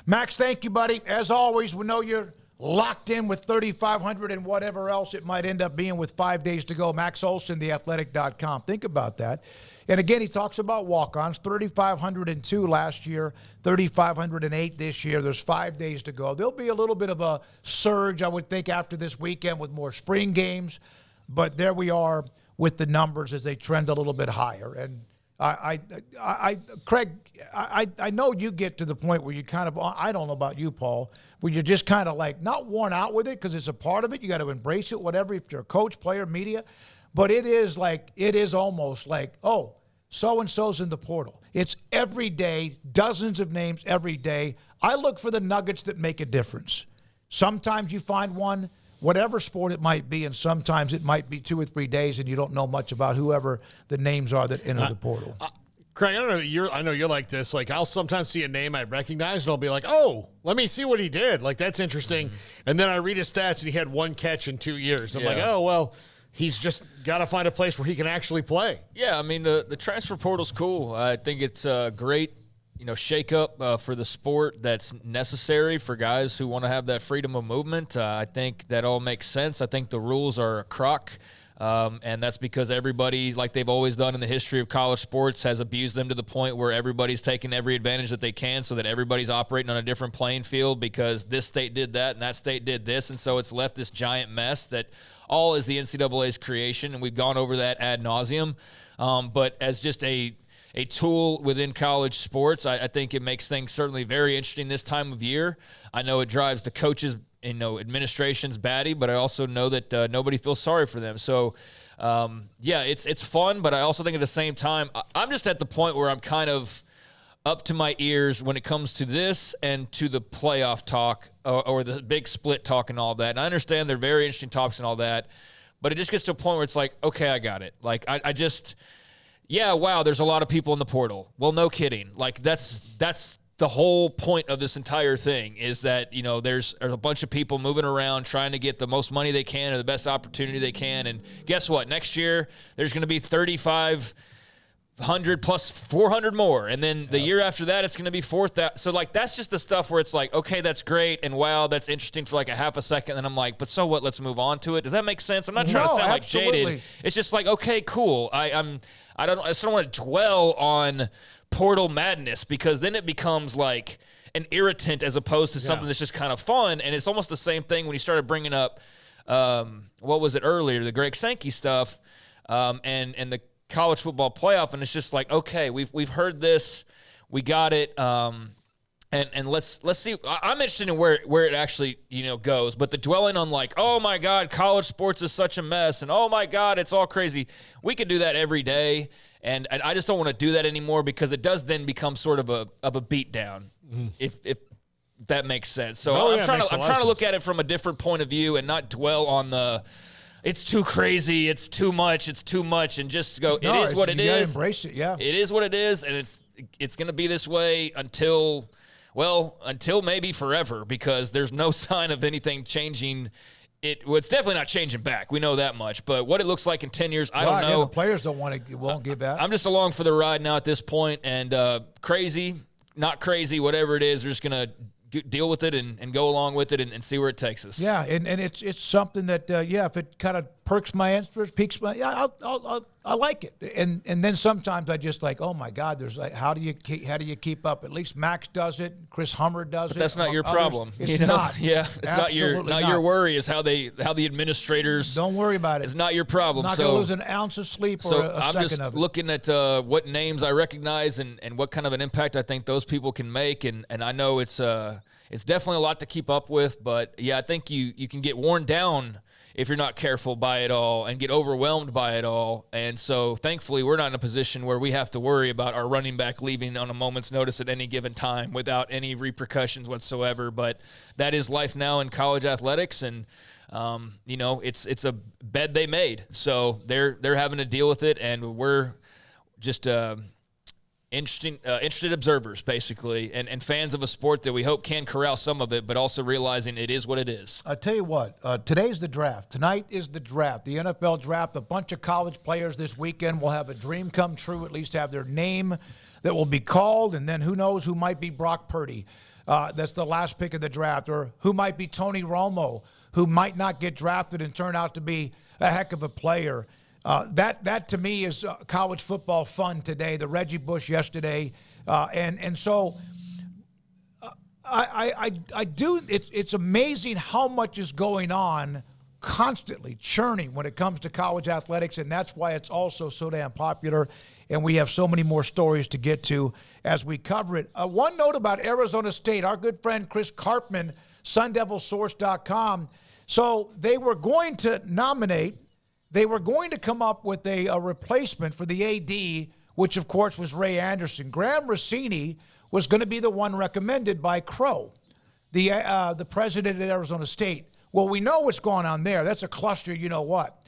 Max, thank you, buddy. As always, we know you're locked in with 3,500 and whatever else it might end up being with 5 days to go. Max Olson, theathletic.com. Think about that. And again, he talks about walk-ons, 3,502 last year, 3,508 this year. There's 5 days to go. There'll be a little bit of a surge, I would think, after this weekend with more spring games. But there we are with the numbers as they trend a little bit higher. And Craig, I know you get to the point where you kind of, I don't know about you, Paul, where you're just kind of like not worn out with it because it's a part of it. You got to embrace it, whatever, if you're a coach, player, media. But it is almost like, oh, so-and-so's in the portal. It's every day, dozens of names every day. I look for the nuggets that make a difference. Sometimes you find one, whatever sport it might be, and sometimes it might be 2 or 3 days and you don't know much about whoever the names are that enter the portal. Craig, I know you're like this. Like, I'll sometimes see a name I recognize, and I'll be like, oh, let me see what he did. Like, that's interesting. Mm-hmm. And then I read his stats, and he had 1 catch in 2 years. I'm like, oh, well, he's just got to find a place where he can actually play. Yeah, I mean, the transfer portal's cool. I think it's a great, shakeup for the sport that's necessary for guys who want to have that freedom of movement. I think that all makes sense. I think the rules are a crock. And that's because everybody, like they've always done in the history of college sports, has abused them to the point where everybody's taking every advantage that they can so that everybody's operating on a different playing field because this state did that and that state did this. And so it's left this giant mess that all is the NCAA's creation, and we've gone over that ad nauseum. But as just a tool within college sports, I think it makes things certainly very interesting this time of year. I know it drives the coaches administration's batty, but I also know that nobody feels sorry for them. So, it's fun, but I also think at the same time, I'm just at the point where I'm kind of up to my ears when it comes to this and to the playoff talk or the big split talk and all that. And I understand they're very interesting talks and all that, but it just gets to a point where it's like, okay, I got it. Like, wow, there's a lot of people in the portal. Well, no kidding. Like, that's the whole point of this entire thing is that, there's a bunch of people moving around trying to get the most money they can or the best opportunity they can. And guess what? Next year, there's going to be 3,500 plus 400 more. And then the year after that, it's going to be 4,000. So, that's just the stuff where it's like, okay, that's great. And wow, that's interesting for like a half a second. And I'm like, but so what? Let's move on to it. Does that make sense? I'm not trying to sound like jaded. It's just like, okay, cool. I just don't want to dwell on portal madness because then it becomes like an irritant as opposed to something that's just kind of fun. And it's almost the same thing when you started bringing up, what was it earlier, the Greg Sankey stuff and the college football playoff. And it's just like, okay, we've heard this, we got it. And let's see. I'm interested in where it actually goes. But the dwelling on like, oh my God, college sports is such a mess, and oh my God, it's all crazy. We could do that every day, and I just don't want to do that anymore because it does then become sort of a beatdown, if that makes sense. So I'm trying to look at it from a different point of view and not dwell on the. It's too crazy. It's too much. It's too much, and just go. It is what it is. You gotta embrace it. Yeah. It is what it is, and it's going to be this way until maybe forever because there's no sign of anything changing. It's definitely not changing back. We know that much. But what it looks like in 10 years, I don't know. Yeah, the players won't give that. I'm just along for the ride now at this point, and crazy, not crazy, whatever it is, we're just going to deal with it and go along with it and see where it takes us. Yeah, and it's something that if it kind of perks my interest, piques my I like it. And then sometimes I just like, oh my God, there's like how do you keep up? At least Max does it, Chris Hummer does it. But that's not your problem. It's not. Yeah, it's not your worry is how the administrators. Don't worry about it. It's not your problem. Not gonna lose an ounce of sleep or a second of it. I'm just looking at what names I recognize and what kind of an impact I think those people can make, and I know it's definitely a lot to keep up with, but yeah, I think you can get worn down if you're not careful by it all and get overwhelmed by it all. And so thankfully we're not in a position where we have to worry about our running back leaving on a moment's notice at any given time without any repercussions whatsoever. But that is life now in college athletics, and it's a bed they made. So they're having to deal with it, and we're just interested observers, basically, and fans of a sport that we hope can corral some of it, but also realizing it is what it is. I tell you what, today's the draft. Tonight is the draft, the NFL draft. A bunch of college players this weekend will have a dream come true, at least have their name that will be called, and then who knows who might be Brock Purdy. That's the last pick of the draft, or who might be Tony Romo, who might not get drafted and turn out to be a heck of a player. That to me is college football fun today. The Reggie Bush yesterday, and so I do. It's amazing how much is going on constantly churning when it comes to college athletics, and that's why it's also so damn popular. And we have so many more stories to get to as we cover it. One note about Arizona State, our good friend Chris Karpman, SunDevilSource.com. So they were going to come up with a replacement for the AD, which of course was Ray Anderson. Graham Rossini was going to be the one recommended by Crow, the president at Arizona State. Well, we know what's going on there. That's a cluster, you know what.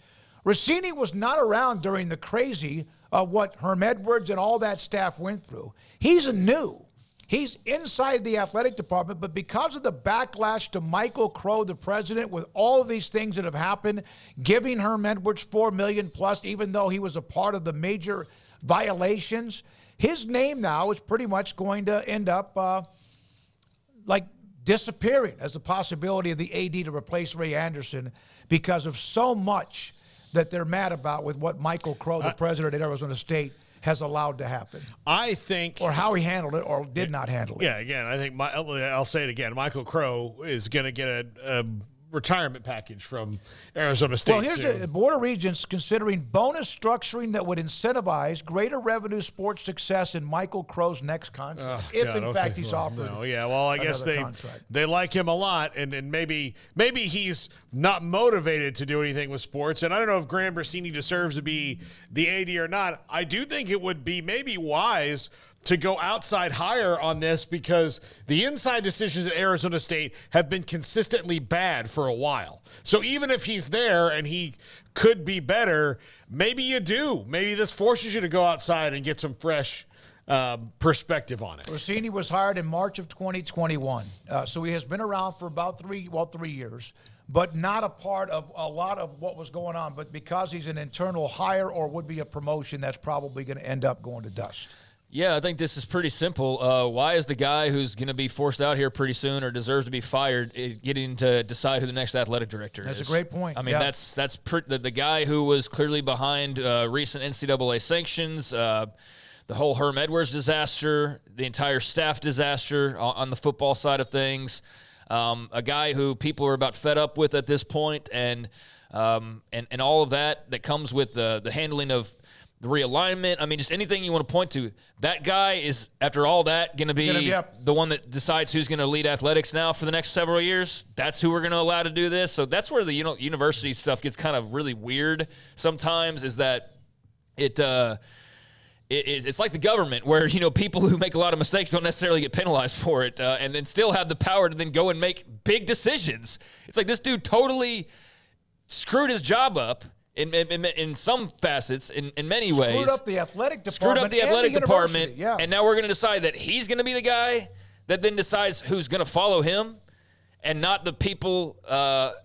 Rossini was not around during the crazy of what Herm Edwards and all that staff went through. He's new. He's inside the athletic department, but because of the backlash to Michael Crow, the president, with all of these things that have happened, giving Herm Edwards $4 million plus, even though he was a part of the major violations, his name now is pretty much going to end up disappearing as a possibility of the AD to replace Ray Anderson because of so much that they're mad about with what Michael Crow, the president at Arizona State, has allowed to happen. I think, or how he handled it, or did not handle it. Yeah, again, I think I'll say it again. Michael Crow is going to get a retirement package from Arizona State. Well, here's the Board of Regents considering bonus structuring that would incentivize greater revenue sports success in Michael Crow's next contract, in fact he's offered. No, yeah, well, I guess they like him a lot, and maybe he's not motivated to do anything with sports. And I don't know if Graham Rossini deserves to be the AD or not. I do think it would be maybe wise to go outside higher on this because the inside decisions at Arizona State have been consistently bad for a while. So even if he's there and he could be better, maybe you do. Maybe this forces you to go outside and get some fresh perspective on it. Rossini was hired in March of 2021. So he has been around for about 3 years, but not a part of a lot of what was going on. But because he's an internal hire or would be a promotion, that's probably going to end up going to dust. Yeah, I think this is pretty simple. Why is the guy who's going to be forced out here pretty soon or deserves to be fired getting to decide who the next athletic director is? That's a great point. I mean, that's the guy who was clearly behind recent NCAA sanctions, the whole Herm Edwards disaster, the entire staff disaster on the football side of things, a guy who people are about fed up with at this point, and all of that comes with the handling of the realignment. I mean, just anything you want to point to. That guy is, after all that, going to be the one that decides who's going to lead athletics now for the next several years. That's who we're going to allow to do this. So that's where the university stuff gets kind of really weird sometimes, is that it's like the government where, people who make a lot of mistakes don't necessarily get penalized for it and then still have the power to then go and make big decisions. It's like this dude totally screwed his job up in some facets, in many ways. Screwed up the athletic department. Yeah. And now we're going to decide that he's going to be the guy that then decides who's going to follow him and not the people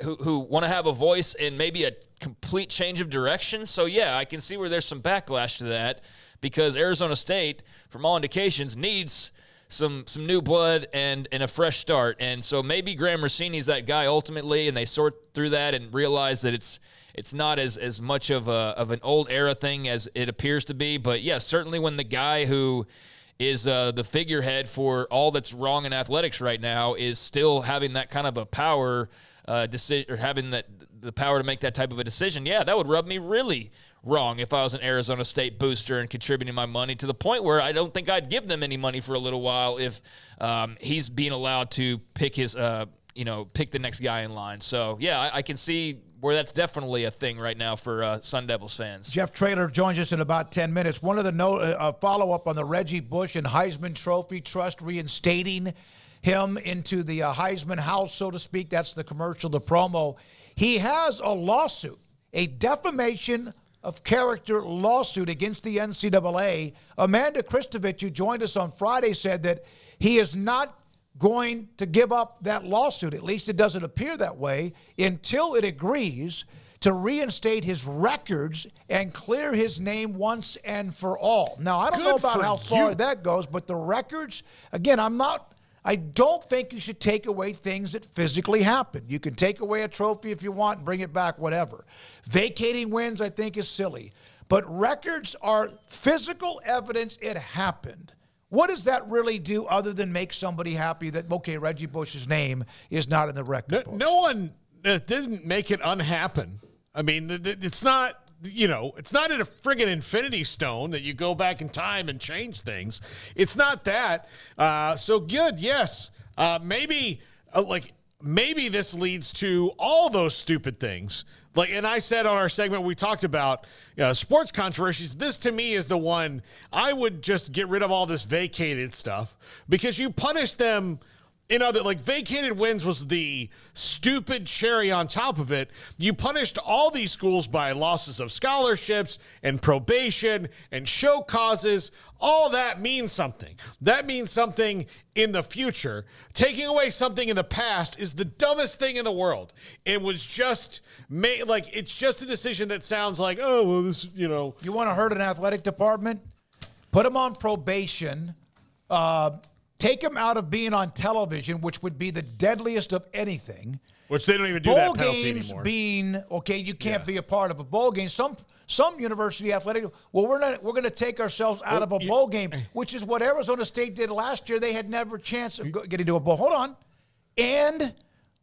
who want to have a voice in maybe a complete change of direction. So, yeah, I can see where there's some backlash to that because Arizona State, from all indications, needs some new blood and a fresh start. And so maybe Graham Rossini's that guy ultimately, and they sort through that and realize that it's not as much of an old era thing as it appears to be. But, yeah, certainly when the guy who is the figurehead for all that's wrong in athletics right now is still having that kind of a power decision, or having the power to make that type of a decision, yeah, that would rub me really wrong if I was an Arizona State booster and contributing my money to the point where I don't think I'd give them any money for a little while if he's being allowed to pick his pick the next guy in line. So, yeah, I can see where that's definitely a thing right now for Sun Devils fans. Jeff Traylor joins us in about 10 minutes. One of the follow-up on the Reggie Bush and Heisman Trophy Trust reinstating him into the Heisman house, so to speak. That's the commercial, the promo. He has a lawsuit, a defamation of character lawsuit against the NCAA. Amanda Kristovich, who joined us on Friday, said that he is not going to give up that lawsuit, at least it doesn't appear that way, until it agrees to reinstate his records and clear his name once and for all. Now, I don't know about how far that goes, but the records, again, I don't think you should take away things that physically happen. You can take away a trophy if you want and bring it back, whatever. Vacating wins, I think, is silly. But records are physical evidence it happened. What does that really do other than make somebody happy that, okay, Reggie Bush's name is not in the record books? didn't make it unhappen. I mean, it's not, it's not in a friggin' infinity stone that you go back in time and change things. It's not that. So good, yes. Maybe this leads to all those stupid things. And I said on our segment, we talked about sports controversies. This to me is the one I would just get rid of all this vacated stuff, because you punish them in other, vacated wins was the stupid cherry on top of it. You punished all these schools by losses of scholarships and probation and show causes. All that means something. That means something in the future. Taking away something in the past is the dumbest thing in the world. It was just it's just a decision that sounds like, oh, well, this, You want to hurt an athletic department? Put them on probation. Take them out of being on television, which would be the deadliest of anything. Which they don't even do that penalty anymore. Bowl games being, you can't be a part of a bowl game. Some university athletic, we're going to take ourselves out of a bowl game, which is what Arizona State did last year. They had never a chance of getting to a bowl. Hold on. And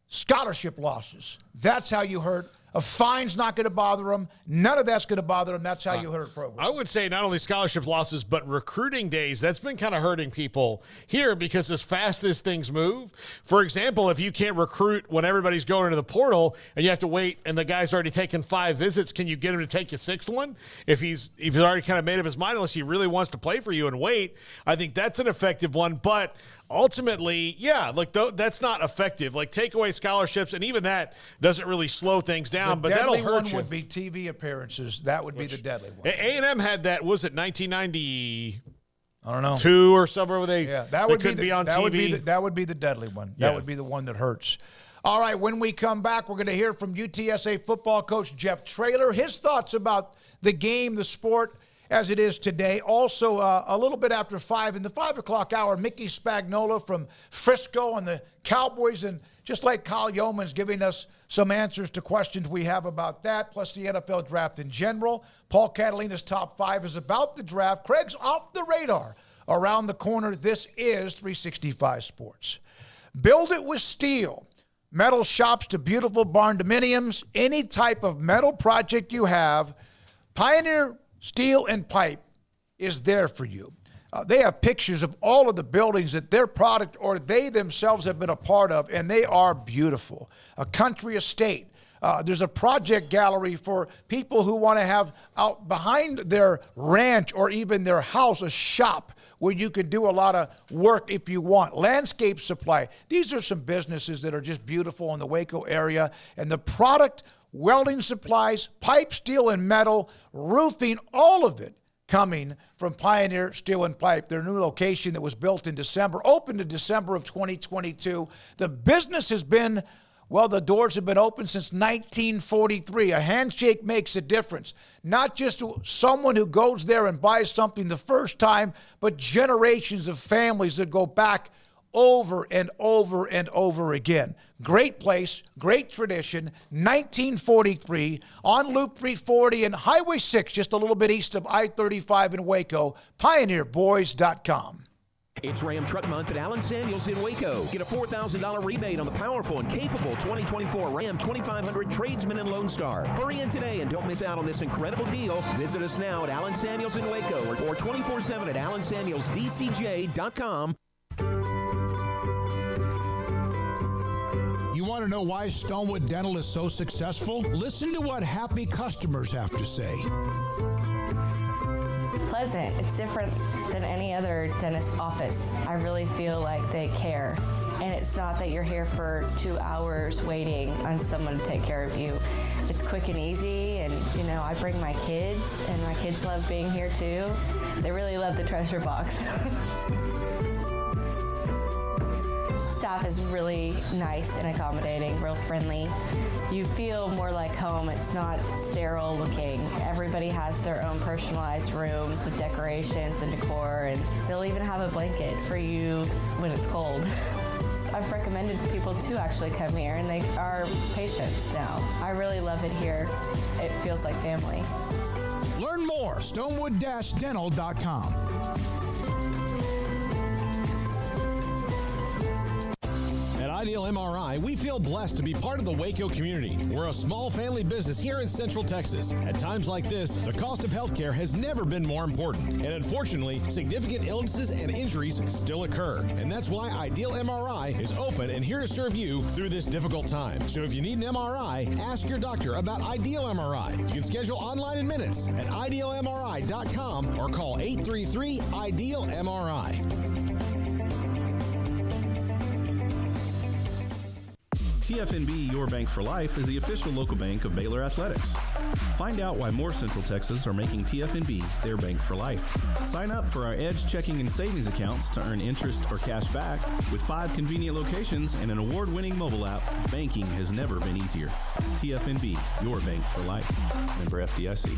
scholarship losses. That's how you hurt. A fine's not going to bother them. None of that's going to bother them. That's how you hurt a program. I would say not only scholarship losses, but recruiting days. That's been kind of hurting people here, because as fast as things move, for example, if you can't recruit when everybody's going into the portal and you have to wait and the guy's already taken 5 visits, can you get him to take a 6th one? If he's already kind of made up his mind, unless he really wants to play for you and wait, I think that's an effective one. But ultimately, that's not effective. Take away scholarships, and even that doesn't really slow things down. But that'll hurt you. The deadly one would be TV appearances. That would be the deadly one. A&M had that. Was it 1990? I don't know. 2 or somewhere where that would be on TV. That would be the deadly one. That would be the one that hurts. All right. When we come back, we're going to hear from UTSA football coach Jeff Traylor. His thoughts about the game, the sport as it is today. Also, a little bit after 5 in the 5 o'clock hour, Mickey Spagnola from Frisco and the Cowboys, and just like Kyle Yeoman's giving us some answers to questions we have about that, plus the NFL draft in general. Paul Catalina's top 5 is about the draft. Craig's off the radar around the corner. This is 365 Sports. Build it with steel. Metal shops to beautiful barn dominiums. Any type of metal project you have, Pioneer Steel and Pipe is there for you. They have pictures of all of the buildings that their product or they themselves have been a part of, and they are beautiful. A country estate. There's a project gallery for people who want to have out behind their ranch or even their house a shop where you can do a lot of work if you want. Landscape supply. These are some businesses that are just beautiful in the Waco area. And the product, welding supplies, pipe, steel, and metal, roofing, all of it coming from Pioneer Steel and Pipe, their new location that was built in December, opened in December of 2022. The business has been, the doors have been open since 1943. A handshake makes a difference. Not just someone who goes there and buys something the first time, but generations of families that go back over and over and over again. Great place, great tradition, 1943 on Loop 340 and Highway 6, just a little bit east of I-35 in Waco, pioneerboys.com. It's Ram Truck Month at Allen Samuels in Waco. Get a $4,000 rebate on the powerful and capable 2024 Ram 2500 Tradesman and Lone Star. Hurry in today and don't miss out on this incredible deal. Visit us now at Allen Samuels in Waco or 24/7 at AllenSamuelsDCJ.com. You want to know why Stonewood Dental is so successful? Listen to what happy customers have to say. It's pleasant. It's different than any other dentist's office. I really feel like they care. And it's not that you're here for 2 hours waiting on someone to take care of you. It's quick and easy, and I bring my kids, and my kids love being here too. They really love the treasure box. Staff is really nice and accommodating, real friendly. You feel more like home. It's not sterile looking. Everybody has their own personalized rooms with decorations and decor, and they'll even have a blanket for you when it's cold. I've recommended people to actually come here, and they are patients now. I really love it here. It feels like family. Learn more, stonewood-dental.com. And Ideal MRI, we feel blessed to be part of the Waco community. We're a small family business here in Central Texas. At times like this, the cost of healthcare has never been more important. And unfortunately, significant illnesses and injuries still occur. And that's why Ideal MRI is open and here to serve you through this difficult time. So if you need an MRI, ask your doctor about Ideal MRI. You can schedule online in minutes at idealmri.com or call 833-IDEAL-MRI. TFNB Your Bank for Life is the official local bank of Baylor Athletics. Find out why more Central Texas are making TFNB their bank for life. Sign up for our Edge checking and savings accounts to earn interest or cash back. With 5 convenient locations and an award-winning mobile app, banking has never been easier. TFNB Your Bank for Life. Member FDIC.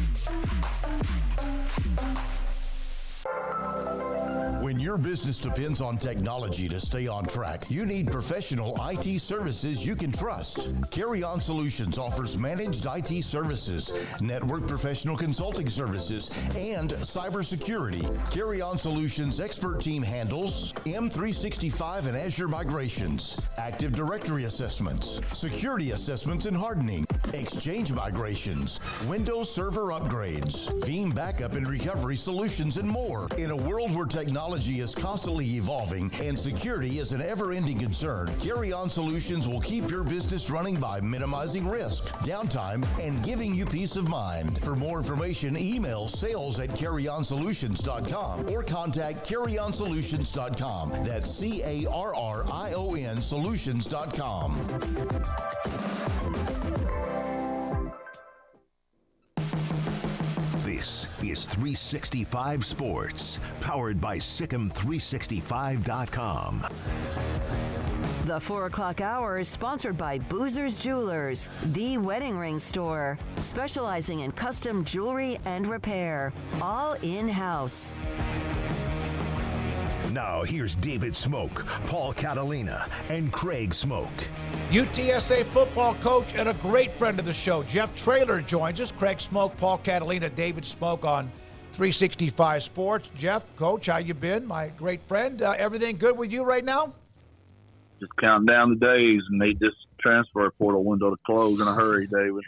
When your business depends on technology to stay on track, you need professional IT services you can trust. Carry On Solutions offers managed IT services, network professional consulting services, and cybersecurity. Carry On Solutions expert team handles M365 and Azure migrations, Active Directory assessments, security assessments and hardening, Exchange migrations, Windows Server upgrades, Veeam backup and recovery solutions, and more. In a world where technology is constantly evolving and security is an ever-ending concern, Carry On Solutions will keep your business running by minimizing risk, downtime, and giving you peace of mind. For more information, email sales@carryonsolutions.com or contact carryonsolutions.com. That's CARRION solutions.com. This is 365 Sports, powered by SicEm365.com. The 4 o'clock hour is sponsored by Boozer's Jewelers, the wedding ring store, specializing in custom jewelry and repair, all in-house. Now here's David Smoak, Paul Catalina, and Craig Smoak. UTSA football coach and a great friend of the show, Jeff Traylor, joins us. Craig Smoak, Paul Catalina, David Smoak on 365 Sports. Jeff, Coach, how you been? My great friend. Everything good with you right now? Just counting down the days and need this transfer portal window to close in a hurry, David.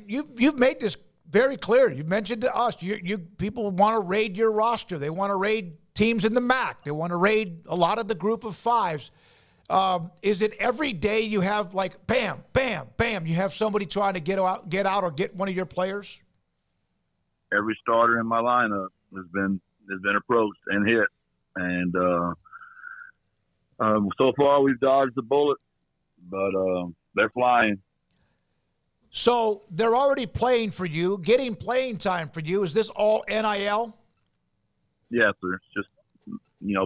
You've made this very clear. You've mentioned to us, you people want to raid your roster. They want to raid teams in the MAC. They want to raid a lot of the group of fives. Is it every day you have like bam, bam, bam, you have somebody trying to get out or get one of your players? Every starter in my lineup has been approached and hit. And so far we've dodged the bullet, but they're flying. So they're already playing for you, getting playing time for you. Is this all NIL? Yes, sir. It's just,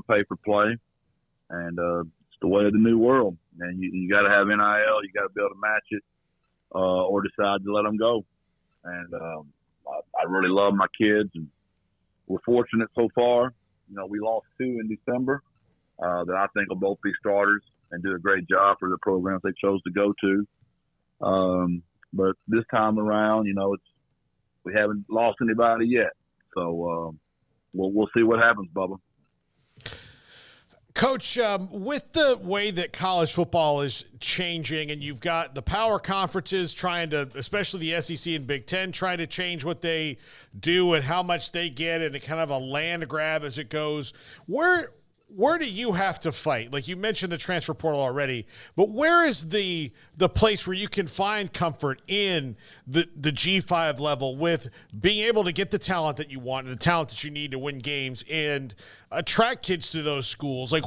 pay for play. And it's the way of the new world. And you got to have NIL. You got to be able to match it or decide to let them go. And I really love my kids. And we're fortunate so far. We lost 2 in December that I think will both be starters and do a great job for the programs they chose to go to. But this time around, we haven't lost anybody yet. So we'll see what happens, Bubba. Coach, with the way that college football is changing and you've got the power conferences trying to, especially the SEC and Big Ten, trying to change what they do and how much they get and kind of a land grab as it goes, where do you have to fight? Like you mentioned the transfer portal already, but where is the place where you can find comfort in the G5 level with being able to get the talent that you want and the talent that you need to win games and attract kids to those schools? Like,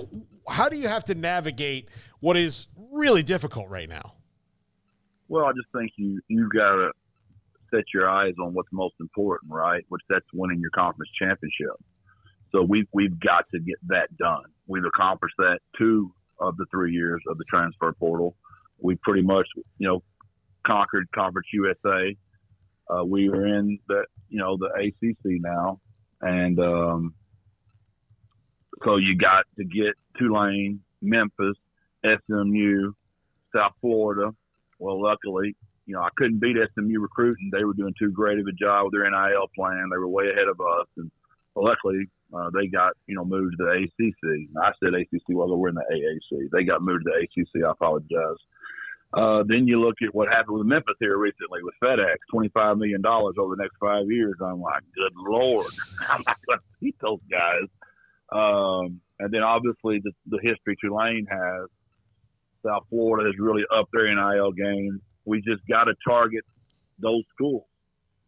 how do you have to navigate what is really difficult right now? Well, I just think you've got to set your eyes on what's most important, right? Which that's winning your conference championship. So we've got to get that done. We've accomplished that 2 of the 3 years of the transfer portal. We pretty much, conquered Conference USA. We are in the ACC now. And so you got to get Tulane, Memphis, SMU, South Florida. Well, luckily, I couldn't beat SMU recruiting. They were doing too great of a job with their NIL plan. They were way ahead of us. And luckily, They got, moved to the ACC. I said ACC, well, we're in the AAC. They got moved to the ACC. I apologize. Then you look at what happened with Memphis here recently with FedEx, $25 million over the next 5 years. I'm like, good Lord, I'm not going to beat those guys. And then obviously the history Tulane has. South Florida is really up their NIL game. We just got to target those schools.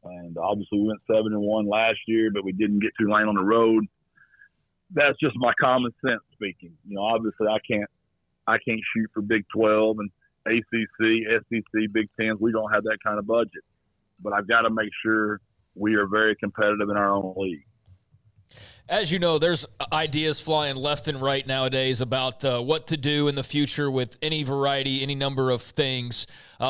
And obviously we went 7-1 last year, but we didn't get Tulane on the road. That's just my common sense speaking. Obviously I can't shoot for Big 12 and ACC, SEC, Big 10. We don't have that kind of budget. But I've got to make sure we are very competitive in our own league. As you know, there's ideas flying left and right nowadays about what to do in the future with any variety, any number of things.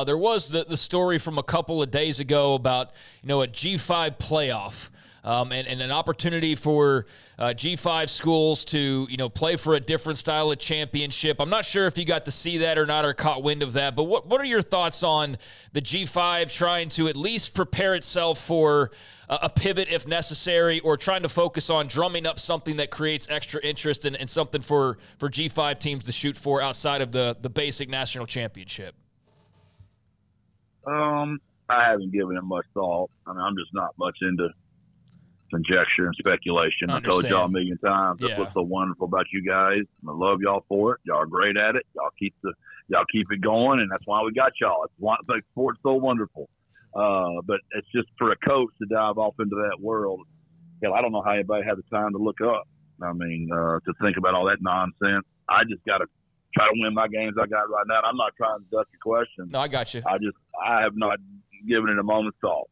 There was the story from a couple of days ago about, a G5 playoff. And an opportunity for G5 schools to, play for a different style of championship. I'm not sure if you got to see that or not or caught wind of that, but what are your thoughts on the G5 trying to at least prepare itself for a pivot if necessary, or trying to focus on drumming up something that creates extra interest and something for G5 teams to shoot for outside of the basic national championship? I haven't given it much thought. I'm just not much into conjecture and speculation. I told y'all a million times. That's what's so wonderful about you guys. I love y'all for it. Y'all are great at it. Y'all keep it going, and that's why we got y'all. It's why it makes sports so wonderful. But it's just for a coach to dive off into that world. Hell, I don't know how anybody had the time to look up. To think about all that nonsense. I just got to try to win my games I got right now. I'm not trying to duck your question. No, I got you. I have not given it a moment's thought.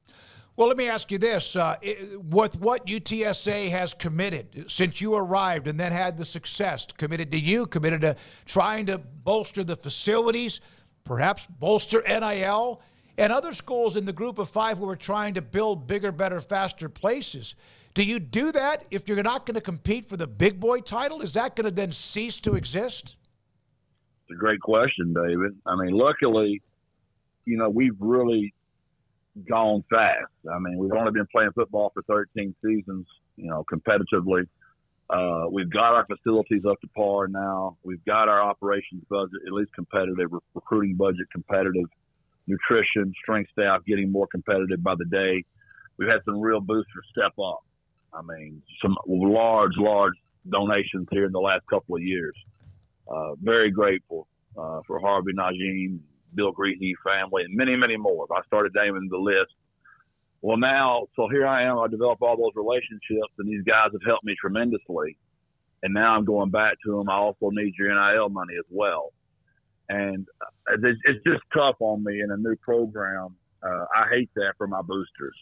Well, let me ask you this. With what UTSA has committed since you arrived and then had the success, committed to trying to bolster the facilities, perhaps bolster NIL, and other schools in the group of five who are trying to build bigger, better, faster places. Do you do that if you're not going to compete for the big boy title? Is that going to then cease to exist? It's a great question, David. Luckily, we've really gone fast. We've only been playing football for 13 seasons, competitively. We've got our facilities up to par now. We've got our operations budget at least competitive, recruiting budget competitive, nutrition, strength staff getting more competitive by the day. We've had some real boosters step up. Some large donations here in the last couple of years. Very grateful for Harvey Najim, Bill Greasy family, and many, many more. I started naming the list. Well, now, so here I am. I developed all those relationships, and these guys have helped me tremendously. And now I'm going back to them. I also need your NIL money as well. And it's just tough on me in a new program. I hate that for my boosters.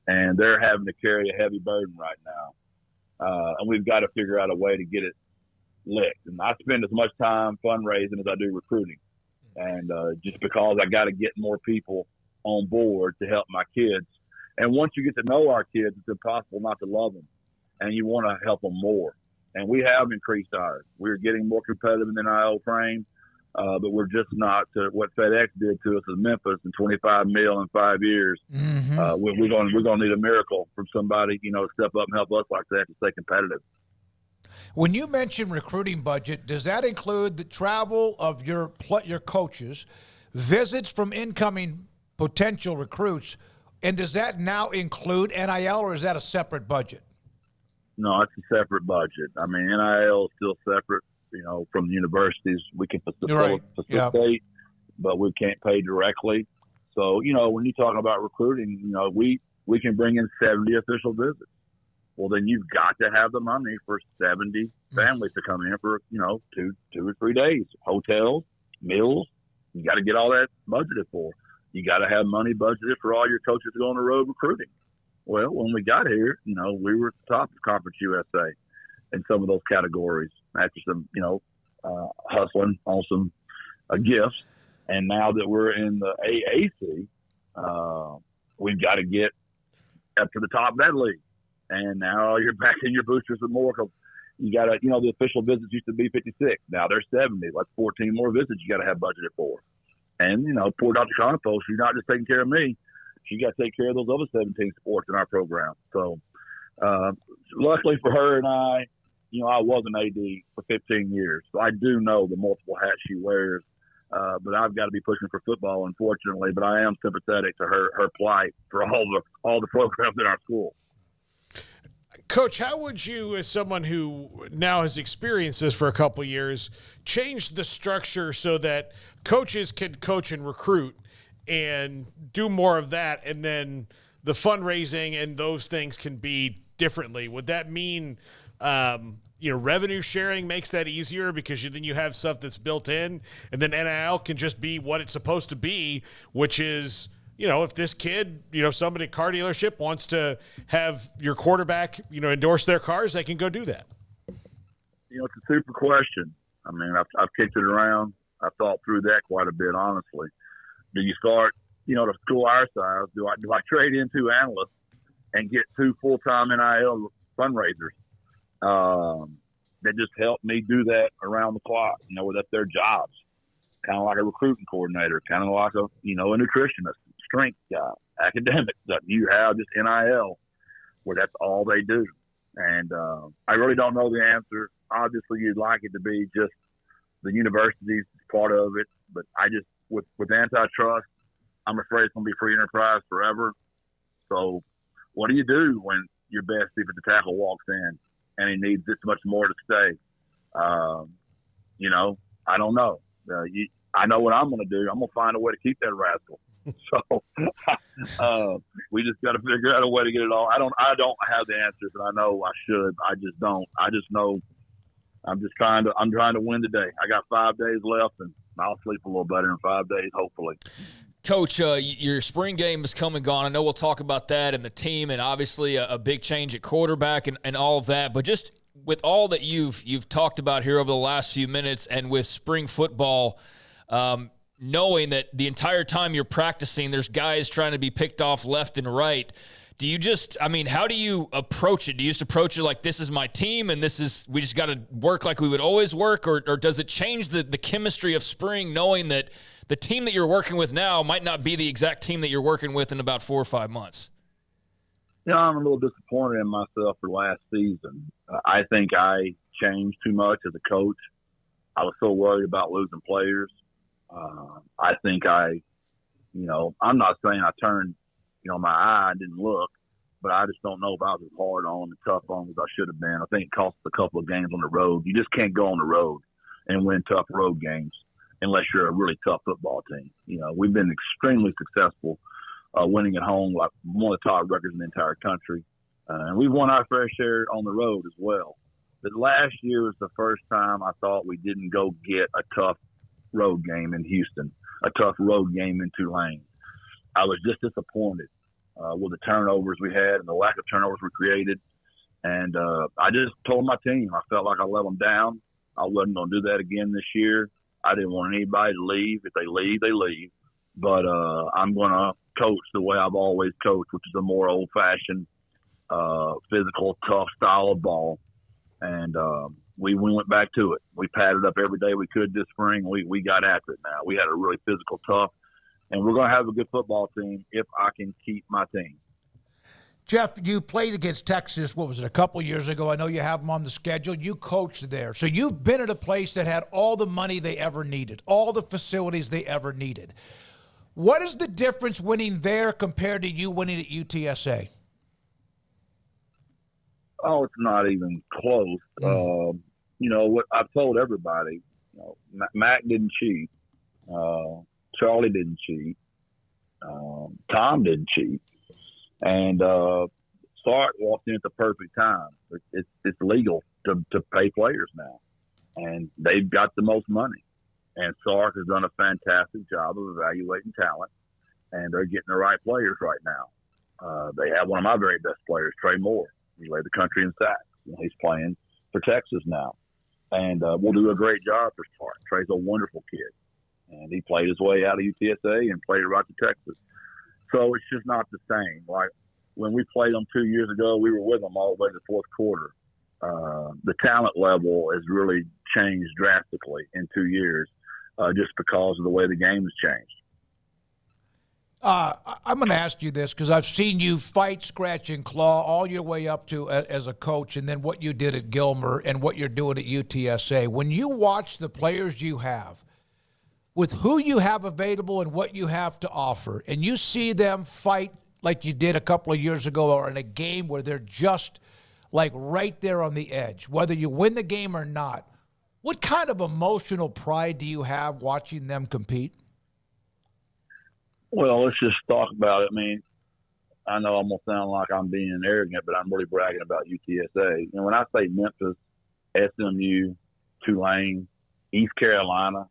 And they're having to carry a heavy burden right now. And we've got to figure out a way to get it licked. And I spend as much time fundraising as I do recruiting. And just because I got to get more people on board to help my kids. And once you get to know our kids, it's impossible not to love them. And you want to help them more. And we have increased ours. We're getting more competitive in the NIL frame. But we're just not to what FedEx did to us in Memphis in $25 million in 5 years. Mm-hmm. We're going to need a miracle from somebody, to step up and help us like that to stay competitive. When you mention recruiting budget, does that include the travel of your coaches, visits from incoming potential recruits, and does that now include NIL, or is that a separate budget? No, it's a separate budget. NIL is still separate. From the universities, we can facilitate, but we can't pay directly. So, when you talk about recruiting, we can bring in 70 official visits. Well, then you've got to have the money for 70 families to come in for, 2 or 3 days. Hotels, meals, you got to get all that budgeted for. You got to have money budgeted for all your coaches to go on the road recruiting. Well, when we got here, we were at the top of Conference USA in some of those categories after some, hustling on some gifts. And now that we're in the AAC, we've got to get up to the top of that league. And now you're back in your boosters with more. You got to, the official visits used to be 56. Now they're 70. That's 14 more visits you got to have budgeted for. And, poor Dr. Conopos, she's not just taking care of me. She got to take care of those other 17 sports in our program. So luckily for her and I, I was an AD for 15 years, so I do know the multiple hats she wears. But I've got to be pushing for football, unfortunately. But I am sympathetic to her plight for all the programs in our school. Coach, how would you, as someone who now has experienced this for a couple of years, change the structure so that coaches can coach and recruit and do more of that, and then the fundraising and those things can be differently? Would that mean revenue sharing makes that easier because then you have stuff that's built in, and then NIL can just be what it's supposed to be, which is, if this kid, somebody at a car dealership wants to have your quarterback, endorse their cars, they can go do that. It's a super question. I mean, I've kicked it around. I've thought through that quite a bit, honestly. Do you start, to school our size? Do I trade in 2 analysts and get 2 full-time NIL fundraisers? That just help me do that around the clock, that's their jobs. Kind of like a recruiting coordinator, kind of like a nutritionist, strength guy, academic stuff. You have just NIL where that's all they do. And I really don't know the answer. Obviously, you'd like it to be just the universities part of it, but I just, with antitrust, I'm afraid it's going to be free enterprise forever. So what do you do when your best defensive tackle walks in and he needs this much more to stay? I don't know. I know what I'm going to do. I'm going to find a way to keep that rascal. So we just got to figure out a way to get it all. I don't have the answers, and I know I should. I just don't. I just know I'm trying to win today. I got 5 days left, and I'll sleep a little better in 5 days, hopefully. Coach, your spring game is come and gone. I know we'll talk about that and the team, and obviously a big change at quarterback and all of that. But just with all that you've talked about here over the last few minutes, and with spring football, knowing that the entire time you're practicing, there's guys trying to be picked off left and right. Do you how do you approach it? Do you just approach it like, this is my team and we just got to work like we would always work? Or does it change the chemistry of spring, knowing that the team that you're working with now might not be the exact team that you're working with in about 4 or 5 months? I'm a little disappointed in myself for last season. I think I changed too much as a coach. I was so worried about losing players. I think I'm not saying I turned, my eye and didn't look, but I just don't know if I was as hard on and tough on as I should have been. I think it cost a couple of games on the road. You just can't go on the road and win tough road games unless you're a really tough football team. We've been extremely successful winning at home, like one of the top records in the entire country. And we've won our fair share on the road as well. But last year was the first time I thought we didn't go get a tough road game in Houston, a tough road game in Tulane. I was just disappointed with the turnovers we had and the lack of turnovers we created. And I just told my team, I felt like I let them down. I wasn't going to do that again this year. I didn't want anybody to leave. If they leave, they leave. But I'm going to coach the way I've always coached, which is a more old-fashioned, physical, tough style of ball. And we went back to it. We padded up every day we could this spring. We got after it now. We had a really physical, tough, and we're going to have a good football team if I can keep my team. Jeff, you played against Texas, what was it, a couple years ago? I know you have them on the schedule. You coached there. So you've been at a place that had all the money they ever needed, all the facilities they ever needed. What is the difference winning there compared to you winning at UTSA? Oh, it's not even close. What I've told everybody, Mac didn't cheat. Charlie didn't cheat. Tom didn't cheat. And Sark walked in at the perfect time. It's legal to pay players now. And they've got the most money. And Sark has done a fantastic job of evaluating talent. And they're getting the right players right now. They have one of my very best players, Trey Moore. He led the country in sacks. He's playing for Texas now. And we'll do a great job for Sark. Trey's a wonderful kid. And he played his way out of UTSA and played right to Texas. So it's just not the same. Like when we played them 2 years ago, we were with them all the way to the fourth quarter. The talent level has really changed drastically in 2 years just because of the way the game has changed. I'm going to ask you this because I've seen you fight, scratch, and claw all your way up to as a coach, and then what you did at Gilmer and what you're doing at UTSA. When you watch the players you have, with who you have available and what you have to offer, and you see them fight like you did a couple of years ago or in a game where they're just like right there on the edge, whether you win the game or not, what kind of emotional pride do you have watching them compete? Well, let's just talk about it. I mean, I know I'm going to sound like I'm being arrogant, but I'm really bragging about UTSA. And when I say Memphis, SMU, Tulane, East Carolina,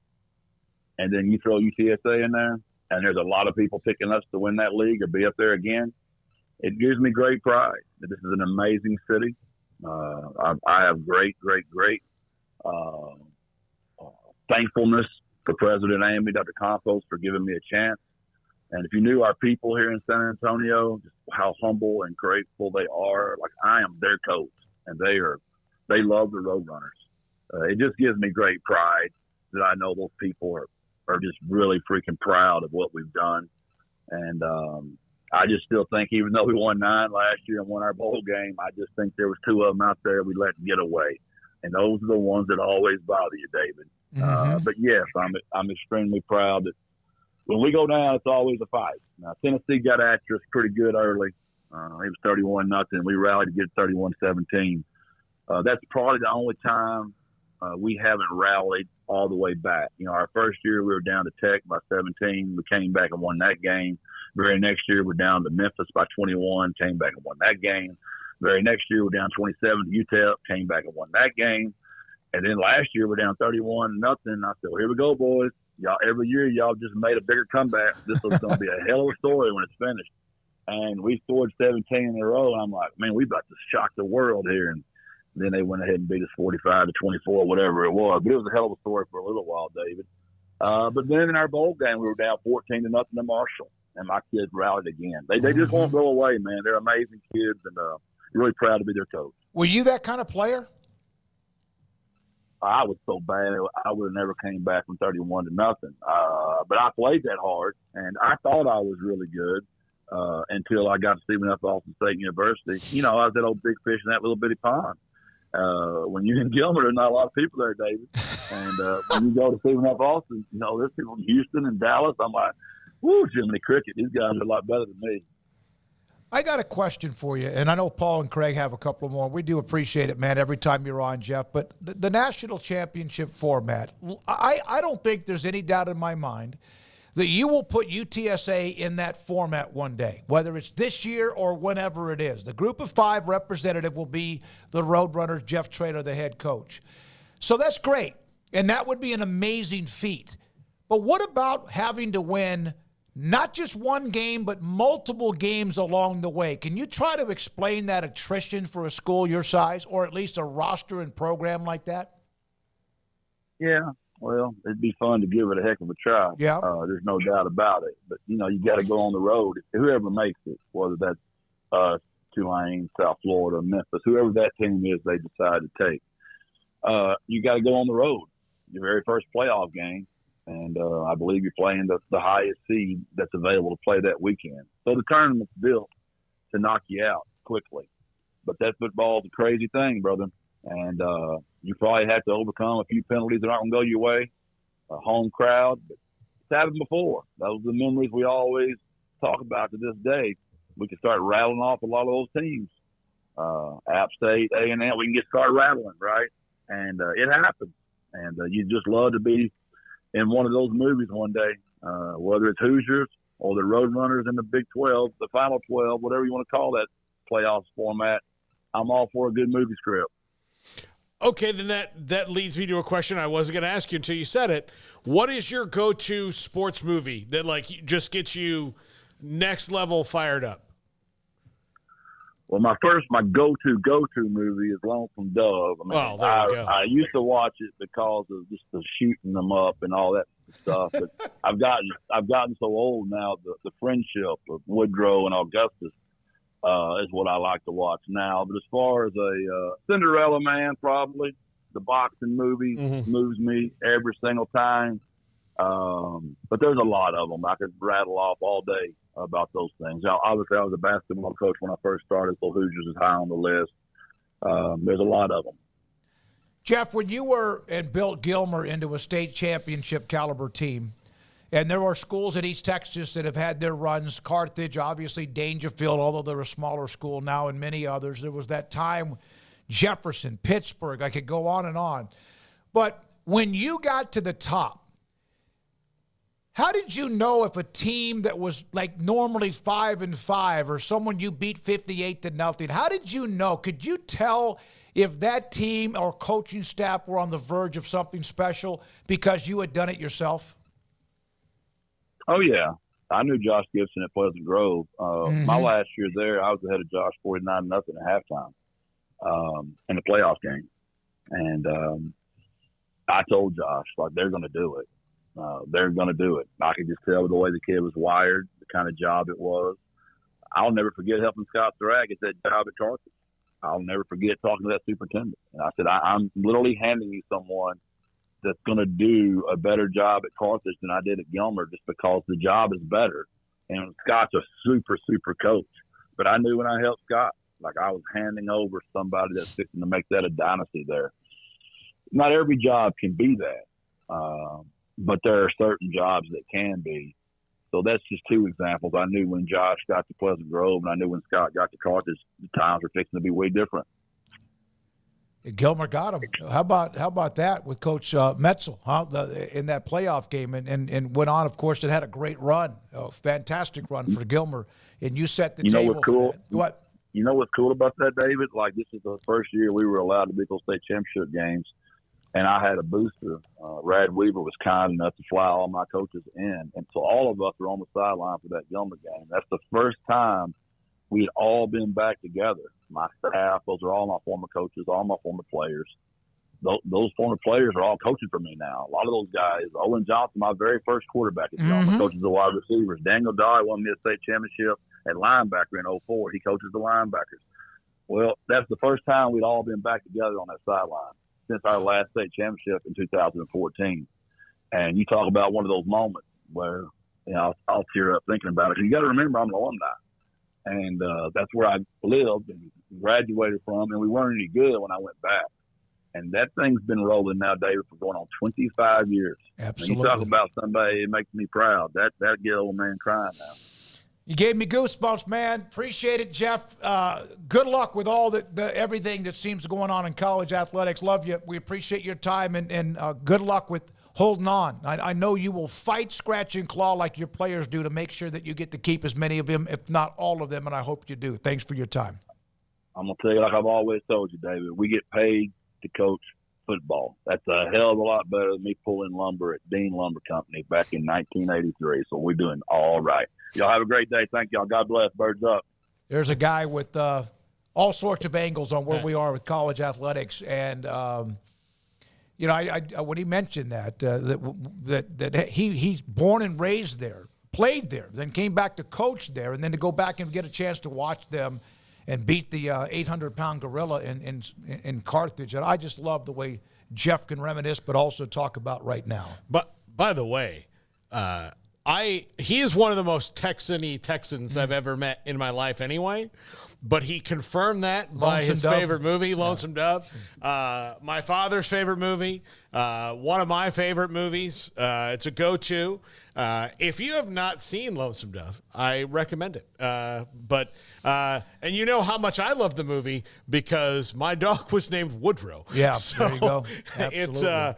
and then you throw UTSA in there, and there's a lot of people picking us to win that league or be up there again, it gives me great pride that this is an amazing city. I have great thankfulness for President Amy, Dr. Campos, for giving me a chance. And if you knew our people here in San Antonio, just how humble and grateful they are, like I am their coach, and they love the Roadrunners. It just gives me great pride that I know those people are just really freaking proud of what we've done. And I just still think, even though we won 9 last year and won our bowl game, I just think there was 2 of them out there we let get away. And those are the ones that always bother you, David. Mm-hmm. But yes, I'm extremely proud that when we go down, it's always a fight. Now, Tennessee got after us pretty good early. It was 31-0. We rallied to get 31-17. That's probably the only time we haven't rallied all the way back. You know, our first year we were down to Tech by 17. We came back and won that game. Very next year we're down to Memphis by 21. Came back and won that game. Very next year we're down 27 to UTEP. Came back and won that game. And then last year we're down 31-0. I said, well, here we go, boys. Y'all, every year y'all just made a bigger comeback. This was going to be a hell of a story when it's finished. And we scored 17 in a row. And I'm like, man, we about to shock the world here. And then they went ahead and beat us 45-24, whatever it was. But it was a hell of a story for a little while, David. But then in our bowl game, we were down 14-0 to Marshall, and my kids rallied again. They just won't go away, man. They're amazing kids, and really proud to be their coach. Were you that kind of player? I was so bad, I would have never came back from 31-0. But I played that hard, and I thought I was really good until I got to Stephen F. Austin State University. You know, I was that old big fish in that little bitty pond. When you're in Gilmer, there's not a lot of people there, David. And when you go to Stephen F. Austin, you know, there's people in Houston and Dallas. I'm like, woo, Jiminy Cricket. These guys are a lot better than me. I got a question for you, and I know Paul and Craig have a couple more. We do appreciate it, man, every time you're on, Jeff. But the national championship format, I don't think there's any doubt in my mind that you will put UTSA in that format one day, whether it's this year or whenever it is. The group of 5 representative will be the Roadrunners, Jeff Traylor, the head coach. So that's great, and that would be an amazing feat. But what about having to win not just one game, but multiple games along the way? Can you try to explain that attrition for a school your size, or at least a roster and program like that? Yeah, well, it'd be fun to give it a heck of a try. Yeah. There's no doubt about it. But, you know, you got to go on the road. Whoever makes it, whether that's Tulane, South Florida, Memphis, whoever that team is they decide to take, you got to go on the road. Your very first playoff game. And I believe you're playing the highest seed that's available to play that weekend. So the tournament's built to knock you out quickly. But that football's a crazy thing, brother. And you probably have to overcome a few penalties that aren't going to go your way, a home crowd. But it's happened before. Those are the memories we always talk about to this day. We can start rattling off a lot of those teams. App State, A&M, we can start rattling, right? And it happens. And you just love to be in one of those movies one day, whether it's Hoosiers or the Roadrunners in the Big 12, the Final 12, whatever you want to call that playoffs format. I'm all for a good movie script. Okay, then that leads me to a question I wasn't going to ask you until you said it. What is your go-to sports movie that like just gets you next level fired up? Well, my go-to movie is Lonesome Dove. I mean, there you go. I used to watch it because of just the shooting them up and all that stuff. But I've gotten so old now. The friendship of Woodrow and Augustus is what I like to watch now. But as far as a Cinderella Man, probably the boxing movie moves me every single time. But there's a lot of them. I could rattle off all day about those things. Now, obviously, I was a basketball coach when I first started, so Hoosiers is high on the list. There's a lot of them. Jeff, when you were and built Gilmer into a state championship caliber team, and there are schools in East Texas that have had their runs, Carthage, obviously Dangerfield, although they're a smaller school now, and many others. There was that time, Jefferson, Pittsburgh, I could go on and on. But when you got to the top, how did you know if a team that was like normally 5-5 or someone you beat 58-0, how did you know? Could you tell if that team or coaching staff were on the verge of something special because you had done it yourself? Oh, yeah. I knew Josh Gibson at Pleasant Grove. My last year there, I was ahead of Josh 49-0 at halftime in the playoff game. And I told Josh, like, they're going to do it. They're going to do it. I could just tell the way the kid was wired, the kind of job it was. I'll never forget helping Scott Thrack at that job at Carthage. I'll never forget talking to that superintendent. And I said, I'm literally handing you someone that's going to do a better job at Carthage than I did at Gilmer just because the job is better. And Scott's a super, super coach. But I knew when I helped Scott, like I was handing over somebody that's fixing to make that a dynasty there. Not every job can be that. But there are certain jobs that can be. So that's just two examples. I knew when Josh got to Pleasant Grove and I knew when Scott got to Carthage, the times were fixing to be way different. Gilmer got him. How about that with Coach Metzel in that playoff game and went on, of course, it had a great run, a fantastic run for Gilmer, and you set the table. What's cool? For that. What? You know what's cool about that, David? Like, this is the first year we were allowed to be those state championship games. And I had a booster. Rad Weaver was kind enough to fly all my coaches in. And so all of us were on the sideline for that Gilmer game. That's the first time we had all been back together. My staff, those are all my former coaches, all my former players. Those former players are all coaching for me now. A lot of those guys, Owen Johnson, my very first quarterback at Gilmer, coaches the wide receivers. Daniel Dye won me a state championship at linebacker in 04. He coaches the linebackers. Well, that's the first time we'd all been back together on that sideline since our last state championship in 2014. And you talk about one of those moments where, you know, I'll tear up thinking about it. You got to remember I'm an alumni. And that's where I lived and graduated from, and we weren't any good when I went back. And that thing's been rolling now, David, for going on 25 years. Absolutely. When you talk about somebody, it makes me proud. That get old man crying now. You gave me goosebumps, man. Appreciate it, Jeff. Good luck with all everything that seems going on in college athletics. Love you. We appreciate your time, and good luck with holding on. I know you will fight, scratch, and claw like your players do to make sure that you get to keep as many of them, if not all of them, and I hope you do. Thanks for your time. I'm going to tell you, like I've always told you, David, we get paid to coach football. That's a hell of a lot better than me pulling lumber at Dean Lumber Company back in 1983, so we're doing all right. Y'all have a great day. Thank y'all. God bless. Birds up. There's a guy with all sorts of angles on where we are with college athletics, and you know, I when he mentioned that he's born and raised there, played there, then came back to coach there, and then to go back and get a chance to watch them and beat the 800-pound gorilla in Carthage, and I just love the way Jeff can reminisce, but also talk about right now. But by the way, he is one of the most Texan-y Texans I've ever met in my life anyway. But he confirmed that by his favorite movie, Lonesome Dove. My father's favorite movie, one of my favorite movies. It's a go-to. If you have not seen Lonesome Dove, I recommend it. And you know how much I love the movie because my dog was named Woodrow. Yeah, so there you go. Absolutely.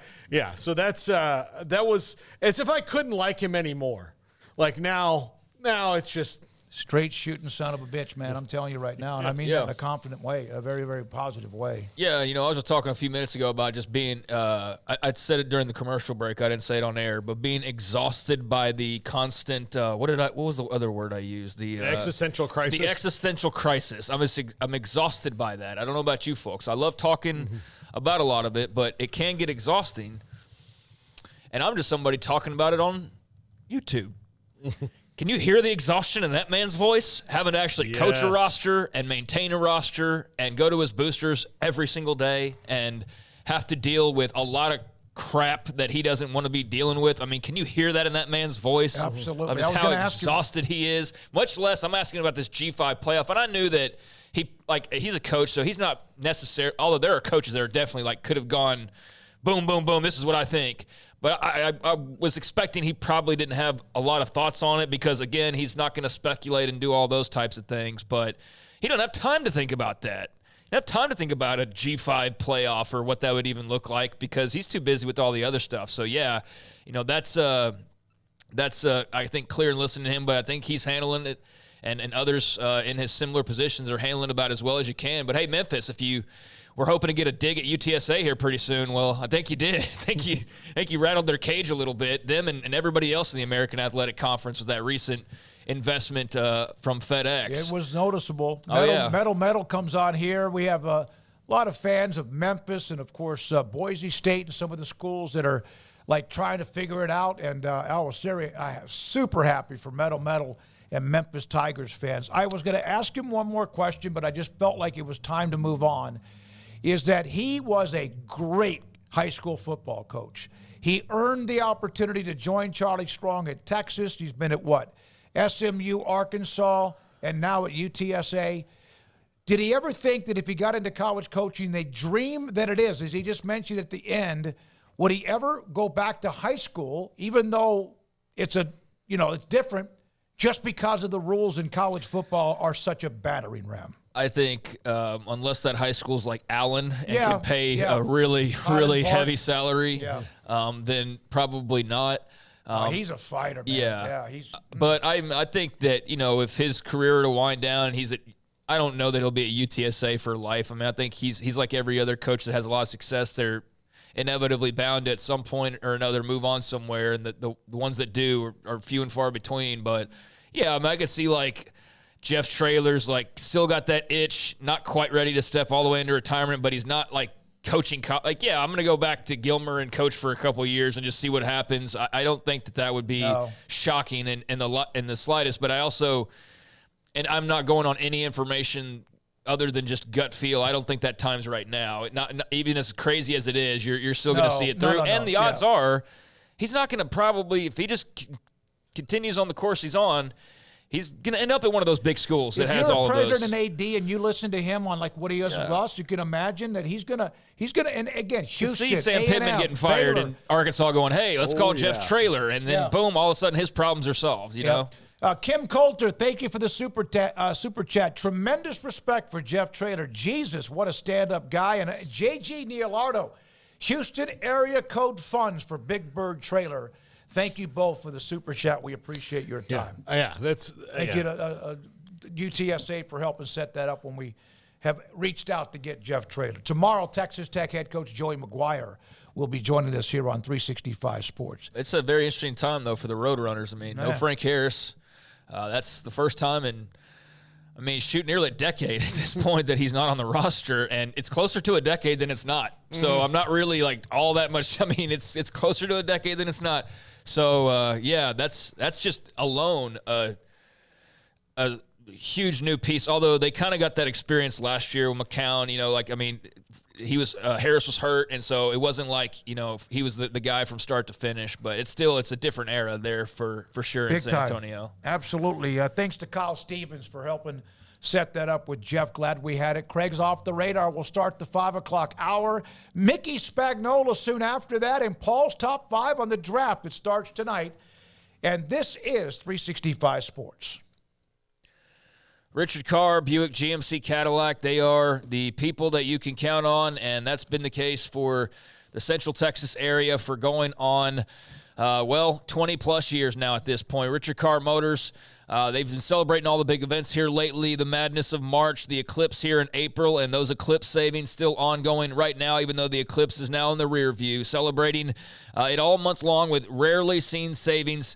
So that's that was as if I couldn't like him anymore. Like now it's just straight shooting son of a bitch, man. I'm telling you right now. And I mean that in a confident way, a very, very positive way. Yeah, you know, I was just talking a few minutes ago about just being, I said it during the commercial break. I didn't say it on air, but being exhausted by the constant, what was the other word I used? The existential crisis. The existential crisis. I'm exhausted by that. I don't know about you folks. I love talking about a lot of it, but it can get exhausting. And I'm just somebody talking about it on YouTube. Can you hear the exhaustion in that man's voice? Having to actually coach a roster and maintain a roster and go to his boosters every single day and have to deal with a lot of crap that he doesn't want to be dealing with. I mean, can you hear that in that man's voice? Absolutely. Of just how exhausted he is. Much less, I'm asking about this G5 playoff, and I knew that he's a coach, so he's not necessarily, although there are coaches that are definitely like could have gone boom, boom, boom, this is what I think. But I was expecting he probably didn't have a lot of thoughts on it because, again, he's not going to speculate and do all those types of things. But he don't have time to think about that. He doesn't have time to think about a G5 playoff or what that would even look like because he's too busy with all the other stuff. So, yeah, that's I think, clear in listening to him. But I think he's handling it, and others in his similar positions are handling it about as well as you can. But, hey, Memphis, if you – we're hoping to get a dig at UTSA here pretty soon. Well, I think you did. I think you rattled their cage a little bit. Them and everybody else in the American Athletic Conference with that recent investment from FedEx. It was noticeable. Metal comes on here. We have a lot of fans of Memphis and, of course, Boise State and some of the schools that are, like, trying to figure it out. And I am super happy for Metal and Memphis Tigers fans. I was going to ask him one more question, but I just felt like it was time to move on. Is that he was a great high school football coach. He earned the opportunity to join Charlie Strong at Texas. He's been at SMU, Arkansas, and now at UTSA. Did he ever think that if he got into college coaching, they dream that it is, as he just mentioned at the end, would he ever go back to high school, even though it's it's different, just because of the rules in college football are such a battering ram? I think unless that high school's like Allen and can pay a really, really heavy salary, then probably not. He's a fighter, man. But I think that, if his career were to wind down, I don't know that he'll be at UTSA for life. I mean, I think he's like every other coach that has a lot of success. They're inevitably bound to at some point or another move on somewhere, and the ones that do are few and far between. But, yeah, I mean, I could see, like, Jeff Traylor's still got that itch, not quite ready to step all the way into retirement, but he's not coaching. I'm going to go back to Gilmer and coach for a couple of years and just see what happens. I don't think that would be shocking in the slightest. But I also, and I'm not going on any information other than just gut feel. I don't think that time's right now. Not even as crazy as it is, you're still going to see it through. And the odds are, he's not going to probably, if he just continues on the course he's on, he's going to end up at one of those big schools that has all of those. If you're a president and AD and you listen to him on what he has lost, you can imagine that he's going to, and again, Houston, you see Sam Pittman getting fired in Arkansas going, hey, let's call Jeff Traylor. And then boom, all of a sudden his problems are solved, you know? Kim Coulter, thank you for the super chat. Tremendous respect for Jeff Traylor. Jesus, what a stand-up guy. And JG Nielardo, Houston area code funds for Big Bird Traylor. Thank you both for the super chat. We appreciate your time. Thank you to UTSA for helping set that up when we have reached out to get Jeff Traylor. Tomorrow, Texas Tech head coach Joey McGuire will be joining us here on 365 Sports. It's a very interesting time, though, for the Roadrunners. I mean, no Frank Harris. That's the first time in, shoot, nearly a decade at this point that he's not on the roster, and it's closer to a decade than it's not. So I'm not really all that much. It's closer to a decade than it's not. So, that's just alone a huge new piece, although they kind of got that experience last year with McCown. He was Harris was hurt, and so it wasn't he was the guy from start to finish, but it's a different era there for sure in San Antonio. Absolutely. Thanks to Kyle Stevens for helping set that up with Jeff. Glad we had it. Craig's Off the Radar will start the 5 o'clock hour. Mickey Spagnola soon after that, and Paul's Top 5 on the draft. It starts tonight. And this is 365 Sports. Richard Carr, Buick GMC Cadillac, they are the people that you can count on, and that's been the case for the Central Texas area for going on, 20-plus years now at this point. Richard Carr Motors, they've been celebrating all the big events here lately, the Madness of March, the Eclipse here in April, and those Eclipse savings still ongoing right now, even though the Eclipse is now in the rear view, celebrating it all month long with rarely seen savings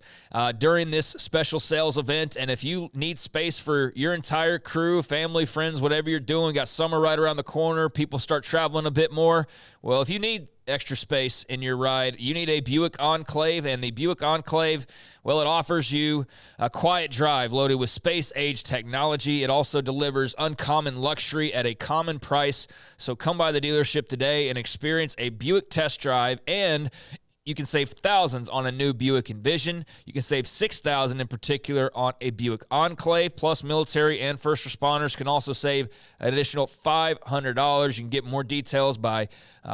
during this special sales event. And if you need space for your entire crew, family, friends, whatever you're doing, got summer right around the corner, people start traveling a bit more, well, if you need extra space in your ride, you need a Buick Enclave, and the Buick Enclave, well, it offers you a quiet drive loaded with space-age technology. It also delivers uncommon luxury at a common price. So come by the dealership today and experience a Buick test drive, and you can save thousands on a new Buick Envision. You can save $6,000 in particular on a Buick Enclave. Plus, military and first responders can also save an additional $500. You can get more details by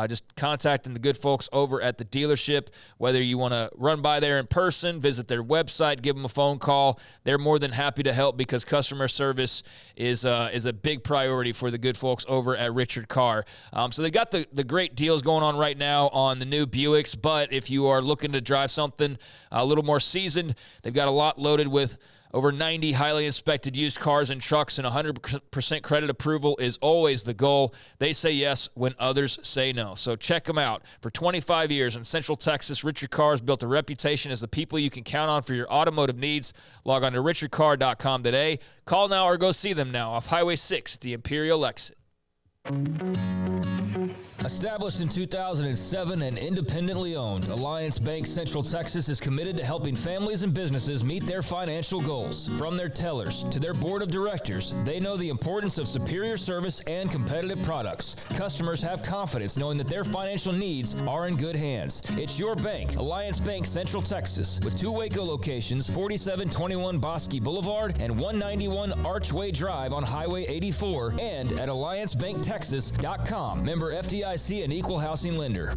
just contacting the good folks over at the dealership. Whether you want to run by there in person, visit their website, give them a phone call, they're more than happy to help because customer service is a big priority for the good folks over at Richard Carr. So they got the great deals going on right now on the new Buicks, but if you are looking to drive something a little more seasoned, they've got a lot loaded with over 90 highly inspected used cars and trucks, and 100% credit approval is always the goal. They say yes when others say no. So check them out. For 25 years in Central Texas, Richard Carr has built a reputation as the people you can count on for your automotive needs. Log on to richardcarr.com today. Call now or go see them now off Highway 6 at the Imperial exit. Established in 2007 and independently owned, Alliance Bank Central Texas is committed to helping families and businesses meet their financial goals. From their tellers to their board of directors, they know the importance of superior service and competitive products. Customers have confidence knowing that their financial needs are in good hands. It's your bank, Alliance Bank Central Texas, with 2 Waco locations, 4721 Bosque Boulevard and 191 Archway Drive on Highway 84, and at alliancebanktexas.com. Member FDIC and equal housing lender.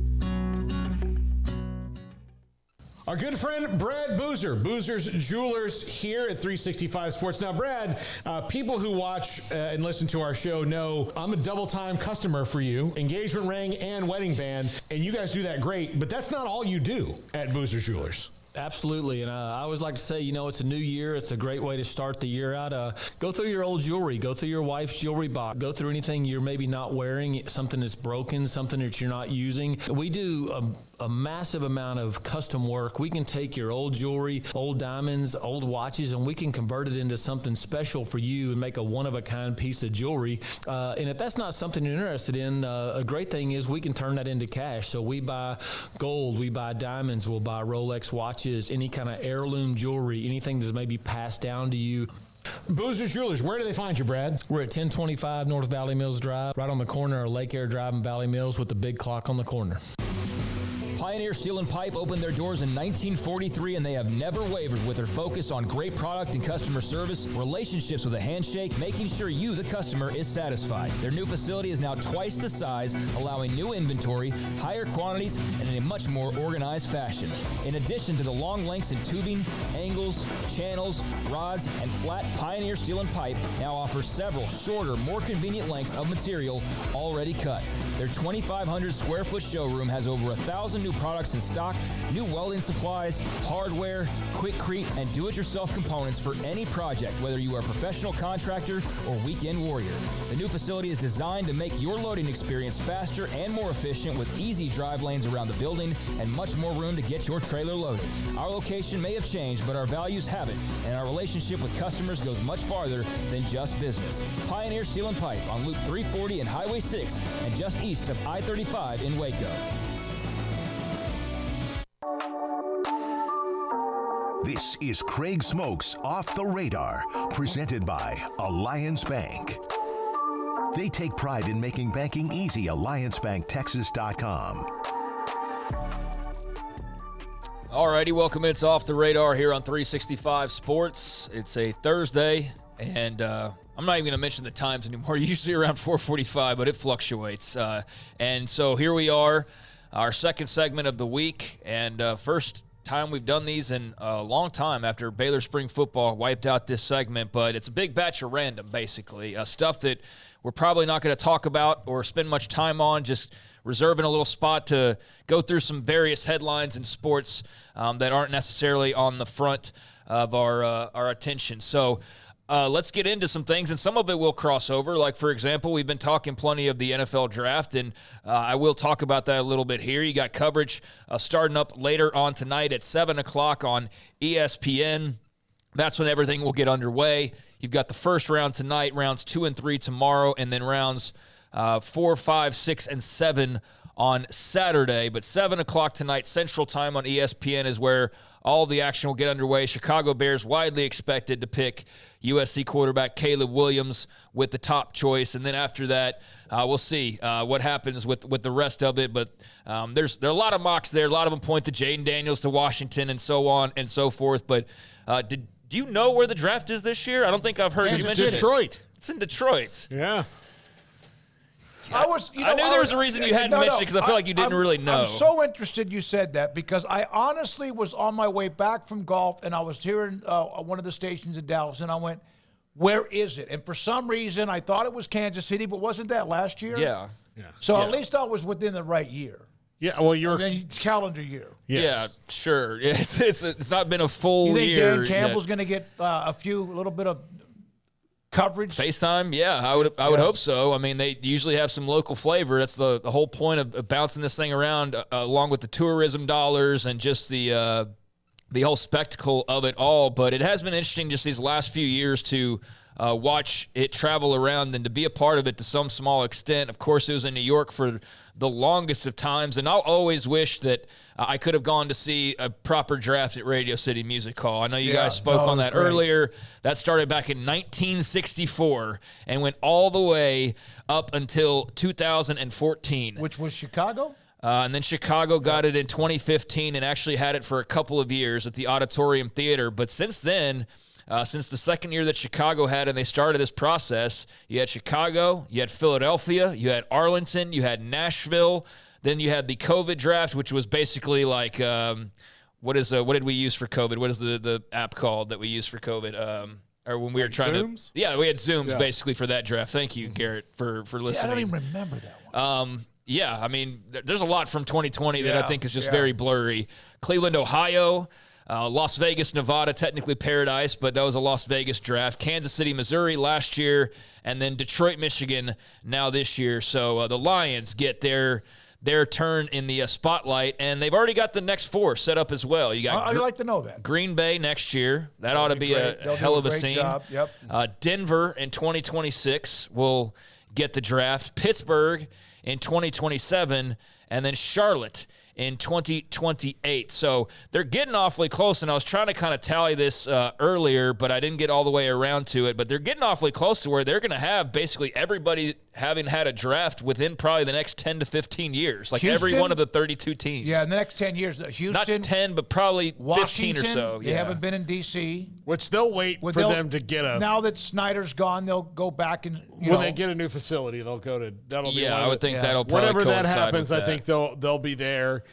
Our good friend Brad Boozer, Boozer's Jewelers here at 365 Sports. Now, Brad, people who watch and listen to our show know I'm a double-time customer for you, engagement ring and wedding band, and you guys do that great, but that's not all you do at Boozer's Jewelers. Absolutely, and I always like to say, it's a new year. It's a great way to start the year out. Go through your old jewelry. Go through your wife's jewelry box. Go through anything you're maybe not wearing, something that's broken, something that you're not using. We do a massive amount of custom work. We can take your old jewelry, old diamonds, old watches, and we can convert it into something special for you and make a one-of-a-kind piece of jewelry. And if that's not something you're interested in, a great thing is we can turn that into cash. So we buy gold, we buy diamonds, we'll buy Rolex watches, any kind of heirloom jewelry, anything that's maybe passed down to you. Boozer's Jewelers, where do they find you, Brad? We're at 1025 North Valley Mills Drive, right on the corner of Lake Air Drive and Valley Mills with the big clock on the corner. Pioneer Steel and Pipe opened their doors in 1943, and they have never wavered with their focus on great product and customer service, relationships with a handshake, making sure you, the customer, is satisfied. Their new facility is now twice the size, allowing new inventory, higher quantities, and in a much more organized fashion. In addition to the long lengths in tubing, angles, channels, rods, and flat, Pioneer Steel and Pipe now offers several shorter, more convenient lengths of material already cut. Their 2,500 square foot showroom has over 1,000 new products in stock, new welding supplies, hardware, quickcrete, and do-it-yourself components for any project, whether you are a professional contractor or weekend warrior. The new facility is designed to make your loading experience faster and more efficient with easy drive lanes around the building and much more room to get your trailer loaded. Our location may have changed, but our values haven't, and our relationship with customers goes much farther than just business. Pioneer Steel and Pipe on Loop 340 and Highway 6 and just east of I-35 in Waco. This is Craig Smoak's Off the Radar, presented by Alliance Bank. They take pride in making banking easy. AllianceBankTexas.com. All righty, welcome. It's Off the Radar here on 365 Sports. It's a Thursday, and I'm not even going to mention the times anymore. Usually around 4:45, but it fluctuates. And so here we are, our second segment of the week, and first time we've done these in a long time after Baylor spring football wiped out this segment, but it's a big batch of random, basically. Stuff that we're probably not going to talk about or spend much time on, just reserving a little spot to go through some various headlines in sports that aren't necessarily on the front of our attention. So let's get into some things, and some of it will cross over. Like, for example, we've been talking plenty of the NFL draft, and I will talk about that a little bit here. You got coverage starting up later on tonight at 7 o'clock on ESPN. That's when everything will get underway. You've got the first round tonight, rounds 2 and 3 tomorrow, and then rounds 4, 5, 6, and 7 on Saturday. But 7 o'clock tonight, Central Time on ESPN is where all the action will get underway. Chicago Bears widely expected to pick USC quarterback Caleb Williams with the top choice. And then after that, we'll see what happens with the rest of it. But there are a lot of mocks there. A lot of them point to Jaden Daniels to Washington and so on and so forth. But do you know where the draft is this year? I don't think I've heard you mention Detroit. It's in Detroit. Yeah. I knew there was a reason you hadn't mentioned it because I feel like you didn't really know. I'm so interested you said that because I honestly was on my way back from golf and I was hearing one of the stations in Dallas and I went, where is it? And for some reason, I thought it was Kansas City, but wasn't that last year? Yeah. So at least I was within the right year. Yeah, well, you're calendar year. Yes. Yeah, sure. It's not been a full you think year. Dan Campbell's going to get a little bit of coverage? FaceTime, yeah, I would hope so. I mean, they usually have some local flavor. That's the whole point of bouncing this thing around, along with the tourism dollars and just the whole spectacle of it all. But it has been interesting just these last few years to watch it travel around and to be a part of it to some small extent. Of course, it was in New York for the longest of times, and I'll always wish that I could have gone to see a proper draft at Radio City Music Hall. I know you guys spoke on that earlier. That started back in 1964 and went all the way up until 2014. Which was Chicago? And then Chicago got it in 2015 and actually had it for a couple of years at the Auditorium Theater. But since then, since the second year that Chicago had and they started this process, you had Chicago, you had Philadelphia, you had Arlington, you had Nashville, then you had the COVID draft, which was basically like what did we use for COVID? What is the app called that we used for COVID? Or when we were trying Zooms? to we had Zooms basically for that draft. Thank you, Garrett, for listening. I don't even remember that one. Yeah, I mean, there's a lot from 2020 that I think is just very blurry. Cleveland, Ohio. Las Vegas, Nevada, technically Paradise, but that was a Las Vegas draft. Kansas City, Missouri last year, and then Detroit, Michigan now this year. So the Lions get their turn in the spotlight, and they've already got the next four set up as well. You got I'd like to know that. Green Bay next year. That ought to be a hell of a scene. Job. Yep. Denver in 2026 will get the draft. Pittsburgh in 2027, and then Charlotte in 2028. So they're getting awfully close, and I was trying to kind of tally this earlier, but I didn't get all the way around to it. But they're getting awfully close to where they're going to have basically everybody having had a draft within probably the next 10 to 15 years, like Houston, every one of the 32 teams. Yeah, in the next 10 years. Houston. Not 10, but probably Washington, 15 or so. They haven't been in D.C. Which they'll wait for them to get a... Now that Snyder's gone, they'll go back and, when they get a new facility, they'll go to... That'll be I would think that'll probably whenever that coincide happens, with I think they'll be there.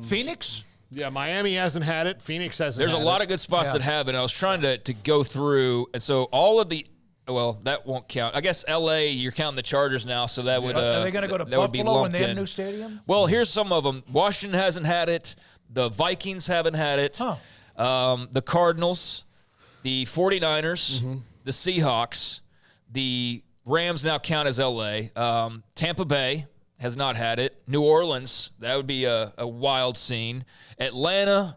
Phoenix? Yeah, Miami hasn't had it. Phoenix hasn't had it. There's a lot of good spots that have it. I was trying to go through, and so all of the... Well, that won't count. I guess L.A., you're counting the Chargers now, so that would... Are they going to go to Buffalo when they have a new stadium? Well, here's some of them. Washington hasn't had it. The Vikings haven't had it. The Cardinals, the 49ers, the Seahawks, the Rams now count as L.A. Tampa Bay has not had it. New Orleans, that would be a wild scene. Atlanta,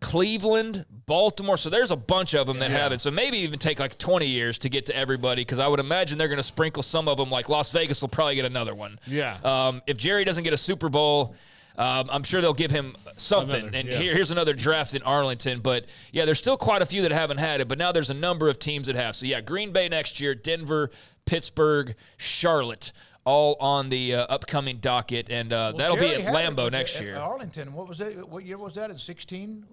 Cleveland, Baltimore. So there's a bunch of them that haven't. So maybe even take like 20 years to get to everybody, because I would imagine they're going to sprinkle some of them. Like Las Vegas will probably get another one. Yeah. If Jerry doesn't get a Super Bowl, I'm sure they'll give him something. Here's another draft in Arlington. But, yeah, there's still quite a few that haven't had it. But now there's a number of teams that have. So, yeah, Green Bay next year, Denver, Pittsburgh, Charlotte, all on the upcoming docket. And that'll be at Lambeau next year. Arlington, what was that? What year was that? In 16?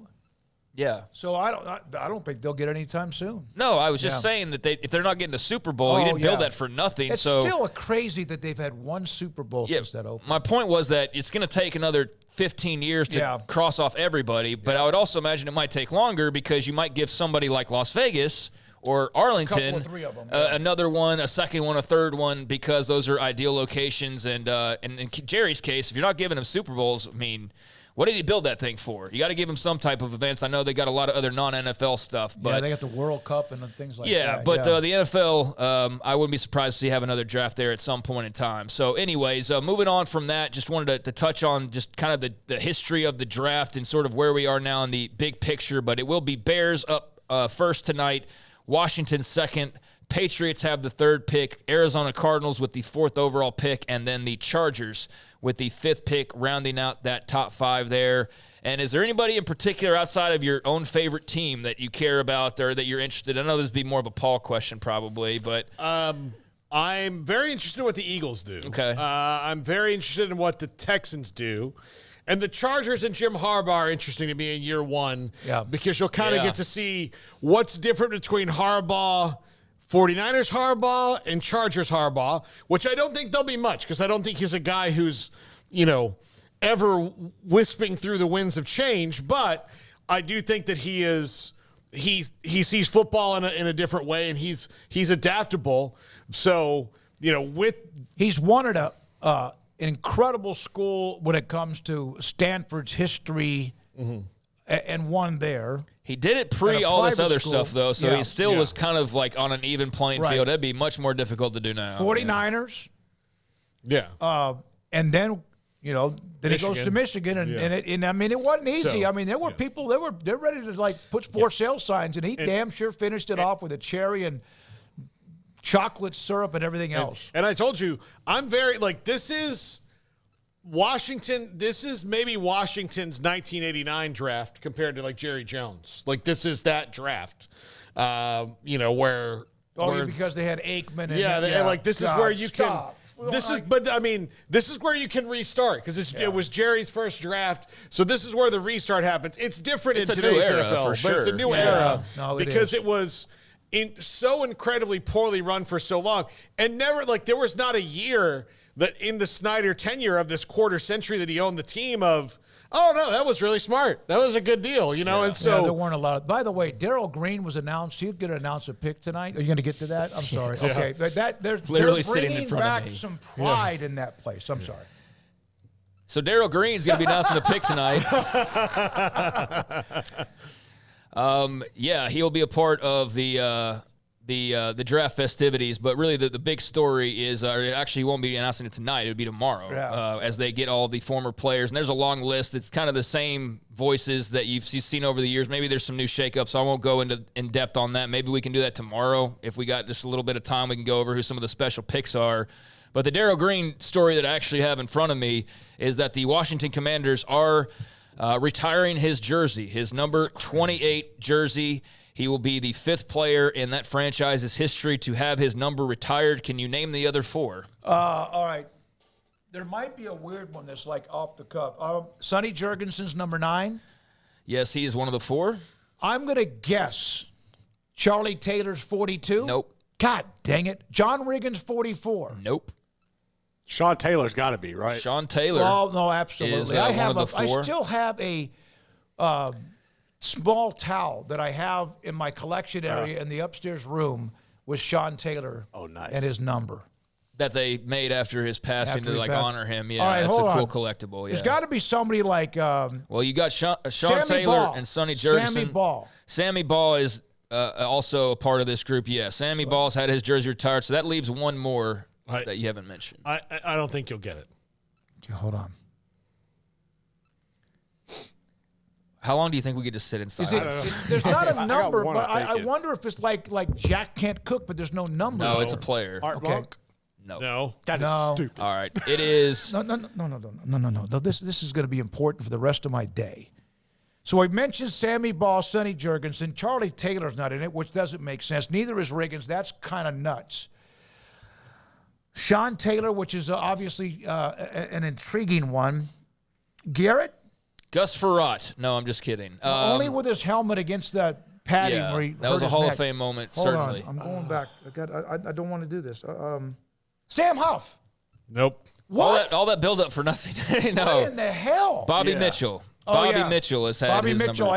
Yeah. So I don't think they'll get any time soon. No, I was just saying that if they're not getting a Super Bowl, he didn't build that for nothing. It's still crazy that they've had one Super Bowl since that opened. My point was that it's going to take another 15 years to cross off everybody, but I would also imagine it might take longer because you might give somebody like Las Vegas or Arlington, another one, a second one, a third one, because those are ideal locations. And in Jerry's case, if you're not giving him Super Bowls, I mean, what did he build that thing for? You got to give him some type of events. I know they got a lot of other non-NFL stuff. But they got the World Cup and things like that. Yeah, but the NFL, I wouldn't be surprised to see have another draft there at some point in time. So anyways, moving on from that, just wanted to touch on just kind of the history of the draft and sort of where we are now in the big picture. But it will be Bears up first tonight, Washington second, Patriots have the 3rd pick, Arizona Cardinals with the 4th overall pick, and then the Chargers with the 5th pick, rounding out that top 5 there. And is there anybody in particular outside of your own favorite team that you care about or that you're interested in? I know this would be more of a Paul question probably, but I'm very interested in what the Eagles do. Okay. I'm very interested in what the Texans do. And the Chargers and Jim Harbaugh are interesting to me in year 1 because you'll kind of get to see what's different between Harbaugh, 49ers Harbaugh, and Chargers Harbaugh, which I don't think there'll be much because I don't think he's a guy who's, ever wisping through the winds of change. But I do think that he sees football in a different way, and he's adaptable. So, he's wanted an incredible school when it comes to Stanford's history and won there. He did it pre all this other stuff, though, so he still was kind of like on an even playing field. That'd be much more difficult to do now. 49ers. Yeah. And then, then he goes to Michigan, and I mean, it wasn't easy. So, I mean, there were people, they're ready to, put for sale signs, and he damn sure finished it off with a cherry and chocolate syrup and everything else. And I told you, I'm very, this is Washington, this is maybe Washington's 1989 draft compared to, Jerry Jones. This is that draft, where... because they had Aikman. And this is where you can... This is where you can restart because it was Jerry's first draft. So this is where the restart happens. It's different in today's NFL, but it's a new era because it was so incredibly poorly run for so long, and never there was not a year that in the Snyder tenure of this quarter century that he owned the team of. Oh, no, that was really smart. That was a good deal, and so... there weren't a lot of... By the way, Darrell Green was announced. He's going to announce a pick tonight. Are you going to get to that? I'm sorry. Okay, but they're sitting in front of me. Back some pride in that place. I'm sorry. So Darrell Green's going to be announcing a pick tonight. He'll be a part of the draft festivities, but really the big story is, actually he won't be announcing it tonight, it'll be tomorrow, as they get all the former players, and there's a long list. It's kind of the same voices that you've seen over the years. Maybe there's some new shakeups, so I won't go in depth on that. Maybe we can do that tomorrow. If we got just a little bit of time, we can go over who some of the special picks are. But the Darrell Green story that I actually have in front of me is that the Washington Commanders are retiring his jersey, his number 28 jersey. He will be the 5th player in that franchise's history to have his number retired. Can you name the other 4? All right. There might be a weird one that's off the cuff. Sonny Jurgensen's number 9. Yes, he is one of the 4. I'm going to guess Charlie Taylor's 42. Nope. God dang it. John Riggins' 44. Nope. Sean Taylor's got to be, right? Sean Taylor. Oh, no, absolutely. Is, one of the 4. I still have a small towel that I have in my collection area in the upstairs room with Sean Taylor. Oh, nice. And his number. That they made after his passing to honor him. Yeah, all right, that's a cool collectible. Yeah. There's got to be somebody like... well, you got Sean Taylor Ball. and Sonny Jurgensen. Sammy Ball. Sammy Ball is also a part of this group, yeah. Sammy Ball's had his jersey retired, so that leaves one more that you haven't mentioned. I don't think you'll get it. Okay, hold on. How long do you think we could just sit inside? There's not a number, but I wonder if it's like Jack can't cook, but there's no number. No, it's a player. Art Blanc? No. That is stupid. All right. It is. No. This is going to be important for the rest of my day. So I mentioned Sammy Ball, Sonny Jurgensen. Charlie Taylor's not in it, which doesn't make sense. Neither is Riggins. That's kind of nuts. Sean Taylor, which is obviously an intriguing one. Garrett? Gus Frerotte. No, I'm just kidding. Only with his helmet against that padding. Yeah, where he that was a Hall of Fame moment, certainly. Hold on. I'm going back. I don't want to do this. Sam Huff. Nope. What? All that build-up for nothing. No. What in the hell? Bobby Mitchell. Bobby Mitchell has had Bobby his Mitchell, number.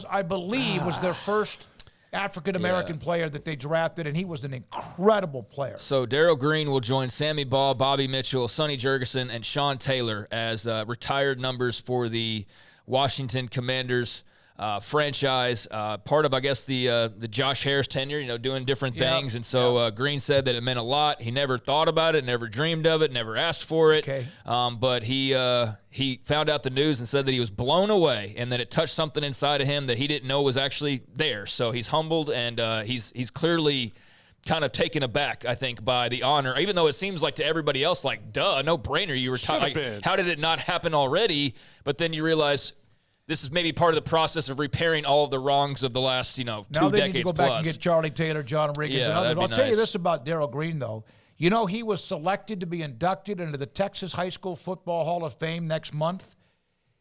I believe was their first African-American player that they drafted, and he was an incredible player. So Darrell Green will join Sammy Ball, Bobby Mitchell, Sonny Jurgensen, and Sean Taylor as retired numbers for the Washington Commanders franchise. Part of, I guess, the Josh Harris tenure, doing different things. And so Green said that it meant a lot. He never thought about it, never dreamed of it, never asked for it. Okay. But he found out the news and said that he was blown away and that it touched something inside of him that he didn't know was actually there. So he's humbled and he's clearly kind of taken aback, I think, by the honor, even though it seems like to everybody else, like, duh, no brainer. You were how did it not happen already? But then you realize this is maybe part of the process of repairing all of the wrongs of the last, 2 decades plus. Now they need to go back and get Charlie Taylor, John Riggins, and others. I'll tell you this about Darrell Green, though. He was selected to be inducted into the Texas High School Football Hall of Fame next month,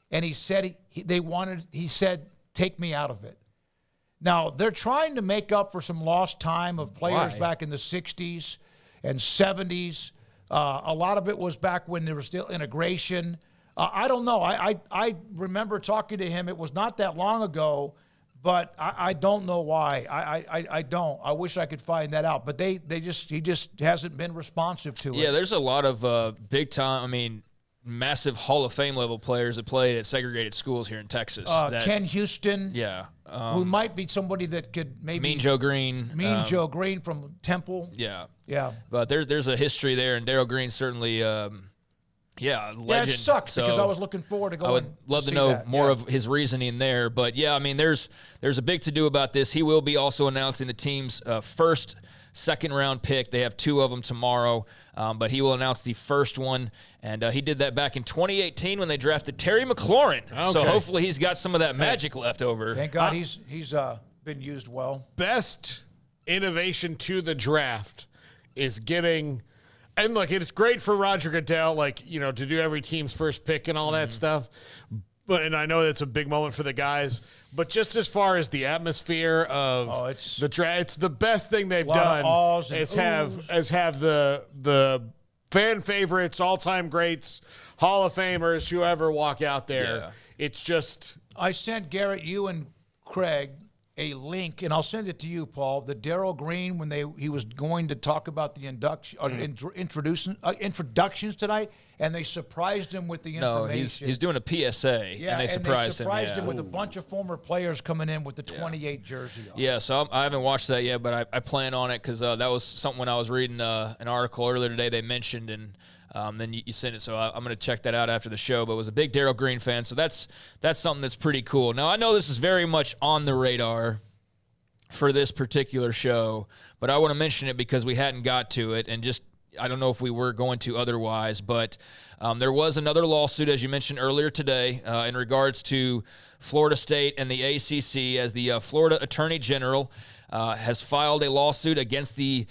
and he said he said, take me out of it. Now, they're trying to make up for some lost time of players back in the 60s and 70s. A lot of it was back when there was still integration. I don't know. I remember talking to him. It was not that long ago, but I don't know why. I don't. I wish I could find that out. But he just hasn't been responsive to it. Yeah, there's a lot of big time, massive Hall of Fame level players that played at segregated schools here in Texas. Ken Houston. Yeah. Who might be somebody that could maybe. Mean Joe Green. Joe Green from Temple. Yeah. Yeah. But there's a history there, and Darrell Green certainly, legend. Yeah, it sucks because I was looking forward to going. I would love to know more of his reasoning there. But, yeah, there's a big to-do about this. He will be also announcing the team's first second-round pick. They have 2 of them tomorrow, but he will announce the first one. And he did that back in 2018 when they drafted Terry McLaurin. Okay. So hopefully he's got some of that magic left over. Thank God he's been used well. Best innovation to the draft is getting – and, look, it's great for Roger Goodell, to do every team's first pick and all that stuff. And I know that's a big moment for the guys. But just as far as the atmosphere of the draft, it's the best thing they've done is have the fan favorites, all-time greats, Hall of Famers, whoever walk out there. Yeah. It's just – I sent Garrett, you and Craig a link, and I'll send it to you, Paul, the Darrell Green, when he was going to talk about the introductions tonight, and they surprised him with the information. No, he's doing a PSA, and they surprised him with a bunch of former players coming in with the 28 jersey on. Yeah, so I haven't watched that yet, but I plan on it because that was something when I was reading an article earlier today they mentioned, and then you sent it, so I'm going to check that out after the show. But I was a big Darrell Green fan, so that's something that's pretty cool. Now, I know this is very much on the radar for this particular show, but I want to mention it because we hadn't got to it, and just I don't know if we were going to otherwise, but there was another lawsuit, as you mentioned earlier today, in regards to Florida State and the ACC, as the Florida Attorney General has filed a lawsuit against the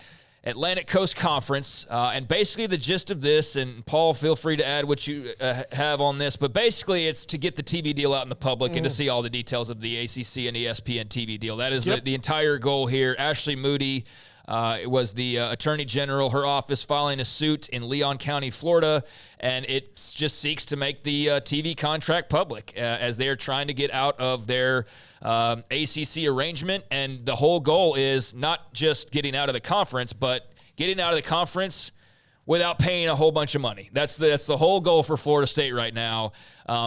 Atlantic Coast Conference, and basically the gist of this, and Paul, feel free to add what you have on this, but basically it's to get the TV deal out in the public and to see all the details of the ACC and ESPN TV deal. That is the entire goal here. Ashley Moody was the Attorney General, her office filing a suit in Leon County, Florida, and it just seeks to make the TV contract public as they are trying to get out of their ACC arrangement. And the whole goal is not just getting out of the conference, but getting out of the conference without paying a whole bunch of money. That's the whole goal for Florida State right now.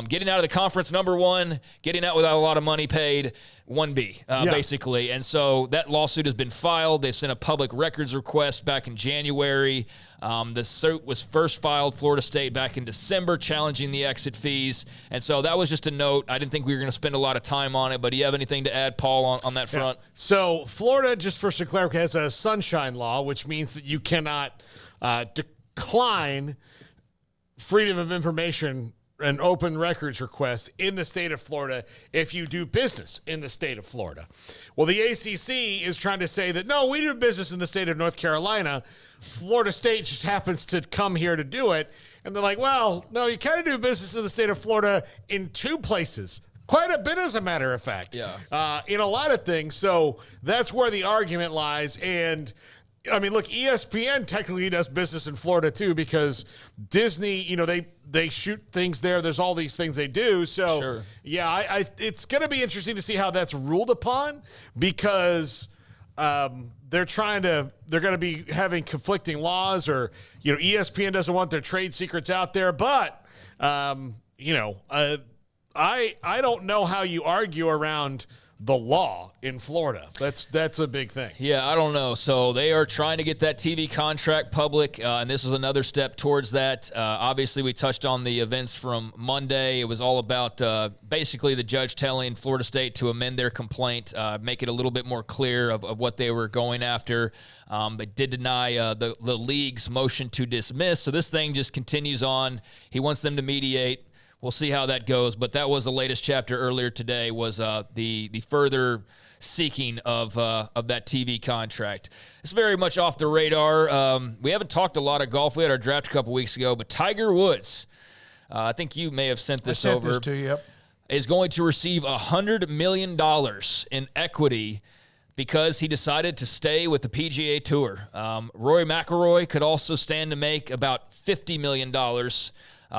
Getting out of the conference, number one, getting out without a lot of money paid, 1B, basically. And so that lawsuit has been filed. They sent a public records request back in January. The suit was first filed, Florida State, back in December, challenging the exit fees. And so that was just a note. I didn't think we were going to spend a lot of time on it, but do you have anything to add, Paul, on that front? So Florida, just for some clarity, has a sunshine law, which means that you cannot decline freedom of information and open records request in the state of Florida if you do business in the state of Florida. Well, the ACC is trying to say that, no, we do business in the state of North Carolina. Florida State just happens to come here to do it. And they're like, well, no, you kind of do business in the state of Florida in 2 places. Quite a bit, as a matter of fact. Yeah. In a lot of things. So that's where the argument lies. And I mean, look, ESPN technically does business in Florida too, because Disney, they shoot things there. There's all these things they do. So, yeah, it's going to be interesting to see how that's ruled upon, because they're going to be having conflicting laws, or, ESPN doesn't want their trade secrets out there. But, I don't know how you argue around the law in Florida. That's a big thing. Yeah, I don't know. So they are trying to get that TV contract public, and this was another step towards that. Obviously, we touched on the events from Monday. It was all about basically the judge telling Florida State to amend their complaint, make it a little bit more clear of what they were going after. They did deny the league's motion to dismiss, so this thing just continues on. He wants them to mediate. We'll see how that goes, but that was the latest chapter earlier today, was the further seeking of that TV contract. It's very much off the radar. We haven't talked a lot of golf. We had our draft a couple weeks ago, but Tiger Woods, I think you may have sent this over. I sent this to you, yep. Is going to receive $100 million in equity because he decided to stay with the PGA Tour. Rory McIlroy could also stand to make about $50 million.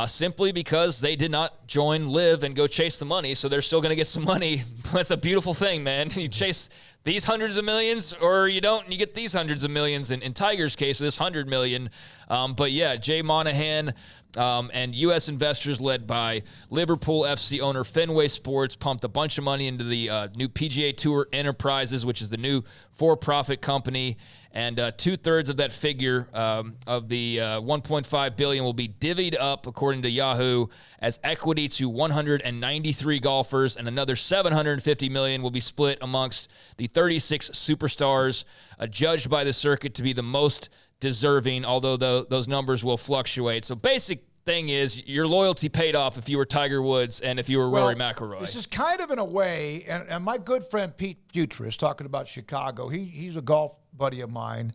Simply because they did not join Live and go chase the money, so they're still going to get some money. That's a beautiful thing, man. You chase these hundreds of millions, or you don't, and you get these hundreds of millions. In Tiger's case, this $100 million. But yeah, Jay Monahan and U.S. investors led by Liverpool FC owner Fenway Sports pumped a bunch of money into the new PGA Tour Enterprises, which is the new for-profit company. And 2/3 of that figure of the $1.5 billion will be divvied up, according to Yahoo, as equity to 193 golfers, and another $750 million will be split amongst the 36 superstars, judged by the circuit to be the most deserving, although those numbers will fluctuate. So basic thing is, your loyalty paid off if you were Tiger Woods and if you were Rory McIlroy. This is kind of in a way, and my good friend Pete Futris, talking about Chicago, he's a golf buddy of mine.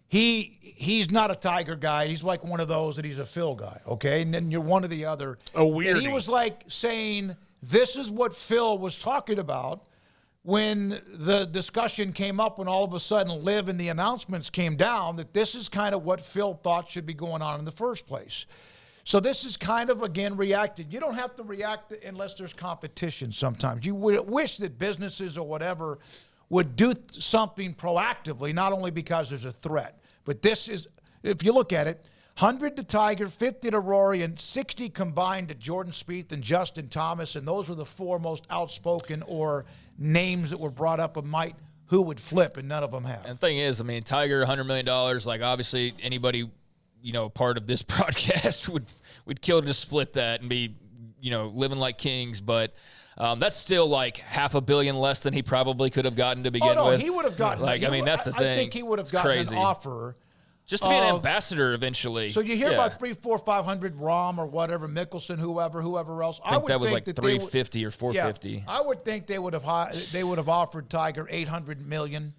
He's not a Tiger guy. He's like one of those that he's a Phil guy, okay? And then you're one or the other. A weirdie. And he was like saying, this is what Phil was talking about when the discussion came up, when all of a sudden Liv and the announcements came down, that this is kind of what Phil thought should be going on in the first place. So this is kind of, again, reacted. You don't have to react unless there's competition sometimes. You wish that businesses or whatever would do something proactively, not only because there's a threat. But this is, if you look at it, 100 to Tiger, 50 to Rory, and 60 combined to Jordan Spieth and Justin Thomas, and those were the four most outspoken or names that were brought up of who would flip, and none of them have. And the thing is, I mean, Tiger, $100 million, like obviously anybody – part of this broadcast would kill to split that and be, living like kings. But that's still like $500 million less than he probably could have gotten to begin with. He would have gotten. That's the thing. I think he would have gotten an offer just to be an ambassador eventually. So you hear about 300, 400, 500, Rahm or whatever, Mickelson, whoever else. I would think that was like 350 or 450. Yeah, I would think they would have offered Tiger $800 million.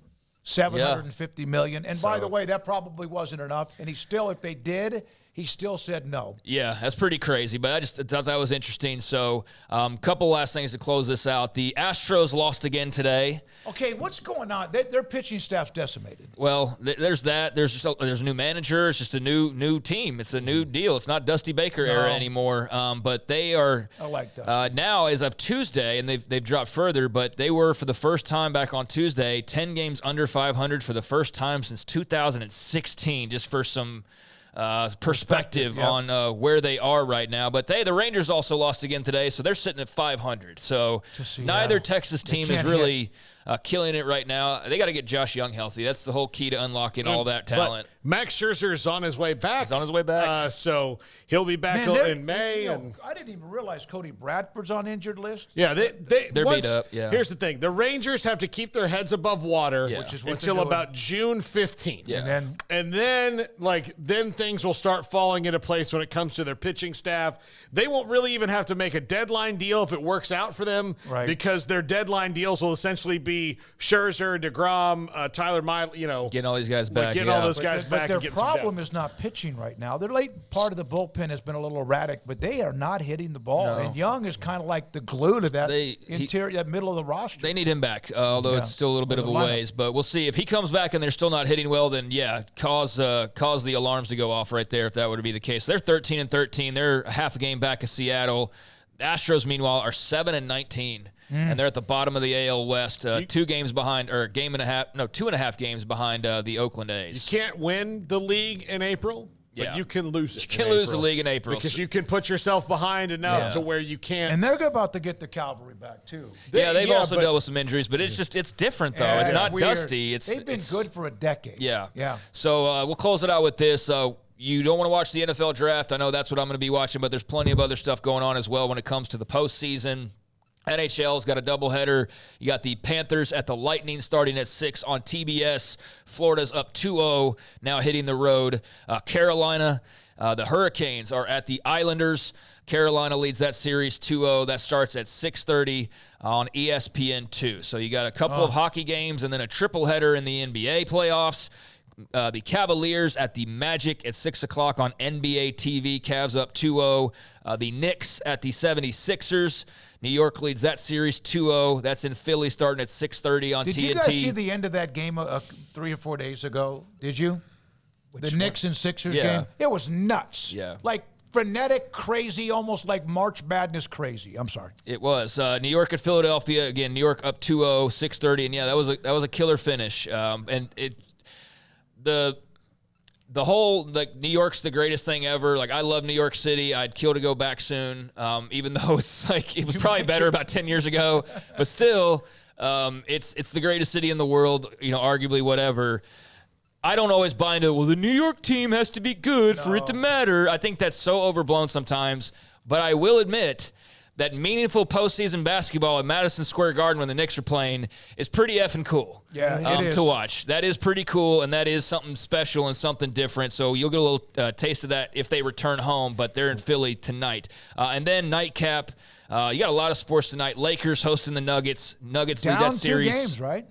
$750 million. And by the way, that probably wasn't enough. And if they did, he still said no. Yeah, that's pretty crazy. But I just thought that was interesting. So couple last things to close this out. The Astros lost again today. Okay, what's going on? Their pitching staff's decimated. Well, there's that. There's a new manager. It's just a new team. It's a new deal. It's not Dusty Baker era anymore. But they are I like Dusty. Now as of Tuesday, and they've dropped further, but they were for the first time back on Tuesday, 10 games under 500 for the first time since 2016, just for some perspective on where they are right now. But the Rangers also lost again today, so they're sitting at 500. So neither Texas team is really killing it right now. They got to get Josh Young healthy. That's the whole key to unlocking all that talent. But Max Scherzer is on his way back. He's on his way back. So he'll be back in May. I didn't even realize Cody Bradford's on injured list. Yeah, they're beat up. Yeah. Here's the thing: the Rangers have to keep their heads above water, which is until about June 15th. Yeah. And then things will start falling into place when it comes to their pitching staff. They won't really even have to make a deadline deal if it works out for them, because their deadline deals will essentially be Scherzer, DeGrom, Tyler Miley. Getting all these guys back. Getting all those guys back. But their problem is not pitching right now. Their late part of the bullpen has been a little erratic, but they are not hitting the ball. No. And Young is kind of like the glue to that that middle of the roster. They need him back, although it's still a little bit of a ways. But we'll see. If he comes back and they're still not hitting well, then cause the alarms to go off right there if that were to be the case. They're 13-13. They're half a game back of Seattle. The Astros, meanwhile, are 7-19. And they're at the bottom of the AL West, 2 games behind, or 2.5 games behind the Oakland A's. You can't win the league in April. But you can lose it. You can lose the league in April. Because you can put yourself behind enough to where you can't. And they're about to get the cavalry back, too. They've also dealt with some injuries, but it's different, though. It's not weird. dusty. They've been good for a decade. Yeah. Yeah. So we'll close it out with this. You don't want to watch the NFL draft. I know that's what I'm going to be watching, but there's plenty of other stuff going on as well when it comes to the postseason. NHL's got a doubleheader. You got the Panthers at the Lightning starting at 6 on TBS. Florida's up 2-0, now hitting the road. Carolina, the Hurricanes are at the Islanders. Carolina leads that series 2-0. That starts at 6:30 on ESPN2. So you got a couple of hockey games and then a triple header in the NBA playoffs. The Cavaliers at the Magic at 6 o'clock on NBA TV. Cavs up 2-0. The Knicks at the 76ers. New York leads that series 2-0. That's in Philly starting at 6:30 on TNT. Did you guys see the end of that game 3 or 4 days ago? Did you? The Knicks and Sixers game? It was nuts. Yeah. Like frenetic, crazy, almost like March Madness crazy. I'm sorry. It was. New York at Philadelphia. Again, New York up 2-0, 6:30. And, that was a killer finish. And the whole, like, New York's the greatest thing ever. Like, I love New York City. I'd kill to go back soon, even though it's like it was probably better about 10 years ago. But still, it's the greatest city in the world, arguably, whatever. I don't always buy into, the New York team has to be good for it to matter. I think that's so overblown sometimes. But I will admit that meaningful postseason basketball at Madison Square Garden when the Knicks are playing is pretty effing cool. Yeah, it is. To watch. That is pretty cool, and that is something special and something different. So you'll get a little taste of that if they return home, but they're in Philly tonight. And then nightcap, you got a lot of sports tonight. Lakers hosting the Nuggets. Nuggets lead that series. 2 games, right?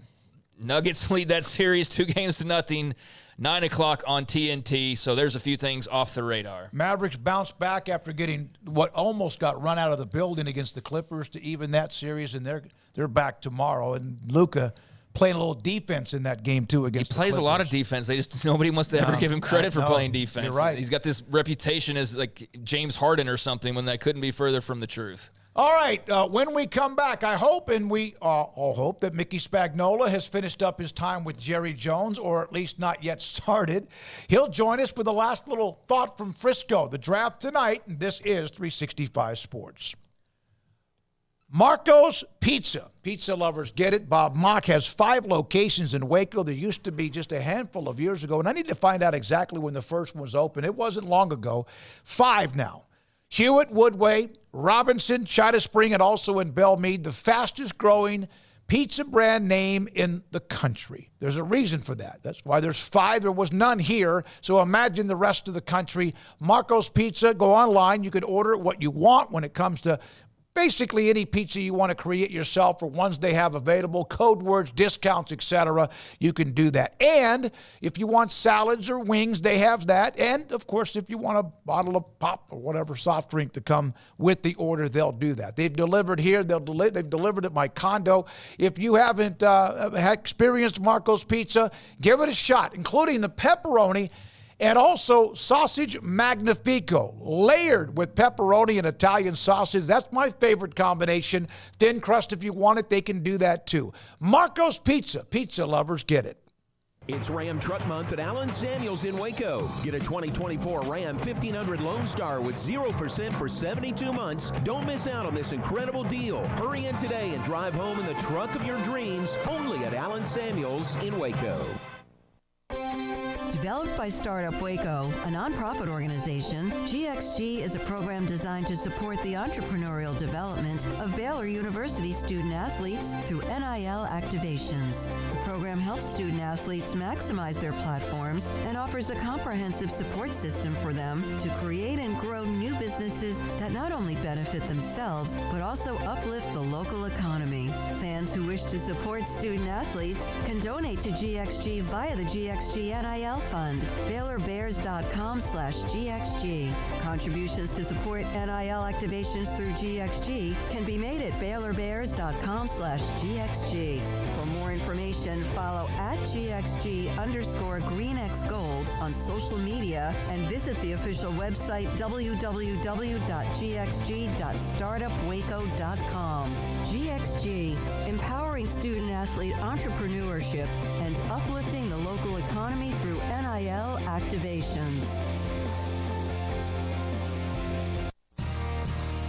Nuggets lead that series 2-0. 9 o'clock on TNT, so there's a few things off the radar. Mavericks bounced back after getting what almost got run out of the building against the Clippers to even that series, and they're back tomorrow. And Luka playing a little defense in that game, too, against the Clippers. He plays a lot of defense. Nobody wants to ever give him credit for playing defense. You're right. He's got this reputation as like James Harden or something when that couldn't be further from the truth. All right, when we come back, I hope, and we all hope, that Mickey Spagnola has finished up his time with Jerry Jones, or at least not yet started. He'll join us with the last little thought from Frisco, the draft tonight, and this is 365 Sports. Marco's Pizza. Pizza lovers get it. Bob Mock has 5 locations in Waco. There used to be just a handful of years ago, and I need to find out exactly when the first one was open. It wasn't long ago. 5 now. Hewitt, Woodway, Robinson, China Spring, and also in Belmead, the fastest growing pizza brand name in the country. There's a reason for that. That's why there's 5. There was none here. So imagine the rest of the country. Marco's Pizza, go online. You can order what you want when it comes to basically any pizza you want to create yourself or ones they have available, code words, discounts, etc. You can do that. And if you want salads or wings, they have that. And, of course, if you want a bottle of pop or whatever soft drink to come with the order, they'll do that. They've delivered here. They've delivered at my condo. If you haven't experienced Marco's Pizza, give it a shot, including the pepperoni and also sausage magnifico, layered with pepperoni and Italian sausage. That's my favorite combination. Thin crust, if you want it, they can do that too. Marco's Pizza. Pizza lovers get it. It's Ram Truck Month at Allen Samuels in Waco. Get a 2024 Ram 1500 Lone Star with 0% for 72 months. Don't miss out on this incredible deal. Hurry in today and drive home in the truck of your dreams, only at Allen Samuels in Waco. Developed by Startup Waco, a nonprofit organization, GXG is a program designed to support the entrepreneurial development of Baylor University student athletes through NIL activations. The program helps student athletes maximize their platforms and offers a comprehensive support system for them to create and grow new businesses that not only benefit themselves, but also uplift the local economy. Fans who wish to support student athletes can donate to GXG via the GXG NIL Fund, BaylorBears.com/GXG. Contributions to support NIL activations through GXG can be made at BaylorBears.com/GXG. For more information, follow @GXG_GreenXGold on social media and visit the official website www.gxg.startupwaco.com. GXG, empowering student-athlete entrepreneurship and uplifting the local economy through NIL activations.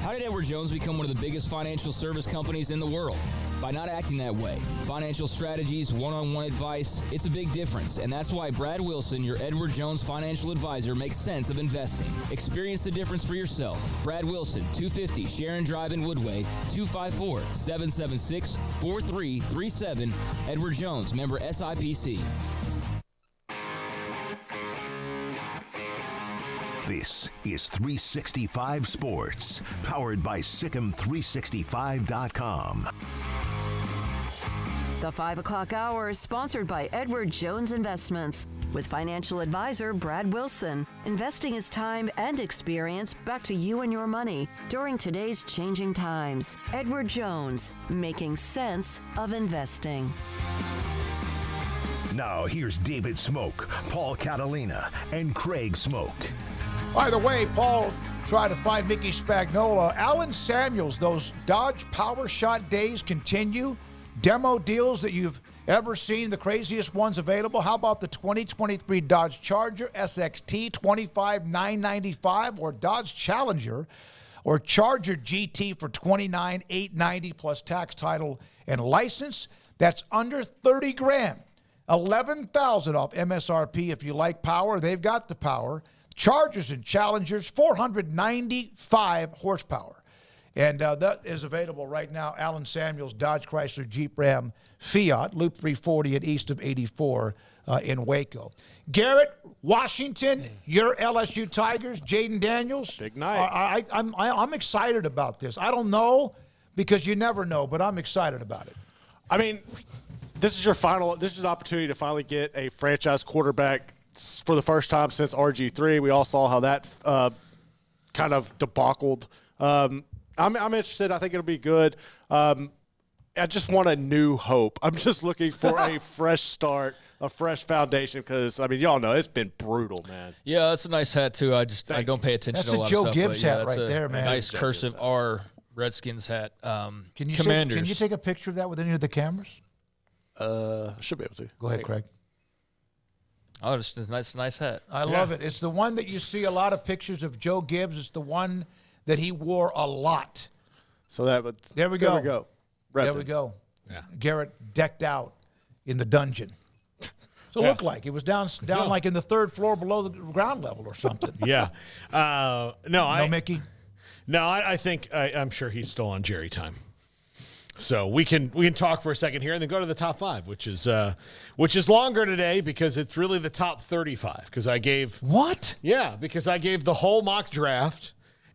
How did Edward Jones become one of the biggest financial service companies in the world? By not acting that way. Financial strategies, one-on-one advice, it's a big difference. And that's why Brad Wilson, your Edward Jones financial advisor, makes sense of investing. Experience the difference for yourself. Brad Wilson, 250 Sharon Drive in Woodway, 254-776-4337. Edward Jones, member SIPC. This is 365 Sports, powered by Sikkim365.com. The 5 o'clock hour is sponsored by Edward Jones Investments. With financial advisor Brad Wilson, investing is time and experience back to you and your money during today's changing times. Edward Jones, making sense of investing. Now here's David Smoak, Paul Catalina, and Craig Smoak. By the way, Paul tried to find Mickey Spagnola. Alan Samuels, those Dodge Power Shot days continue. Demo deals that you've ever seen, the craziest ones available. How about the 2023 Dodge Charger SXT $25,995 or Dodge Challenger or Charger GT for $29,890 plus tax, title, and license? That's under 30 grand. 11,000 off MSRP. If you like power, they've got the power. Chargers and Challengers, 495 horsepower. And that is available right now. Alan Samuels, Dodge Chrysler Jeep Ram Fiat, Loop 340 at east of 84 in Waco. Garrett, Washington, your LSU Tigers, Jaden Daniels. Big night. I'm excited about this. I don't know because you never know, but I'm excited about it. I mean, this is an opportunity to finally get a franchise quarterback for the first time since RG3. We all saw how that kind of debacled. I'm interested. I think it'll be good. I just want a new hope. I'm just looking for a fresh start, a fresh foundation because, I mean, y'all know it's been brutal, man. Yeah, that's a nice hat, too. I don't pay attention to a lot of stuff. That's a Joe Gibbs hat right there, man. Nice cursive R Redskins hat. Commanders. Can you take a picture of that with any of the cameras? Should be able to. Go ahead, Craig. Oh, it's a nice hat. I love it. It's the one that you see a lot of pictures of Joe Gibbs. It's the one that he wore a lot. So there we go. There we go. Yeah. Garrett decked out in the dungeon. So it looked like it was down like in the third floor below the ground level or something. Yeah. Mickey? No, I think I'm sure he's still on Jerry time. So we can talk for a second here and then go to the top 5, which is longer today because it's really the top 35 because I gave because I gave the whole mock draft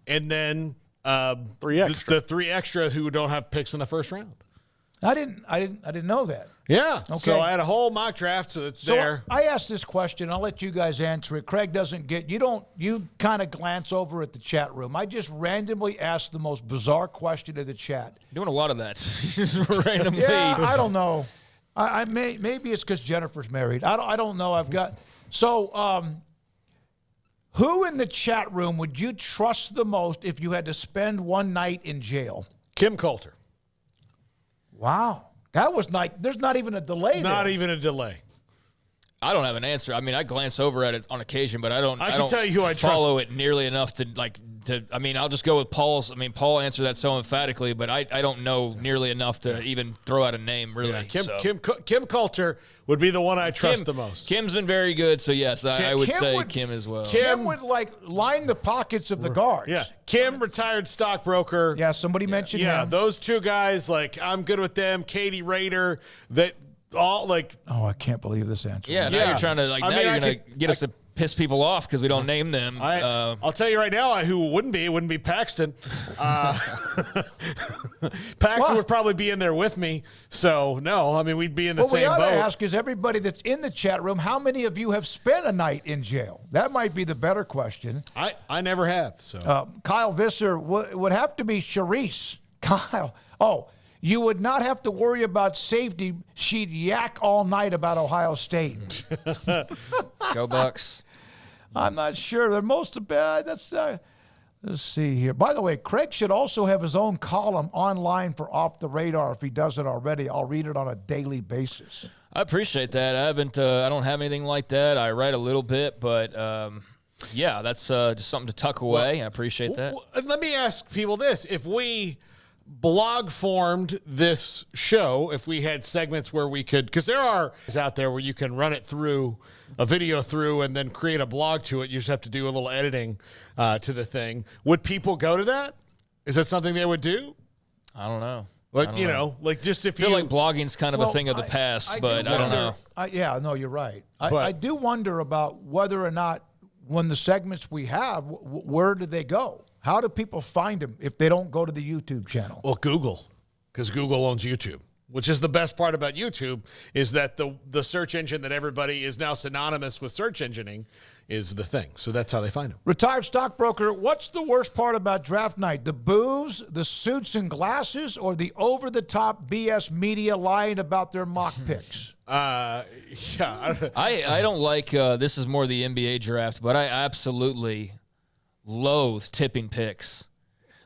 and then 3 extra. the 3 extra who don't have picks in the first round. I didn't know that. Yeah. Okay. So I had a whole mock draft, so it's there. I asked this question. I'll let you guys answer it. Craig doesn't get you kind of glance over at the chat room. I just randomly asked the most bizarre question to the chat. Doing a lot of that. Randomly. Yeah, I don't know. Maybe it's because Jennifer's married. I don't know. I've got who in the chat room would you trust the most if you had to spend one night in jail? Kim Coulter. Wow. That was there's not even a delay there. Not even a delay. I don't have an answer. I mean, I glance over at it on occasion, but I don't tell you who I follow it nearly enough to I mean, I'll just go with Paul's. I mean, Paul answered that so emphatically, but I don't know nearly enough to even throw out a name, really. Yeah, Kim Coulter would be the one I trust the most. Kim's been very good, so yes, I would say Kim as well. Kim would line the pockets of the guards. Yeah, Kim, retired stockbroker. Yeah, somebody mentioned him. Yeah, those two guys, I'm good with them. Katie Rader, all Oh, I can't believe this answer. Yeah, now you're trying to you're going to get us to piss people off because we don't name them. I'll tell you right now who it wouldn't be Paxton. Paxton would probably be in there with me. So, no, I mean, we'd be in the same boat. What we ought to ask is everybody that's in the chat room, how many of you have spent a night in jail? That might be the better question. I never have. So Kyle Visser would have to be Charisse. Kyle. Oh, you would not have to worry about safety. She'd yak all night about Ohio State. Go Bucks. I'm not sure. They're most bad. Let's see here. By the way, Craig should also have his own column online for Off the Radar if he doesn't already. I'll read it on a daily basis. I appreciate that. I don't have anything like that. I write a little bit, but Yeah, that's just something to tuck away. I appreciate that. Let me ask people this. If we blog formed this show, if we had segments where we could, because there are out there where you can run it through, a video through, and then create a blog to it. You just have to do a little editing to the thing. Would people go to that? Is that something they would do? I don't know. Like, you know, like just if I feel like blogging's kind of a thing of the past, but I don't know. Yeah, no, you're right. I do wonder about whether or not when the segments we have, where do they go? How do people find them if they don't go to the YouTube channel? Well, Google, because Google owns YouTube, which is the best part about YouTube, is that the search engine that everybody is now synonymous with search engineing is the thing. So that's how they find them. Retired stockbroker, what's the worst part about draft night? The booze, the suits and glasses, or the over-the-top BS media lying about their mock picks? I don't like this is more the NBA draft, but I absolutely loathe tipping picks.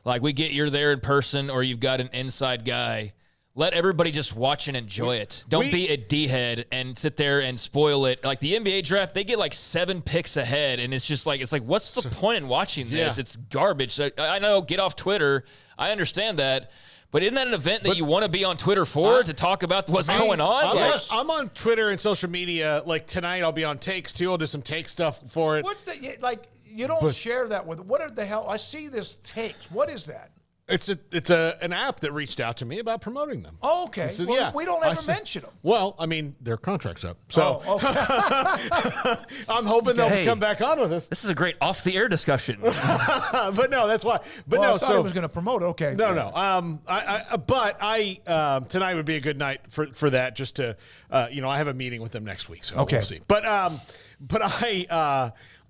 Like you're there in person or you've got an inside guy. Let everybody just watch and enjoy it. Don't be a D-head and sit there and spoil it. Like the NBA draft, they get like 7 picks ahead, and it's like, what's the point in watching this? Yeah. It's garbage. I know, get off Twitter. I understand that. But isn't that an event that you want to be on Twitter for, to talk about what's going on? I'm on Twitter and social media. Like tonight, I'll be on Takes too. I'll do some take stuff for it. You don't share that with. What the hell? I see this Takes. What is that? It's an app that reached out to me about promoting them. Oh, okay. We don't ever mention them. Well, I mean, their contract's up. So I'm hoping they'll come back on with us. This is a great off-the-air discussion. But no, that's why. But I thought I was going to promote it. Okay. No. Tonight would be a good night for that, just to, I have a meeting with them next week, so we'll see. But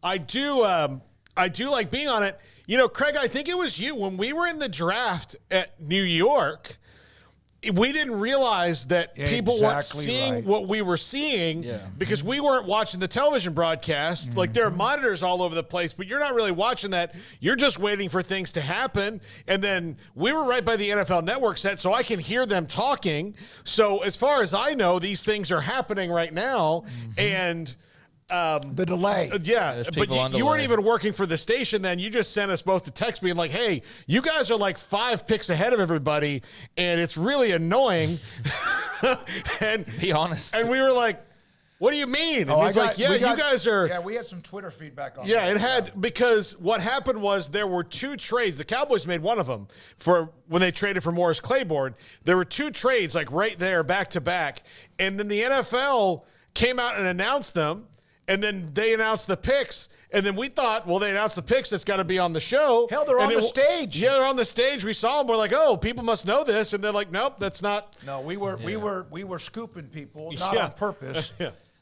I do like being on it. You know, Craig, I think it was you. When we were in the draft at New York, we didn't realize that people weren't seeing what we were seeing because we weren't watching the television broadcast. Like, there are monitors all over the place, but you're not really watching that. You're just waiting for things to happen. And then we were right by the NFL Network set, so I can hear them talking. So as far as I know, these things are happening right now. And the delay. But you weren't even working for the station then. You just sent us both a text being like, hey, you guys are like 5 picks ahead of everybody, and it's really annoying. And be honest. And we were like, what do you mean? And he's like, you guys are. Yeah, we had some Twitter feedback on that. Yeah, it had, because what happened was there were 2 trades. The Cowboys made one of them for when they traded for Morris Claiborne. There were 2 trades like right there, back to back. And then the NFL came out and announced them. And then they announced the picks, and then we thought, well, they announced the picks. That's got to be on the show. Hell, they're on the stage. Yeah, they're on the stage. We saw them. We're like, oh, people must know this, and they're like, nope, that's not. No, we were scooping people, not on purpose.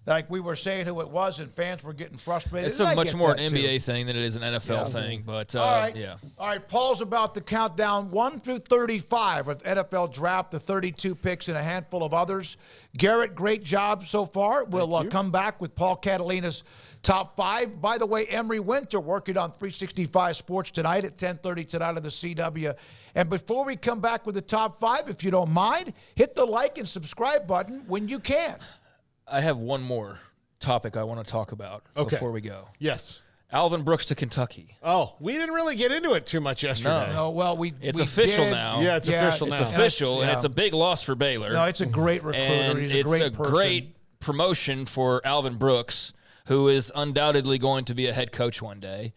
Like we were saying who it was, and fans were getting frustrated. It's a much more an NBA thing than it is an NFL thing. But all right. Paul's about to count down 1 through 35 with NFL draft, the 32 picks, and a handful of others. Garrett, great job so far. We'll come back with Paul Catalina's top 5. By the way, Emery Winter working on 365 Sports tonight at 10:30 tonight on the CW. And before we come back with the top 5, if you don't mind, hit the like and subscribe button when you can. I have one more topic I want to talk about before we go. Yes. Alvin Brooks to Kentucky. Oh, we didn't really get into it too much yesterday. No, well, it's official now. Yeah, it's official now. It's official, and it's a big loss for Baylor. No, it's a great recruiter. And He's a great promotion for Alvin Brooks, who is undoubtedly going to be a head coach one day.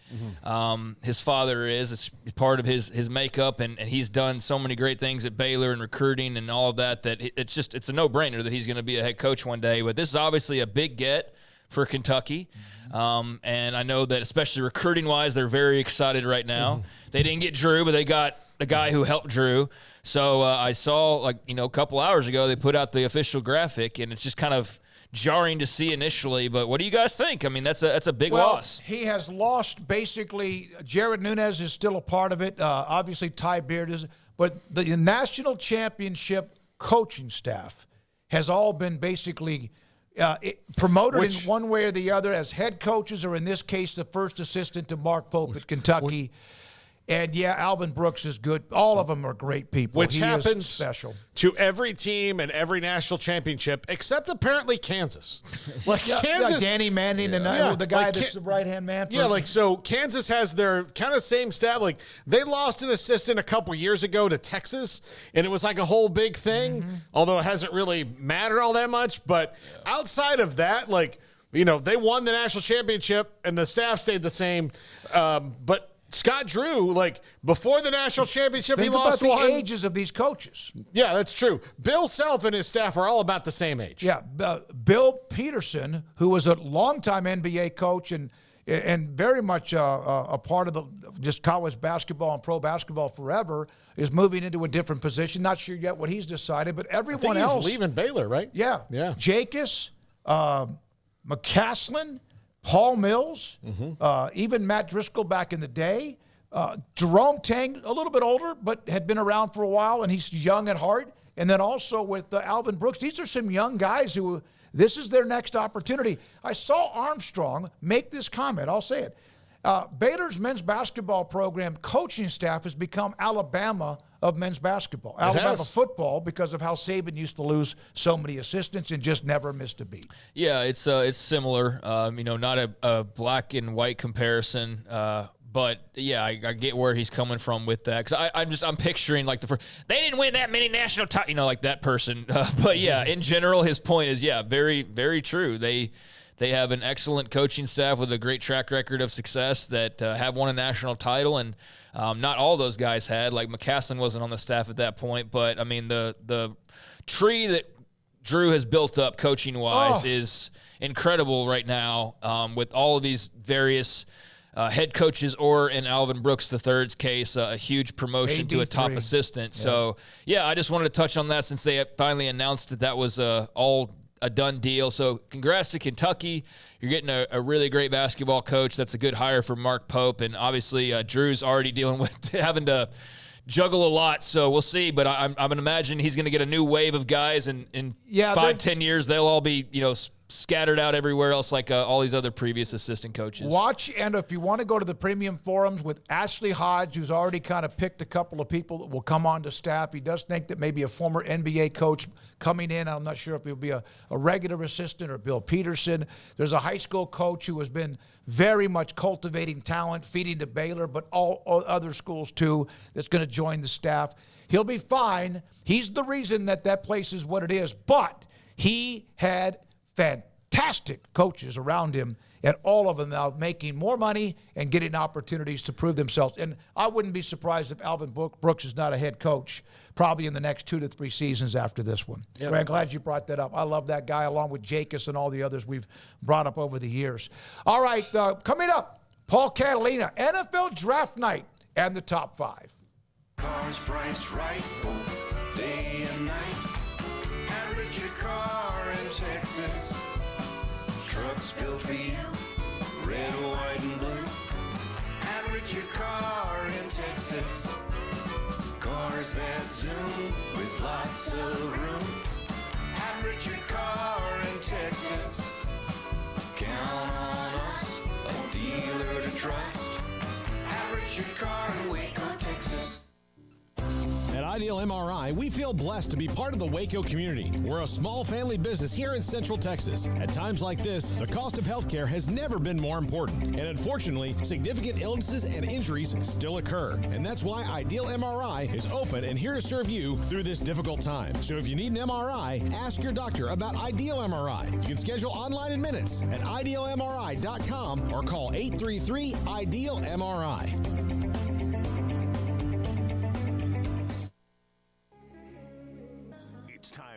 His father it's part of his makeup, and he's done so many great things at Baylor and recruiting and all of that it's a no-brainer that he's going to be a head coach one day. But this is obviously a big get for Kentucky. And I know that especially recruiting-wise, they're very excited right now. They didn't get Drew, but they got the guy who helped Drew. So I saw, a couple hours ago, they put out the official graphic, and it's just kind of jarring to see initially, but what do you guys think? I mean, that's a big loss. He has lost basically. Jared Nunez is still a part of it. Obviously, Ty Beard is. But the national championship coaching staff has all been basically promoted in one way or the other as head coaches, or in this case, the first assistant to Mark Pope at Kentucky. And, yeah, Alvin Brooks is good. All of them are great people. Which he happens is special to every team and every national championship, except apparently Kansas. Like Kansas, Danny Manning, the guy that's the right-hand man. So Kansas has their kind of same stat. Like they lost an assistant a couple years ago to Texas, and it was like a whole big thing, although it hasn't really mattered all that much. But outside of that, they won the national championship, and the staff stayed the same. But Scott Drew, before the national championship, he lost one. Think about the ages of these coaches. Yeah, that's true. Bill Self and his staff are all about the same age. Yeah, Bill Peterson, who was a longtime NBA coach and very much a part of just college basketball and pro basketball forever, is moving into a different position. Not sure yet what he's decided, but everyone else he's leaving Baylor, right? Yeah. Jacobs, McCaslin, Paul Mills, even Matt Driscoll back in the day. Jerome Tang, a little bit older, but had been around for a while, and he's young at heart. And then also with Alvin Brooks. These are some young guys who this is their next opportunity. I saw Armstrong make this comment. I'll say it. Baylor's men's basketball program coaching staff has become Alabama of men's basketball. Alabama football, because of how Saban used to lose so many assistants and just never missed a beat. Yeah, it's similar. Not a black and white comparison. But yeah, I get where he's coming from with that, because I'm picturing they didn't win that many national titles, like that person. But yeah, in general, his point is very, very true. They have an excellent coaching staff with a great track record of success that have won a national title, and not all those guys had. Like McCaslin wasn't on the staff at that point, but I mean the tree that Drew has built up coaching-wise is incredible right now, with all of these various head coaches, or in Alvin Brooks III's case, a huge promotion to a top assistant. Yeah. So, I just wanted to touch on that since they finally announced that was all a done deal. So congrats to Kentucky. You're getting a really great basketball coach. That's a good hire for Mark Pope. And obviously Drew's already dealing with having to juggle a lot. So we'll see. But I'm going to imagine he's going to get a new wave of guys. And in 5-10 years, they'll all be, scattered out everywhere else like all these other previous assistant coaches. Watch, and if you want to go to the premium forums with Ashley Hodge, who's already kind of picked a couple of people that will come on to staff. He does think that maybe a former NBA coach coming in. I'm not sure if he'll be a regular assistant or Bill Peterson. There's a high school coach who has been very much cultivating talent, feeding to Baylor, but all other schools too, that's going to join the staff. He'll be fine. He's the reason that place is what it is, but he had fantastic coaches around him, and all of them now making more money and getting opportunities to prove themselves. And I wouldn't be surprised if Alvin Brooks is not a head coach probably in the next 2 to 3 seasons after this one. Yep. I'm glad you brought that up. I love that guy, along with Jacobs and all the others we've brought up over the years. All right, coming up, Paul Catalina, NFL Draft Night, and the top 5. Cars priced right, day and night. Average your car in Texas. Trucks built for you, red, white, and blue. Average your car in Texas. Cars that zoom with lots of room. Average your car in Texas. Count on us, a dealer to trust. Average your car in Waco, Texas. At Ideal MRI, we feel blessed to be part of the Waco community. We're a small family business here in Central Texas. At times like this, the cost of healthcare has never been more important. And unfortunately, significant illnesses and injuries still occur. And that's why Ideal MRI is open and here to serve you through this difficult time. So if you need an MRI, ask your doctor about Ideal MRI. You can schedule online in minutes at idealmri.com or call 833-IDEAL-MRI.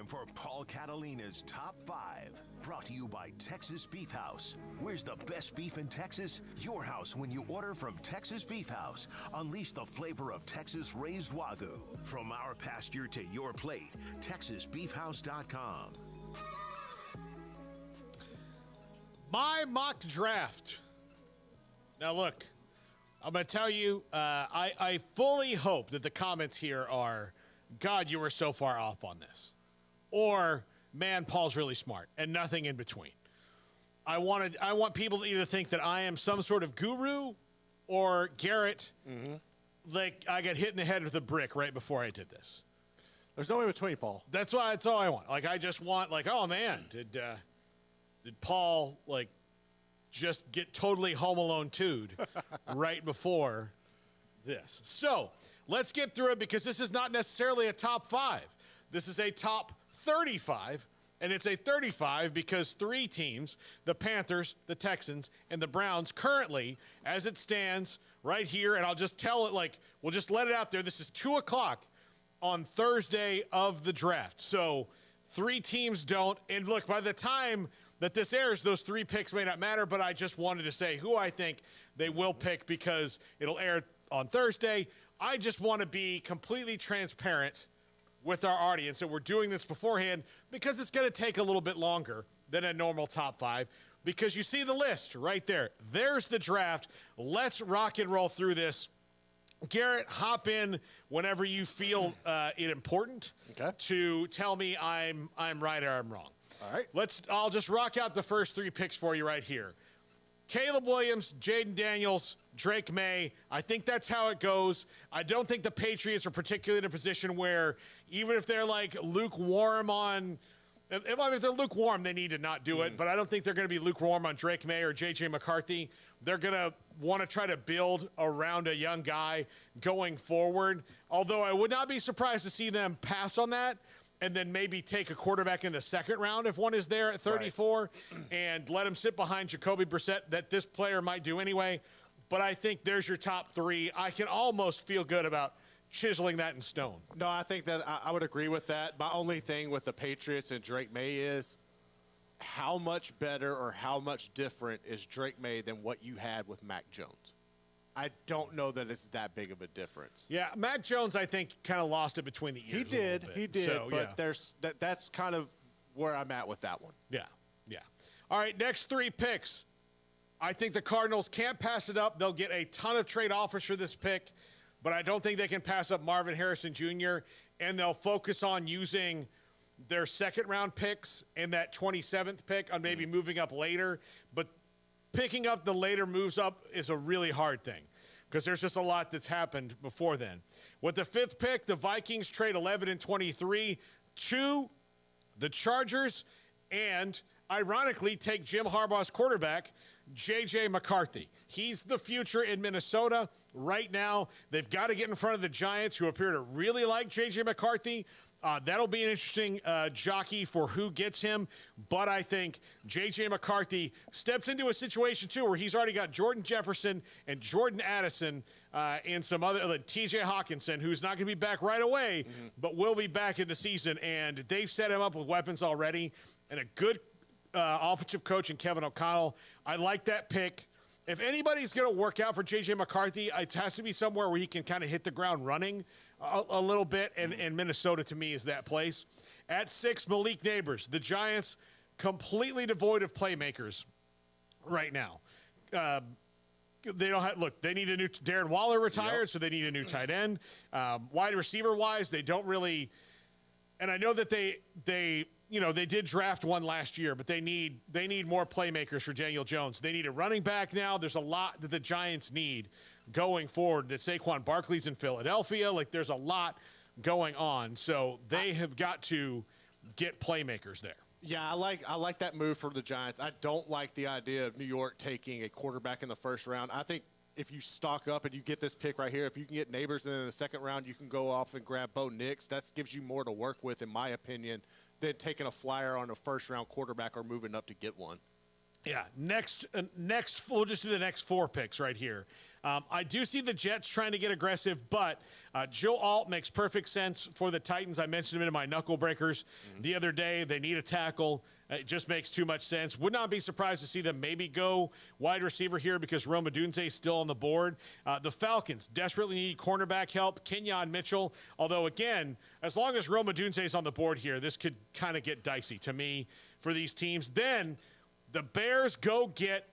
For Paul Catalina's Top 5, brought to you by Texas Beef House. Where's the best beef in Texas? Your house when you order from Texas Beef House. Unleash the flavor of Texas raised Wagyu. From our pasture to your plate, TexasBeefHouse.com. My mock draft. Now look, I'm going to tell you, I fully hope that the comments here are, God, you were so far off on this. Or, man, Paul's really smart, and nothing in between. I want people to either think that I am some sort of guru, or Garrett like I got hit in the head with a brick right before I did this. There's no way between, Paul. That's all I want. Like I just want, like, oh man, did Paul like just get totally Home Alone 2'd right before this? So let's get through it because this is not necessarily a top 5. This is a top 35, and it's a 35 because 3 teams, the Panthers, the Texans, and the Browns, currently, as it stands right here, and I'll just tell it, like, we'll just let it out there. This is 2 o'clock on Thursday of the draft. So 3 teams don't. And look, by the time that this airs, those 3 picks may not matter, but I just wanted to say who I think they will pick because it'll air on Thursday. I just want to be completely transparent with our audience, and we're doing this beforehand because it's going to take a little bit longer than a normal top 5 because you see the list right there. There's the draft. Let's rock and roll through this. Garrett, hop in whenever you feel it important to tell me I'm right or I'm wrong. All right. I'll just rock out the first 3 picks for you right here. Caleb Williams, Jaden Daniels, Drake May. I think that's how it goes. I don't think the Patriots are particularly in a position where even if they're like lukewarm on – if they're lukewarm, they need to not do it. But I don't think they're going to be lukewarm on Drake May or J.J. McCarthy. They're going to want to try to build around a young guy going forward. Although I would not be surprised to see them pass on that and then maybe take a quarterback in the second round if one is there at 34 and let him sit behind Jacoby Brissett that this player might do anyway. But I think there's your top 3. I can almost feel good about chiseling that in stone. No, I think that I would agree with that. My only thing with the Patriots and Drake May is how much better or how much different is Drake May than what you had with Mac Jones? I don't know that it's that big of a difference. Yeah, Mac Jones, I think, kind of lost it between the ears. He did. So, but that's kind of where I'm at with that one. Yeah. All right, next 3 picks. I think the Cardinals can't pass it up. They'll get a ton of trade offers for this pick, but I don't think they can pass up Marvin Harrison Jr., and they'll focus on using their second-round picks and that 27th pick on maybe moving up later. But picking up the later moves up is a really hard thing because there's just a lot that's happened before then. With the 5th pick, the Vikings trade 11 and 23 to the Chargers and, ironically, take Jim Harbaugh's quarterback, J.J. McCarthy. He's the future in Minnesota right now. They've got to get in front of the Giants, who appear to really like J.J. McCarthy. That'll be an interesting jockey for who gets him. But I think J.J. McCarthy steps into a situation, too, where he's already got Jordan Jefferson and Jordan Addison and some other, T.J. Hawkinson, who's not going to be back right away, but will be back in the season. And they've set him up with weapons already and a good offensive coach in Kevin O'Connell. I like that pick. If anybody's going to work out for J.J. McCarthy, it has to be somewhere where he can kind of hit the ground running a little bit, and Minnesota, to me, is that place. At 6, Malik Neighbors. The Giants, completely devoid of playmakers right now. They don't have, look, they need a new, Darren Waller retired, so they need a new tight end. Wide receiver-wise, they don't really, and I know that they did draft one last year, but they need more playmakers for Daniel Jones. They need a running back now. There's a lot that the Giants need going forward. That Saquon Barkley's in Philadelphia. There's a lot going on. So they have got to get playmakers there. Yeah, I like that move for the Giants. I don't like the idea of New York taking a quarterback in the first round. I think if you stock up and you get this pick right here, if you can get Neighbors in the second round, you can go off and grab Bo Nix. That gives you more to work with, in my opinion, than taking a flyer on a first-round quarterback or moving up to get one. Yeah, next, we'll just do the next 4 picks right here. I do see the Jets trying to get aggressive, but Joe Alt makes perfect sense for the Titans. I mentioned him in my Knuckle Breakers the other day. They need a tackle. It just makes too much sense. Would not be surprised to see them maybe go wide receiver here because Rome Odunze is still on the board. The Falcons desperately need cornerback help. Kenyon Mitchell, although, again, as long as Rome Odunze is on the board here, this could kind of get dicey to me for these teams. Then the Bears go get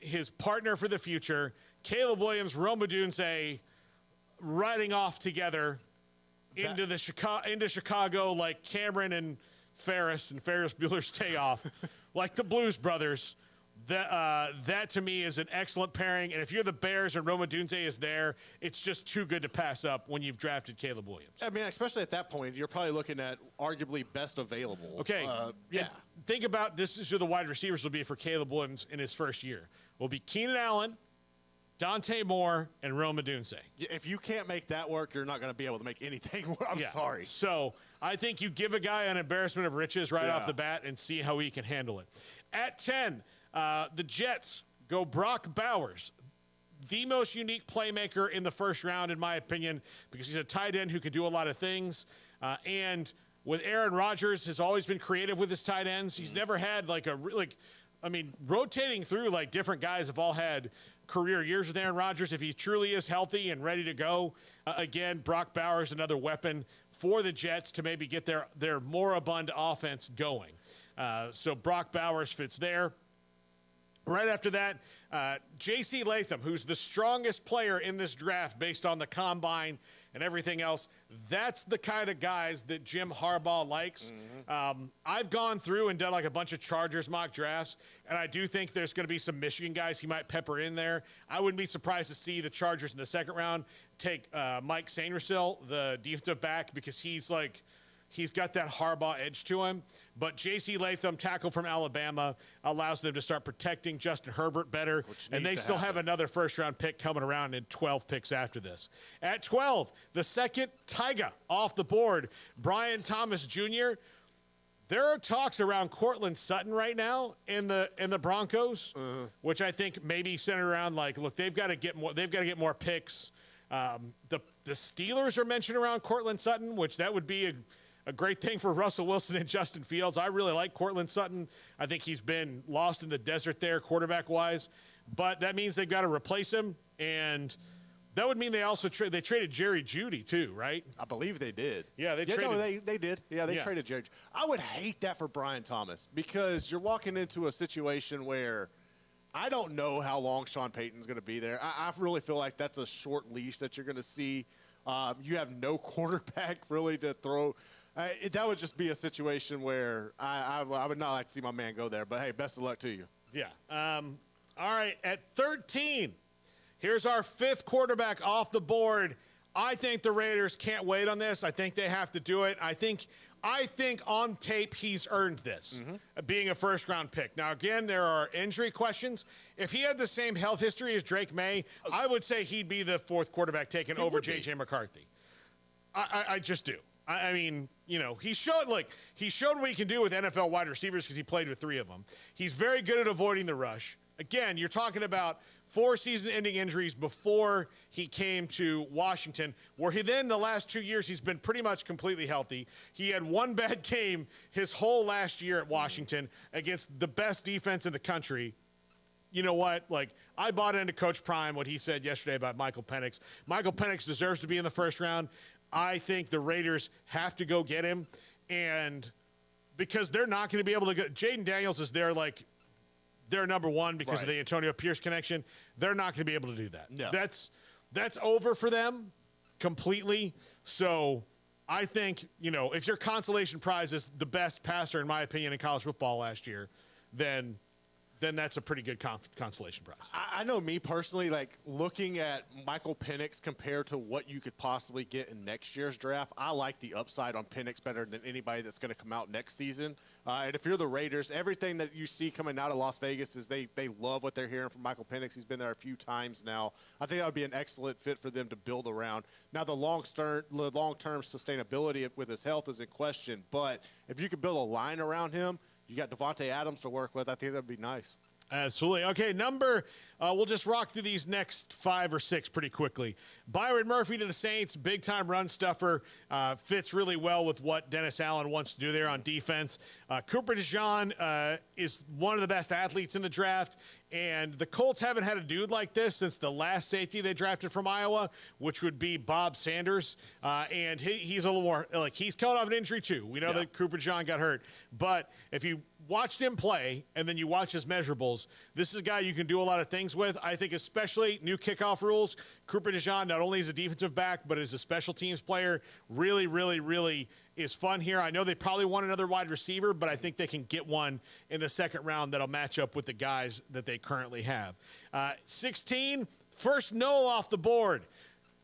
his partner for the future, Caleb Williams, Rome Odunze, riding off together into Chicago like Cameron and Ferris Bueller's Day Off, like the Blues Brothers. That to me is an excellent pairing. And if you're the Bears and Rome Odunze is there, it's just too good to pass up when you've drafted Caleb Williams. I mean, especially at that point, you're probably looking at arguably best available. Okay. Yeah. Think about this is who the wide receivers will be for Caleb Williams in his first year. Will be Keenan Allen, Dante Moore, and Rome Odunze. If you can't make that work, you're not going to be able to make anything work. I'm sorry. So I think you give a guy an embarrassment of riches right off the bat and see how he can handle it. At 10, the Jets go Brock Bowers, the most unique playmaker in the first round, in my opinion, because he's a tight end who can do a lot of things. And with Aaron Rodgers, has always been creative with his tight ends. He's never had rotating through different guys have all had career years with Aaron Rodgers. If he truly is healthy and ready to go, again, Brock Bowers, another weapon for the Jets to maybe get their moribund offense going. So Brock Bowers fits there. Right after that, J.C. Latham, who's the strongest player in this draft based on the combine and everything else. That's the kind of guys that Jim Harbaugh likes. I've gone through and done a bunch of Chargers mock drafts, and I do think there's going to be some Michigan guys he might pepper in there. I wouldn't be surprised to see the Chargers in the second round take Mike Sainristil, the defensive back, because he's got that Harbaugh edge to him. But J.C. Latham, tackle from Alabama, allows them to start protecting Justin Herbert better. And they still have another first-round pick coming around in 12 picks after this. At 12, the second Tyga off the board, Brian Thomas Jr. There are talks around Cortland Sutton right now in the Broncos, which I think maybe centered around look, they've got to get more picks. The Steelers are mentioned around Cortland Sutton, which that would be a great thing for Russell Wilson and Justin Fields. I really like Cortland Sutton. I think he's been lost in the desert there quarterback-wise. But that means they've got to replace him. And that would mean they also they traded Jerry Jeudy too, right? I believe they did. Yeah, they traded. No, they did. Yeah, they traded Jerry. I would hate that for Brian Thomas because you're walking into a situation where I don't know how long Sean Payton's going to be there. I really feel like that's a short leash that you're going to see. You have no quarterback really to throw. That would just be a situation where I would not like to see my man go there. But, hey, best of luck to you. Yeah. All right, at 13, here's our fifth quarterback off the board. I think the Raiders can't wait on this. I think they have to do it. I think on tape he's earned this, being a first-round pick. Now, again, there are injury questions. If he had the same health history as Drake May, I would say he'd be the fourth quarterback taken over J.J. McCarthy. I just do. I mean, he showed what he can do with NFL wide receivers because he played with three of them. He's very good at avoiding the rush. Again, you're talking about 4 season-ending injuries before he came to Washington, where the last 2 years, he's been pretty much completely healthy. He had one bad game his whole last year at Washington against the best defense in the country. You know what? I bought into Coach Prime, what he said yesterday about Michael Penix. Michael Penix deserves to be in the first round. I think the Raiders have to go get him, and because they're not going to be able to get Jaden Daniels is their number one because of the Antonio Pierce connection. They're not going to be able to do that. No. That's over for them completely. So I think, if your consolation prize is the best passer, in my opinion, in college football last year, then that's a pretty good consolation prize. I know me personally, looking at Michael Penix compared to what you could possibly get in next year's draft, I like the upside on Penix better than anybody that's going to come out next season. And if you're the Raiders, everything that you see coming out of Las Vegas is they love what they're hearing from Michael Penix. He's been there a few times now. I think that would be an excellent fit for them to build around. Now, the long-term sustainability with his health is in question, but if you could build a line around him, you got Devontae Adams to work with. I think that would be nice. Absolutely. Okay, we'll just rock through these next 5 or 6 pretty quickly. Byron Murphy to the Saints, big-time run stuffer, fits really well with what Dennis Allen wants to do there on defense. Cooper DeJean is one of the best athletes in the draft, and the Colts haven't had a dude like this since the last safety they drafted from Iowa, which would be Bob Sanders. And he's a little more, he's coming off an injury too. We know that Cooper DeJean got hurt. But if you watched him play and then you watch his measurables, this is a guy you can do a lot of things with. I think especially new kickoff rules. Cooper DeJean not only is a defensive back, but is a special teams player. Really, really, really is fun here. I know they probably want another wide receiver, but I think they can get one in the second round that'll match up with the guys that they currently have. 16, first null off the board.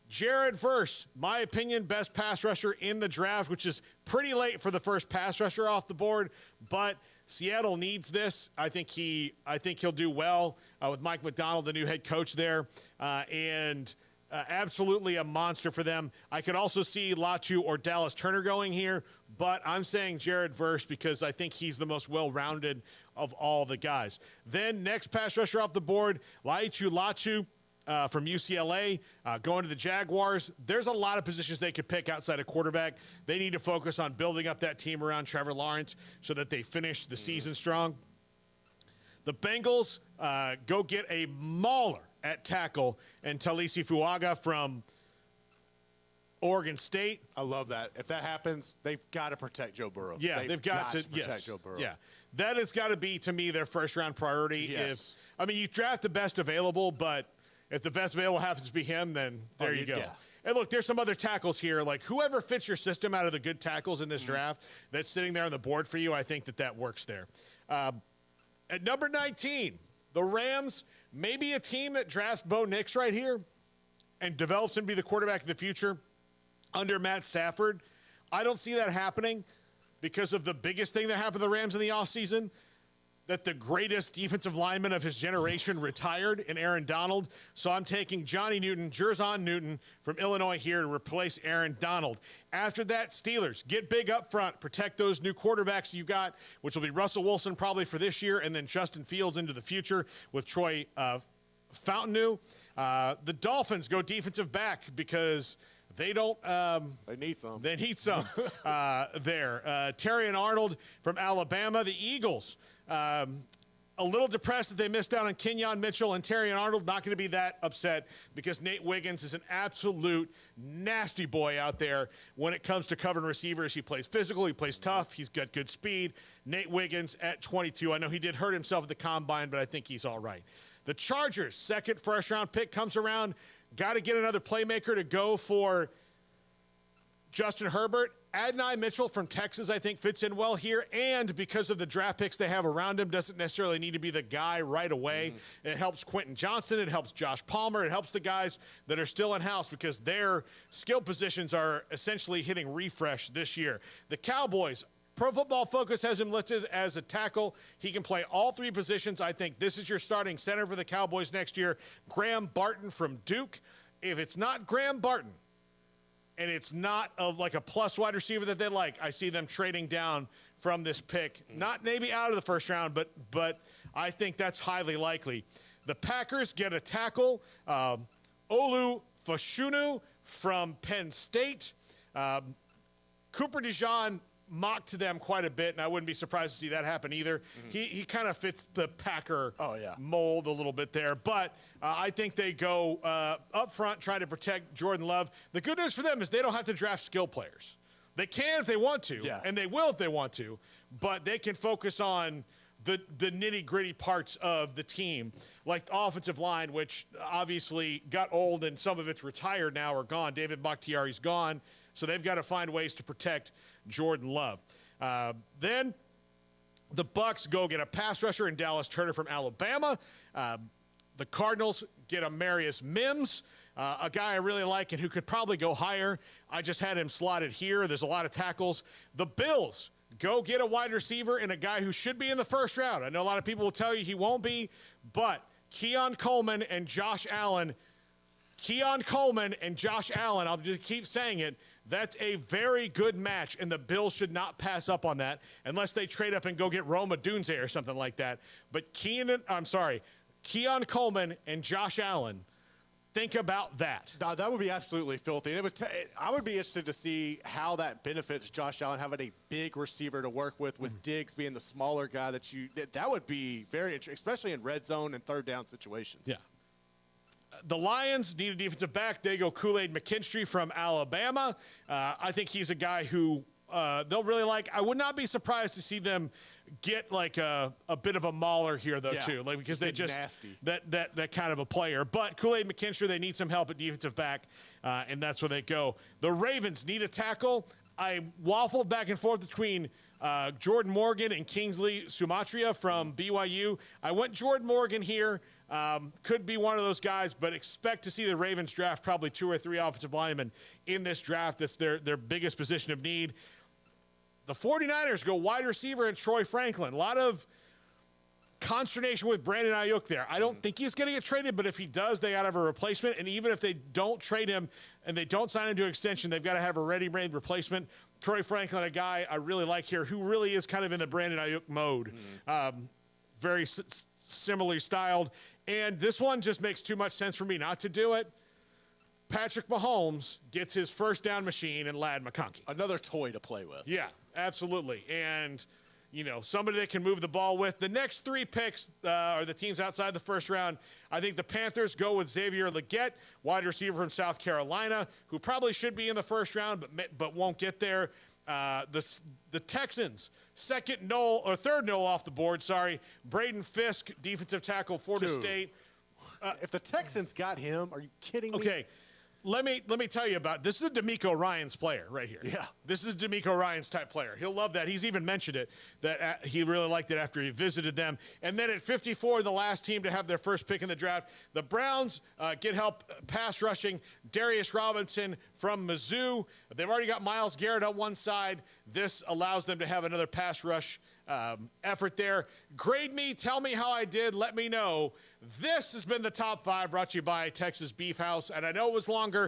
Jared Verse, my opinion, best pass rusher in the draft, which is pretty late for the first pass rusher off the board, but Seattle needs this. I think he'll do well with Mike McDonald, the new head coach there, and absolutely a monster for them. I could also see Latu or Dallas Turner going here, but I'm saying Jared Verse because I think he's the most well-rounded of all the guys. Then next pass rusher off the board, Laitu Latu. From UCLA, going to the Jaguars. There's a lot of positions they could pick outside of quarterback. They need to focus on building up that team around Trevor Lawrence so that they finish the season strong. The Bengals go get a mauler at tackle and Talisi Fuaga from Oregon State. I love that. If that happens, they've got to protect Joe Burrow. Yeah, they've got to protect Joe Burrow. Yeah, that has got to be, to me, their first-round priority. Yes. You draft the best available, but if the best available happens to be him, then there you go. Yeah. And look, there's some other tackles here. Like whoever fits your system out of the good tackles in this draft that's sitting there on the board for you, I think that works there. At number 19, the Rams, maybe a team that drafts Bo Nix right here and develops him to be the quarterback of the future under Matt Stafford. I don't see that happening because of the biggest thing that happened to the Rams in the offseason, that the greatest defensive lineman of his generation retired in Aaron Donald. So I'm taking Johnny Newton, Jerzon Newton from Illinois here to replace Aaron Donald. After that, Steelers, get big up front, protect those new quarterbacks you got, which will be Russell Wilson probably for this year, and then Justin Fields into the future with Troy Fountainu. The Dolphins go defensive back because they don't. They need some. They need some there. Terry and Arnold from Alabama. The Eagles. A little depressed that they missed out on Kenyon Mitchell and Terry and Arnold. Not going to be that upset because Nate Wiggins is an absolute nasty boy out there when it comes to covering receivers. He plays physical. He plays tough. He's got good speed. Nate Wiggins at 22. I know he did hurt himself at the combine, but I think he's all right. The Chargers, second first-round pick comes around. Got to get another playmaker to go for Justin Herbert. Adonai Mitchell from Texas, I think, fits in well here. And because of the draft picks they have around him, doesn't necessarily need to be the guy right away. It helps Quentin Johnston. It helps Josh Palmer. It helps the guys that are still in-house because their skill positions are essentially hitting refresh this year. The Cowboys, Pro Football Focus has him listed as a tackle. He can play all three positions. I think this is your starting center for the Cowboys next year. Graham Barton from Duke. If it's not Graham Barton, and it's not like a plus wide receiver that they like, I see them trading down from this pick. Not maybe out of the first round, but I think that's highly likely. The Packers get a tackle, Olu Fashanu from Penn State. Cooper DeJean mocked to them quite a bit, and I wouldn't be surprised to see that happen either. He kind of fits the Packer mold a little bit there, but I think they go up front trying to protect Jordan Love. The good news for them is they don't have to draft skill players. They can if they want to, and they will if they want to, but they can focus on the nitty-gritty parts of the team, like the offensive line, which obviously got old and some of it's retired now or gone. David Bakhtiari's gone, so they've got to find ways to protect Jordan Love. Then the Bucs go get a pass rusher in Dallas Turner from Alabama. The Cardinals get a Marius Mims, a guy I really like and who could probably go higher. I just had him slotted here. There's a lot of tackles. The Bills go get a wide receiver and a guy who should be in the first round. I know a lot of people will tell you he won't be, but Keon Coleman and Josh Allen, I'll just keep saying it, that's a very good match, and the Bills should not pass up on that unless they trade up and go get Roma Dunze or something like that. But Keon Coleman and Josh Allen, think about that. That would be absolutely filthy. And I would be interested to see how that benefits Josh Allen having a big receiver to work with Diggs being the smaller guy that would be very interesting, especially in red zone and third down situations. Yeah. The Lions need a defensive back. They go Kool-Aid McKinstry from Alabama. I think he's a guy who they'll really like. I would not be surprised to see them get like a bit of a mauler here though too, like because they just nasty. that kind of a player. But Kool-Aid McKinstry, they need some help at defensive back, and that's where they go. The Ravens need a tackle. I waffled back and forth between Jordan Morgan and Kingsley Sumatria from BYU. I went Jordan Morgan here. Could be one of those guys, but expect to see the Ravens draft probably 2 or 3 offensive linemen in this draft. That's their biggest position of need. The 49ers go wide receiver and Troy Franklin. A lot of consternation with Brandon Ayuk there. I don't think he's going to get traded, but if he does, they got to have a replacement. And even if they don't trade him and they don't sign him to an extension, they've got to have a ready-made replacement. Troy Franklin, a guy I really like here, who really is kind of in the Brandon Ayuk mode. Very similarly styled. And this one just makes too much sense for me not to do it. Patrick Mahomes gets his first down machine in Ladd McConkey. Another toy to play with. Yeah, absolutely. And, you know, somebody that can move the ball with. The next 3 picks are the teams outside the first round. I think the Panthers go with Xavier Legette, wide receiver from South Carolina, who probably should be in the first round but won't get there. The Texans, third Noel off the board, Braden Fisk, defensive tackle, Florida State. If the Texans got him, are you kidding me? Okay, let me tell you about this. Is a D'Amico Ryans player right here. Yeah, this is D'Amico Ryans type player. He'll love that. He's even mentioned it that he really liked it after he visited them. And then at 54, the last team to have their first pick in the draft, the Browns get help pass rushing. Darius Robinson from Mizzou. They've already got Myles Garrett on one side. This allows them to have another pass rush effort there. Grade me, tell me how I did, let me know. This has been the Top 5 brought to you by Texas Beef House, and I know it was longer,